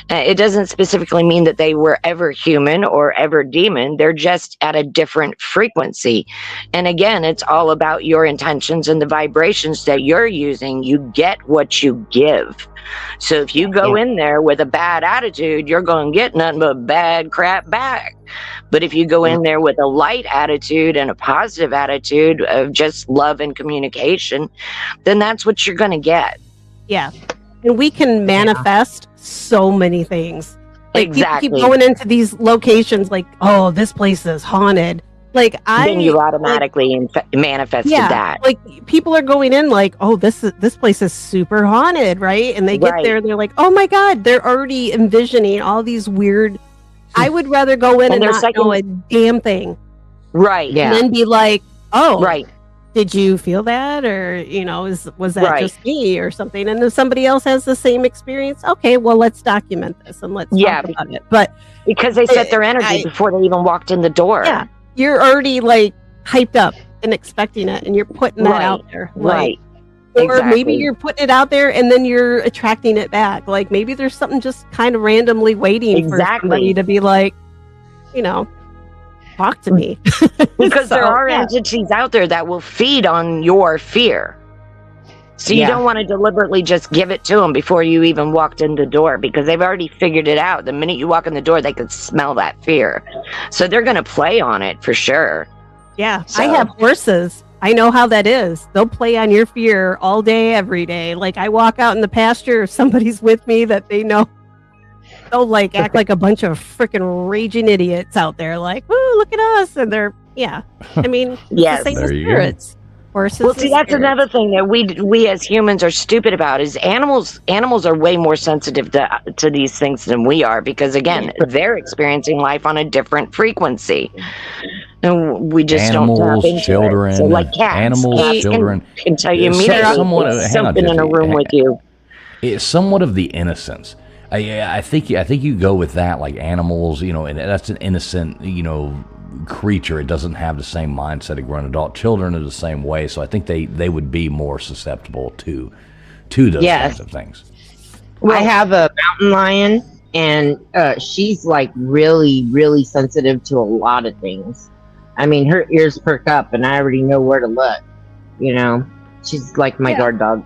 It doesn't specifically mean that they were ever human or ever demon. They're just at a different frequency. And again, it's all about your intentions and the vibrations that you're using. You get what you give. So if you go in there with a bad attitude, you're going to get nothing but bad crap back. But if you go in there with a light attitude and a positive attitude of just love and communication, then that's what you're going to get.
Yeah. And we can manifest so many things. Like
exactly.
People keep going into these locations like, oh, this place is haunted. Like
then you automatically manifested that.
Like people are going in like, oh, this place is super haunted, right? And they get there and they're like, oh my God, they're already envisioning all these weird. I would rather go in and not know a damn thing.
Right.
Yeah. And then be like, oh,
right.
Did you feel that? Or, was that just me or something? And if somebody else has the same experience, okay, well, let's document this and let's talk about it. But
because they set their energy before they even walked in the door.
Yeah. You're already like hyped up and expecting it and you're putting that out there.
Right.
Or maybe you're putting it out there and then you're attracting it back. Like maybe there's something just kind of randomly waiting for somebody to be like, talk to me.
Because there are entities out there that will feed on your fear. So you don't want to deliberately just give it to them before you even walked in the door, because they've already figured it out. The minute you walk in the door, they can smell that fear. So they're going to play on it for sure.
Yeah,
So.
I have horses. I know how that is. They'll play on your fear all day, every day. Like I walk out in the pasture, if somebody's with me that they know, they'll like act like a bunch of freaking raging idiots out there. Like, woo, look at us. And they're, I mean,
yes,
the same as spirits. Horses.
Well, see, that's another thing that we as humans are stupid about is animals are way more sensitive to these things than we are, because again, they're experiencing life on a different frequency. And we just don't tap into
children,
it. So like cats,
children
can tell you immediately something in a room with you.
It's somewhat of the innocence. I think you go with that, like animals, and that's an innocent, creature. It doesn't have the same mindset of grown adult. Children are the same way, so I think they would be more susceptible to those kinds of things.
Well, I have a mountain lion, and she's like really, really sensitive to a lot of things. I mean, her ears perk up, and I already know where to look. She's like my guard dog.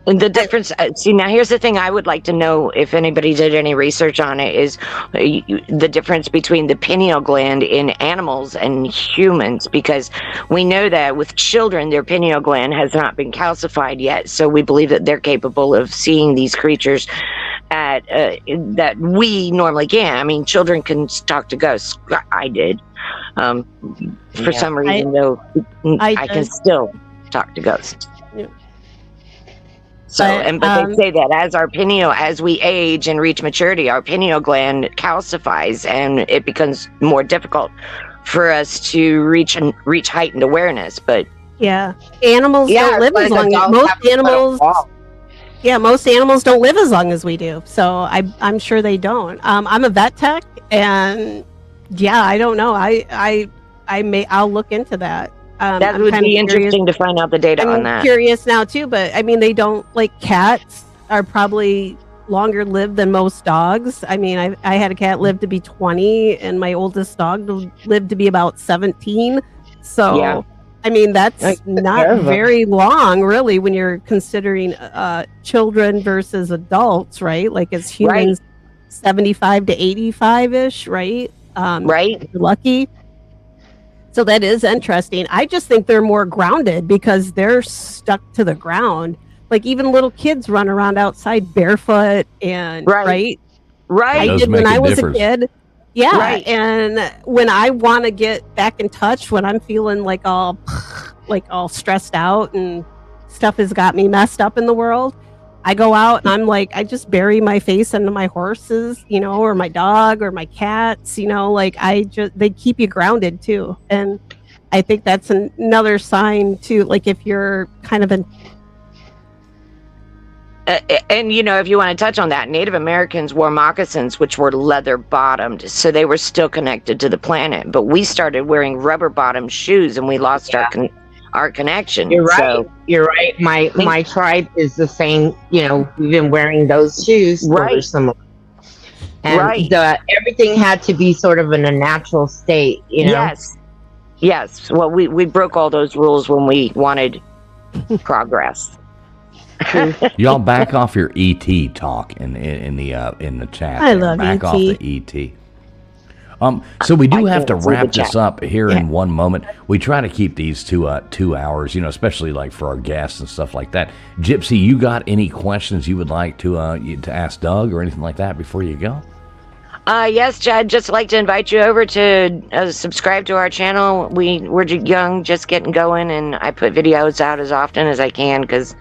And the difference, see, now here's the thing I would like to know, if anybody did any research on it, is the difference between the pineal gland in animals and humans, because we know that with children, their pineal gland has not been calcified yet, so we believe that they're capable of seeing these creatures that we normally can't. I mean, children can talk to ghosts. I did. For some reason, though, I can still talk to ghosts.
Yeah.
So, but they say that as we age and reach maturity, our pineal gland calcifies, and it becomes more difficult for us to reach heightened awareness. But
animals don't live as long as most animals. Yeah, most animals don't live as long as we do. So I'm sure they don't. I'm a vet tech, and I don't know. I'll look into that.
That would be interesting to find out the data on that.
I'm curious now too, but I mean, they don't, like, cats are probably longer lived than most dogs. I mean, I had a cat live to be 20, and my oldest dog lived to be about 17. So, I mean, that's not very long, really, when you're considering children versus adults, right? Like, as humans, 75 to 85-ish, right?
Right.
Lucky. So that is interesting. I just think they're more grounded because they're stuck to the ground. Like, even little kids run around outside barefoot and right. I did when I was a kid. Yeah. Right. And when I want to get back in touch, when I'm feeling like all stressed out and stuff has got me messed up in the world, I go out and I'm like, I just bury my face into my horses, or my dog or my cats, like they keep you grounded too. And I think that's another sign too, like if you're kind of
and if you want to touch on that, Native Americans wore moccasins, which were leather bottomed, so they were still connected to the planet. But we started wearing rubber bottomed shoes, and we lost our connection.
You're right. You're right. My tribe is the same. We've been wearing those shoes for some. And everything had to be sort of in a natural state.
Yes. Well, we broke all those rules when we wanted progress.
Y'all back off your ET talk in the chat.
I love
back
ET.
off the ET. So we do have to wrap this up here in one moment. We try to keep these to 2 hours, especially like for our guests and stuff like that. Gypsy, you got any questions you would like to ask Doug or anything like that before you go?
Yes, Chad, just like to invite you over to subscribe to our channel. We're young, just getting going, and I put videos out as often as I can because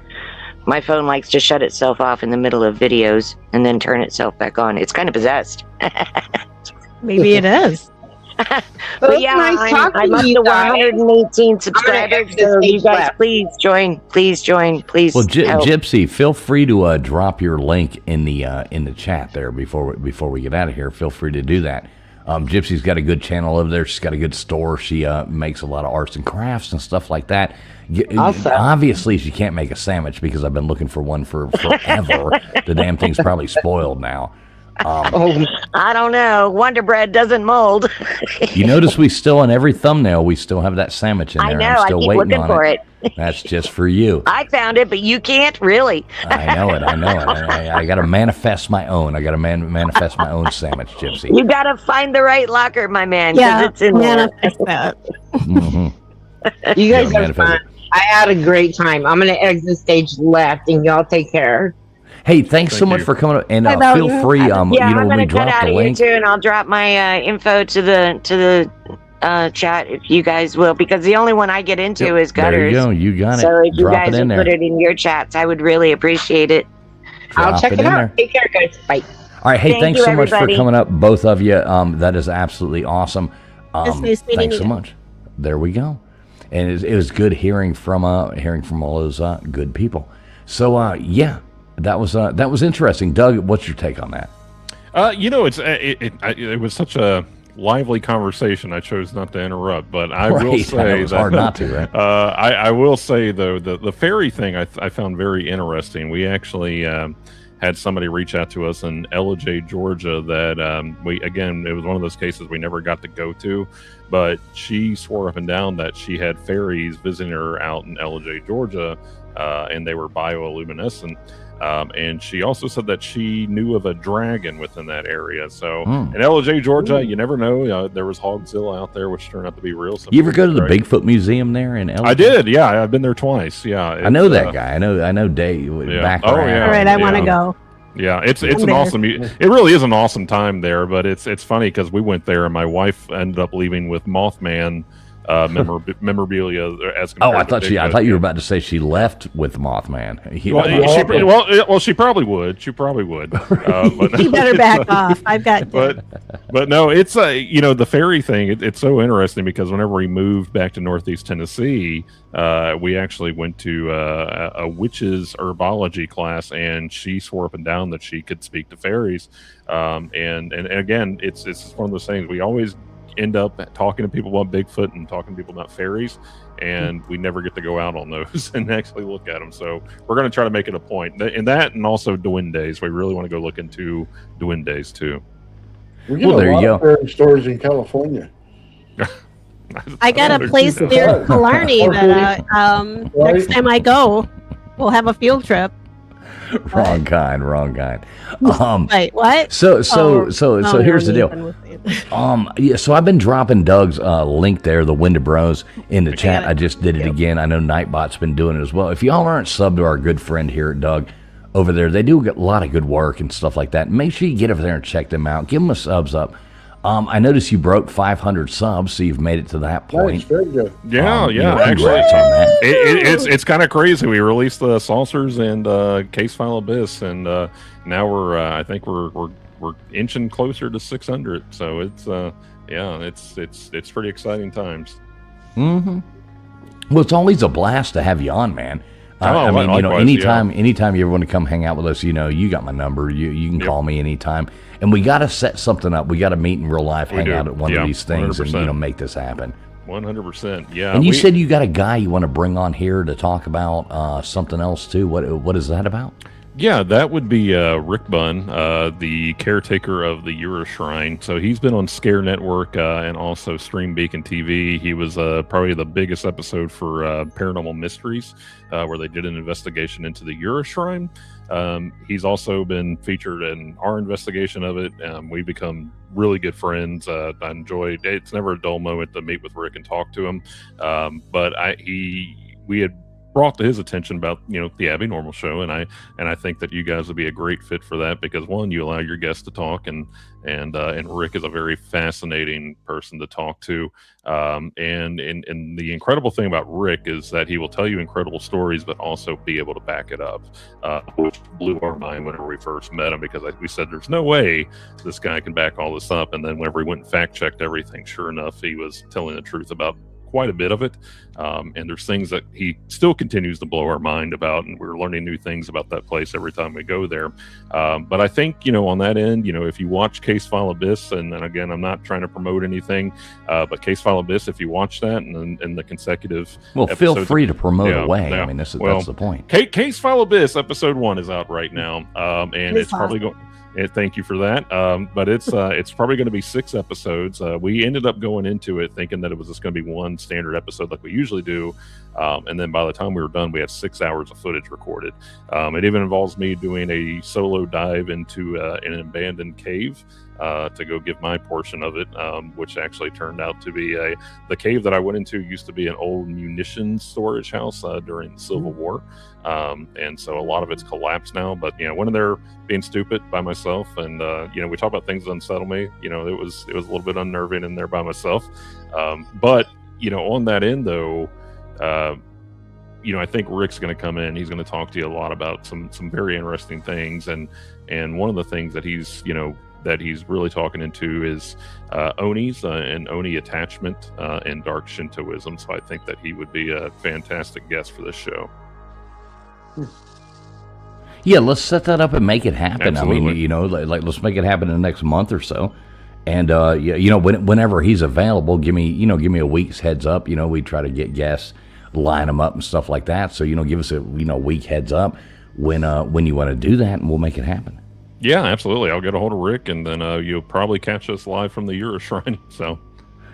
my phone likes to shut itself off in the middle of videos and then turn itself back on. It's kind of possessed.
Maybe it is.
But yeah, I'm up to 118 subscribers, so you guys please join. Please join. Please.
Well, Gypsy, feel free to drop your link in the chat there before we get out of here. Feel free to do that. Gypsy's got a good channel over there. She's got a good store. She makes a lot of arts and crafts and stuff like that.
Awesome.
Obviously, she can't make a sandwich because I've been looking for one for forever. The damn thing's probably spoiled now.
I don't know. Wonder Bread doesn't mold.
You notice we still, on every thumbnail, we still have that sandwich in there.
I know.
I'm still
I keep
waiting
looking
on
for it.
That's just for you.
I found it, but you can't really.
I know it. I got to manifest my own. I got to manifest my own sandwich, Gypsy.
You got to find the right locker, my man.
Yeah,
It's in
manifest that.
Mm-hmm.
You guys are fun. I had a great time. I'm going to exit stage left, and y'all take care.
Hey, thanks so much for coming up, and feel free.
I'm going to cut out of here too, and I'll drop my info to the chat if you guys will, because the only one I get into is gutters.
There you go. You got it.
So if you
Drop
guys
it
will put it in your chats, I would really appreciate it.
I'll check it out. Take care, guys. Bye.
All right. Hey,
Thank
thanks
you,
so much for
everybody.
coming up, both of you. That is absolutely awesome.
It's nice meeting
Thanks so
you.
much. There we go. And it was good hearing from all those good people. So yeah, that was interesting. Doug, what's your take on that?
It was such a lively conversation. I chose not to interrupt, but I will
Right.
say
It was
that,
hard not to, right?
I will say though the ferry thing I found very interesting. We actually had somebody reach out to us in LJ, Georgia. That it was one of those cases we never got to go to, but she swore up and down that she had ferries visiting her out in LJ, Georgia, and they were bioluminescent. And she also said that she knew of a dragon within that area. So in LJ, Georgia, you never know. There was Hogzilla out there, which turned out to be real.
You ever go to the Bigfoot Museum there in LA?
I did. Yeah, I've been there twice. Yeah,
I know that guy. I know Dave.
Yeah.
Back
Oh,
around.
yeah.
All right, I want to go.
Yeah, it's
I'm
an
there.
awesome. It really is an awesome time there. But it's funny because we went there and my wife ended up leaving with Mothman memorabilia as
Oh,
compared to
I
Bigfoot.
thought you were about to say she left with Mothman.
She probably would. She probably would. But,
You better back off. I've got.
but no, it's the ferry thing. It's so interesting because whenever we moved back to Northeast Tennessee, we actually went to a witch's herbology class, and she swore up and down that she could speak to fairies. And again, it's one of those things we always end up talking to people about Bigfoot and talking to people about fairies, and we never get to go out on those and actually look at them. So we're going to try to make it a point. And that, and also duendes. We really want to go look into duendes too.
We get a lot of fairy stories in California.
I got a place near Killarney that next time I go, we'll have a field trip.
Wrong kind.
Wait, what?
So here's the deal. Yeah, so I've been dropping Doug's link there, the Wendibros, in the chat. I just did it again. I know Nightbot's been doing it as well. If y'all aren't subbed to our good friend here at Doug over there, they do a lot of good work and stuff like that. Make sure you get over there and check them out. Give them a subs up. I noticed you broke 500 subs, so you've made it to that point.
Nice, very good.
Yeah. Actually,
congrats on that.
It's kind of crazy. We released the Saucers and Case File Abyss, and now we're I think we're inching closer to 600. So it's it's pretty exciting times.
Mm-hmm. Well, it's always a blast to have you on, man. I mean,
likewise,
anytime you ever want to come hang out with us, you got my number. You can call me anytime. And we got to set something up. We got to meet in real life, hang out at one of these things,
100%.
and make this happen.
100%. Yeah.
And you said you got a guy you want to bring on here to talk about something else too. What is that about?
Yeah, that would be Rick Bunn, the caretaker of the Euroshrine. So he's been on Scare Network and also Stream Beacon TV. He was probably the biggest episode for Paranormal Mysteries, where they did an investigation into the Euroshrine. He's also been featured in our investigation of it. We've become really good friends. I enjoyed it's never a dull moment to meet with Rick and talk to him. But we had brought to his attention about the Abbinormal show, and I think that you guys would be a great fit for that because one, you allow your guests to talk, and Rick is a very fascinating person to talk to, and the incredible thing about Rick is that he will tell you incredible stories but also be able to back it up, which blew our mind whenever we first met him, because we said there's no way this guy can back all this up, and then whenever we went and fact checked everything, sure enough, he was telling the truth about quite a bit of it, and there's things that he still continues to blow our mind about, and we're learning new things about that place every time we go there. But I think on that end, if you watch Case File Abyss, and again, I'm not trying to promote anything, but Case File Abyss, if you watch that and the consecutive
feel free to promote away.
Yeah.
I mean, that's the point.
Case File Abyss episode 1 is out right now, and it's probably going. Thank you for that. But it's probably going to be 6 episodes. We ended up going into it thinking that it was just going to be one standard episode like we usually do. And then by the time we were done, we had 6 hours of footage recorded. It even involves me doing a solo dive into an abandoned cave to go give my portion of it, which actually turned out to be the cave that I went into used to be an old munitions storage house during the Civil War. And so a lot of it's collapsed now, but went in there being stupid by myself. And, we talk about things that unsettle me. It was a little bit unnerving in there by myself. But, on that end though, I think Rick's going to come in. He's going to talk to you a lot about some very interesting things. And one of the things that he's really talking into is Onis and Oni attachment and dark Shintoism. So I think that he would be a fantastic guest for this show.
Yeah, let's set that up and make it happen.
Absolutely.
I mean, let's make it happen in the next month or so. And whenever he's available, give me a week's heads up. We try to get guests, line them up and stuff like that. So give us a week heads up when you want to do that, and we'll make it happen.
Yeah, absolutely. I'll get a hold of Rick, and then you'll probably catch us live from the Euro Shrine. So,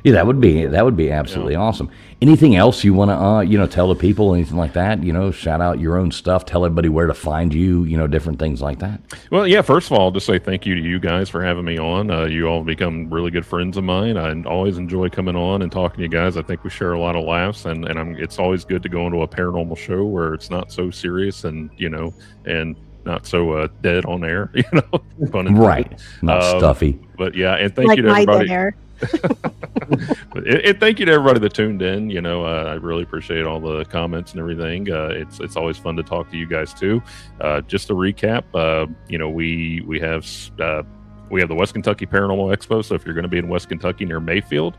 yeah, that would be absolutely awesome. Anything else you want to tell the people, anything like that? Shout out your own stuff, tell everybody where to find you, different things like that.
Well, yeah. First of all, I'll just say thank you to you guys for having me on. You all have become really good friends of mine. I always enjoy coming on and talking to you guys. I think we share a lot of laughs, and it's always good to go into a paranormal show where it's not so serious and not so dead on air,
right? Not stuffy.
But yeah, and thank you to everybody. And thank you to everybody that tuned in. I really appreciate all the comments and everything. It's always fun to talk to you guys too. Just to recap, we have the West Kentucky Paranormal Expo. So if you're going to be in West Kentucky near Mayfield,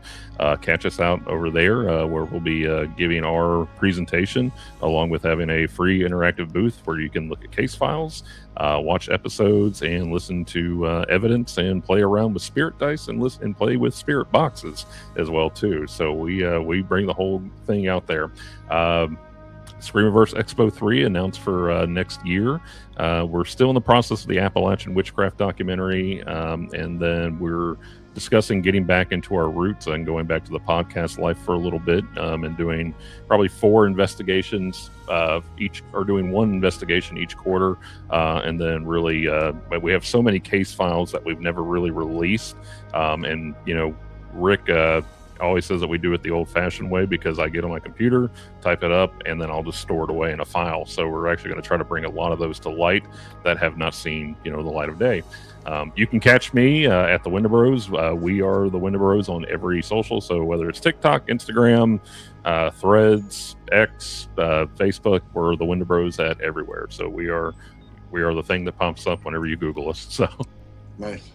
catch us out over there where we'll be giving our presentation along with having a free interactive booth where you can look at case files, watch episodes, and listen to evidence and play around with spirit dice and play with spirit boxes as well too. So we bring the whole thing out there. Screamiverse Expo 3 announced for next year. We're still in the process of the Appalachian Witchcraft documentary, and then we're discussing getting back into our roots and going back to the podcast life for a little bit, and doing probably 4 investigations each, or doing 1 investigation each quarter, and then really we have so many case files that we've never really released, and Rick always says that we do it the old-fashioned way, because I get on my computer, type it up, and then I'll just store it away in a file. So we're actually going to try to bring a lot of those to light that have not seen the light of day. You can catch me at the Wendibros. We are the Wendibros on every social, so whether it's TikTok, Instagram, Threads, X, Facebook, we're the Wendibros at everywhere. So we are the thing that pops up whenever you Google us. So
nice.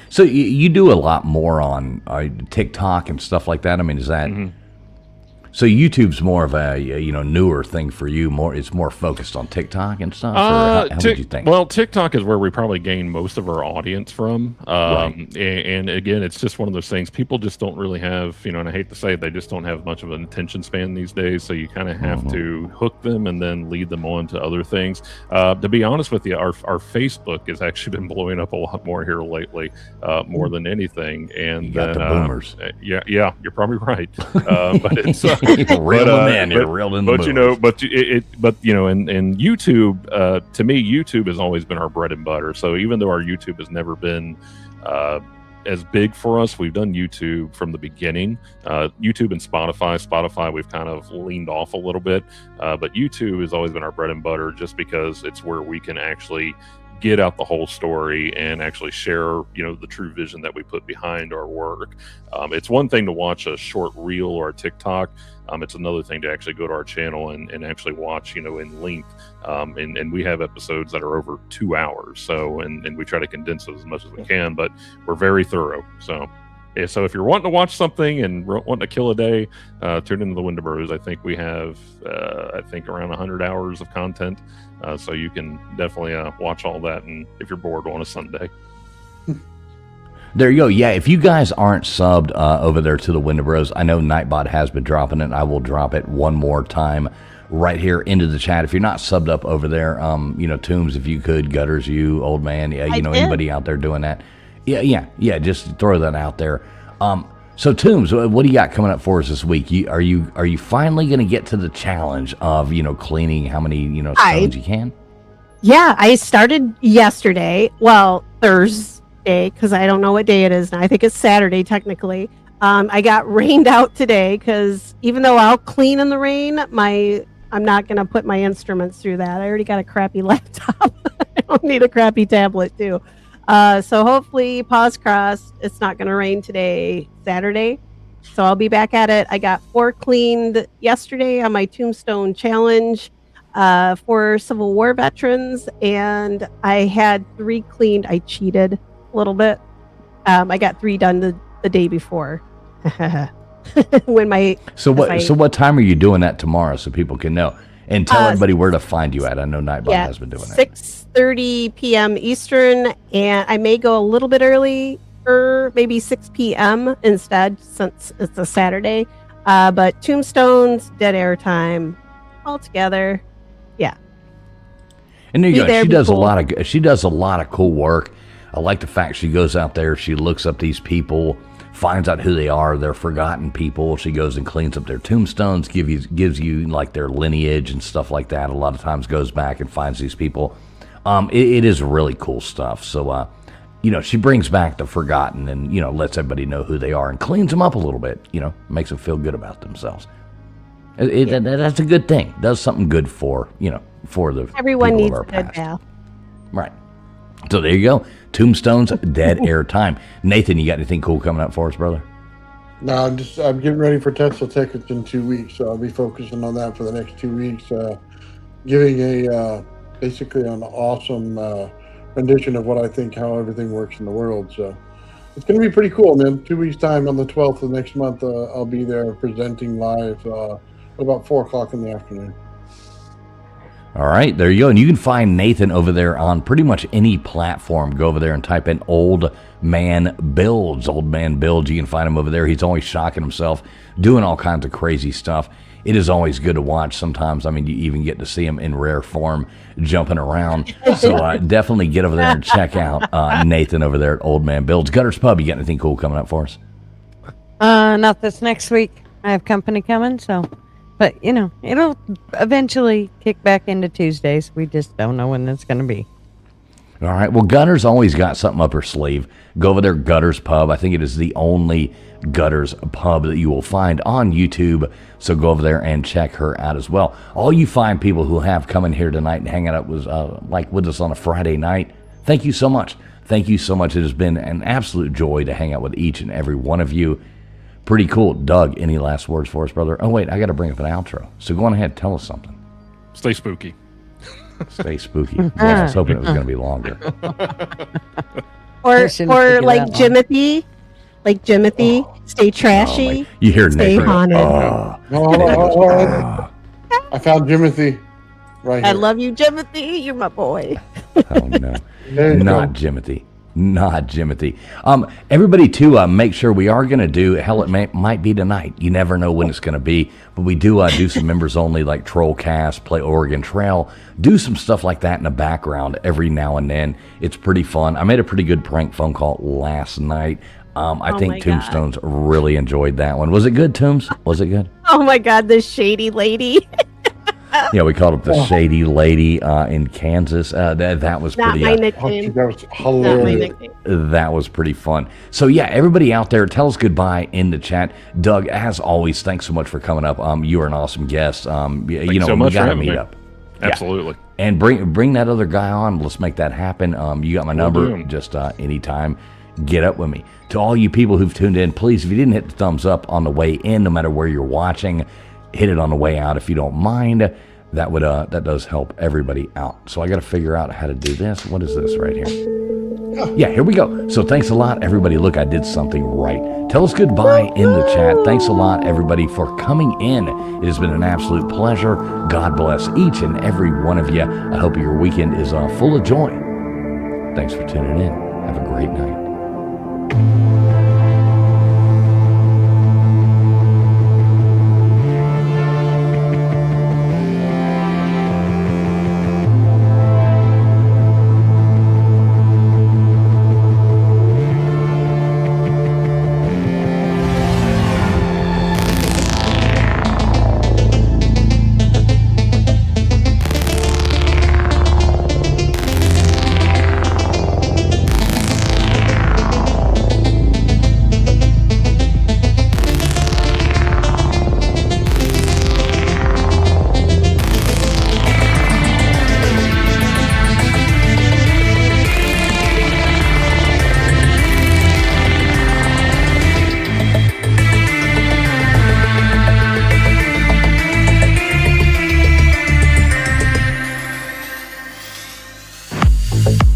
So you do a lot more on TikTok and stuff like that. I mean, is that so? YouTube's more of a newer thing for you. It's more focused on TikTok and stuff. Or how would you think?
Well, TikTok is where we probably gain most of our audience from.
Right.
And again, it's just one of those things. People just don't really have, and I hate to say it, they just don't have much of an attention span these days. So you kind of have to hook them and then lead them on to other things. To be honest with you, our Facebook has actually been blowing up a lot more here lately, more than anything. And
you got the boomers.
Yeah, you're probably right. But it's
reeled them in. You're reeled in the boomers.
And YouTube, to me, YouTube has always been our bread and butter. So even though our YouTube has never been as big for us, we've done YouTube from the beginning. YouTube and Spotify, we've kind of leaned off a little bit, but YouTube has always been our bread and butter, just because it's where we can actually get out the whole story and actually share, the true vision that we put behind our work. It's one thing to watch a short reel or a TikTok. It's another thing to actually go to our channel and actually watch, in length. And we have episodes that are over 2 hours. So, and we try to condense those as much as we can, but we're very thorough. So, yeah, so if you're wanting to watch something and wanting to kill a day, tune into the Wendibros. I think we have, around 100 hours of content. So you can definitely watch all that, and if you're bored on a Sunday.
There you go. Yeah, if you guys aren't subbed over there to the Wendibros, I know Nightbot has been dropping it. I will drop it one more time right here into the chat. If you're not subbed up over there, Tombs, if you could, Gutters, you, Old Man, anybody out there doing that. Yeah, just throw that out there. So, Toombs, what do you got coming up for us this week? Are you finally going to get to the challenge of cleaning how many stones you can?
Yeah, I started yesterday. Well, Thursday, because I don't know what day it is now. I think it's Saturday technically. I got rained out today because even though I'll clean in the rain, I'm not going to put my instruments through that. I already got a crappy laptop. I don't need a crappy tablet too. So hopefully, paws crossed, it's not going to rain today, Saturday. So I'll be back at it. I got 4 cleaned yesterday on my Tombstone Challenge for Civil War veterans, and I had 3 cleaned. I cheated a little bit. I got 3 done the day before.
So what time are you doing that tomorrow so people can know? And tell everybody where to find you at. I know Nightbot has been doing that.
6:30 p.m. Eastern, and I may go a little bit early, or maybe 6 p.m. instead, since it's a Saturday. But Tombstones, dead air time, all together. Yeah.
And there you go. She does a lot of cool work. I like the fact she goes out there, she looks up these people, finds out who they are. They're forgotten people. She goes and cleans up their tombstones, gives you like their lineage and stuff like that. A lot of times goes back and finds these people. It is really cool stuff. So, she brings back the forgotten and, lets everybody know who they are and cleans them up a little bit, makes them feel good about themselves. That's a good thing. Does something good for the
everyone
people
needs
of our
a good
past.
bath.
Right. So there you go. Tombstones, dead air time. Nathan, you got anything cool coming up for us, brother?
No, I'm getting ready for Tesla tickets in 2 weeks, so I'll be focusing on that for the next 2 weeks. Giving basically an awesome rendition of what I think how everything works in the world. So it's going to be pretty cool, man. 2 weeks time on the 12th of next month, I'll be there presenting live at about 4:00 in the afternoon.
All right, there you go. And you can find Nathan over there on pretty much any platform. Go over there and type in Old Man Builds. Old Man Builds. You can find him over there. He's always shocking himself, doing all kinds of crazy stuff. It is always good to watch. Sometimes, you even get to see him in rare form jumping around. So definitely get over there and check out Nathan over there at Old Man Builds. Gutters Pub, you got anything cool coming up for us?
Not this next week. I have company coming, so... But, it'll eventually kick back into Tuesdays. We just don't know when that's going to be.
All right. Well, Gutters always got something up her sleeve. Go over there, Gutters Pub. I think it is the only Gutters Pub that you will find on YouTube. So go over there and check her out as well. All you fine people who have come in here tonight and hanging out with us on a Friday night, thank you so much. Thank you so much. It has been an absolute joy to hang out with each and every one of you. Pretty cool. Doug, any last words for us, brother? Oh, wait, I got to bring up an outro. So go on ahead, tell us something.
Stay spooky.
Stay spooky. Well, I was hoping it was going to be longer.
or like Jimothy. Like Jimothy, stay trashy.
You hear
stay
Nathan.
haunted.
I found Jimothy right here.
I love you, Jimothy. You're my boy.
Oh, no. Not Jimothy. Not Jimothy. Everybody, too, make sure we are going to do, hell, it might be tonight. You never know when it's going to be. But we do some members only, like Trollcast, play Oregon Trail, do some stuff like that in the background every now and then. It's pretty fun. I made a pretty good prank phone call last night. I think Tombstones really enjoyed that one. Was it good, Tombs? Was it good?
Oh, my God, this shady lady.
Yeah, we called it the Shady Lady in Kansas. That was
not
pretty.
My nickname.
That was hilarious.
Not my nickname.
That was pretty fun. So yeah, everybody out there, tell us goodbye in the chat. Doug, as always, thanks so much for coming up. You are an awesome guest.
So
we
much
got to
for
meet
me.
up.
Absolutely.
Yeah. And bring that other guy on. Let's make that happen. You got my number.
do.
Just anytime, get up with me. To all you people who've tuned in, please, if you didn't hit the thumbs up on the way in, no matter where you're watching, hit it on the way out if you don't mind. That does help everybody out. So I got to figure out how to do this. What is this right here? Yeah, here we go. So thanks a lot, everybody. Look, I did something right. Tell us goodbye in the chat. Thanks a lot, everybody, for coming in. It has been an absolute pleasure. God bless each and every one of you. I hope your weekend is full of joy. Thanks for tuning in. Have a great night. Bye.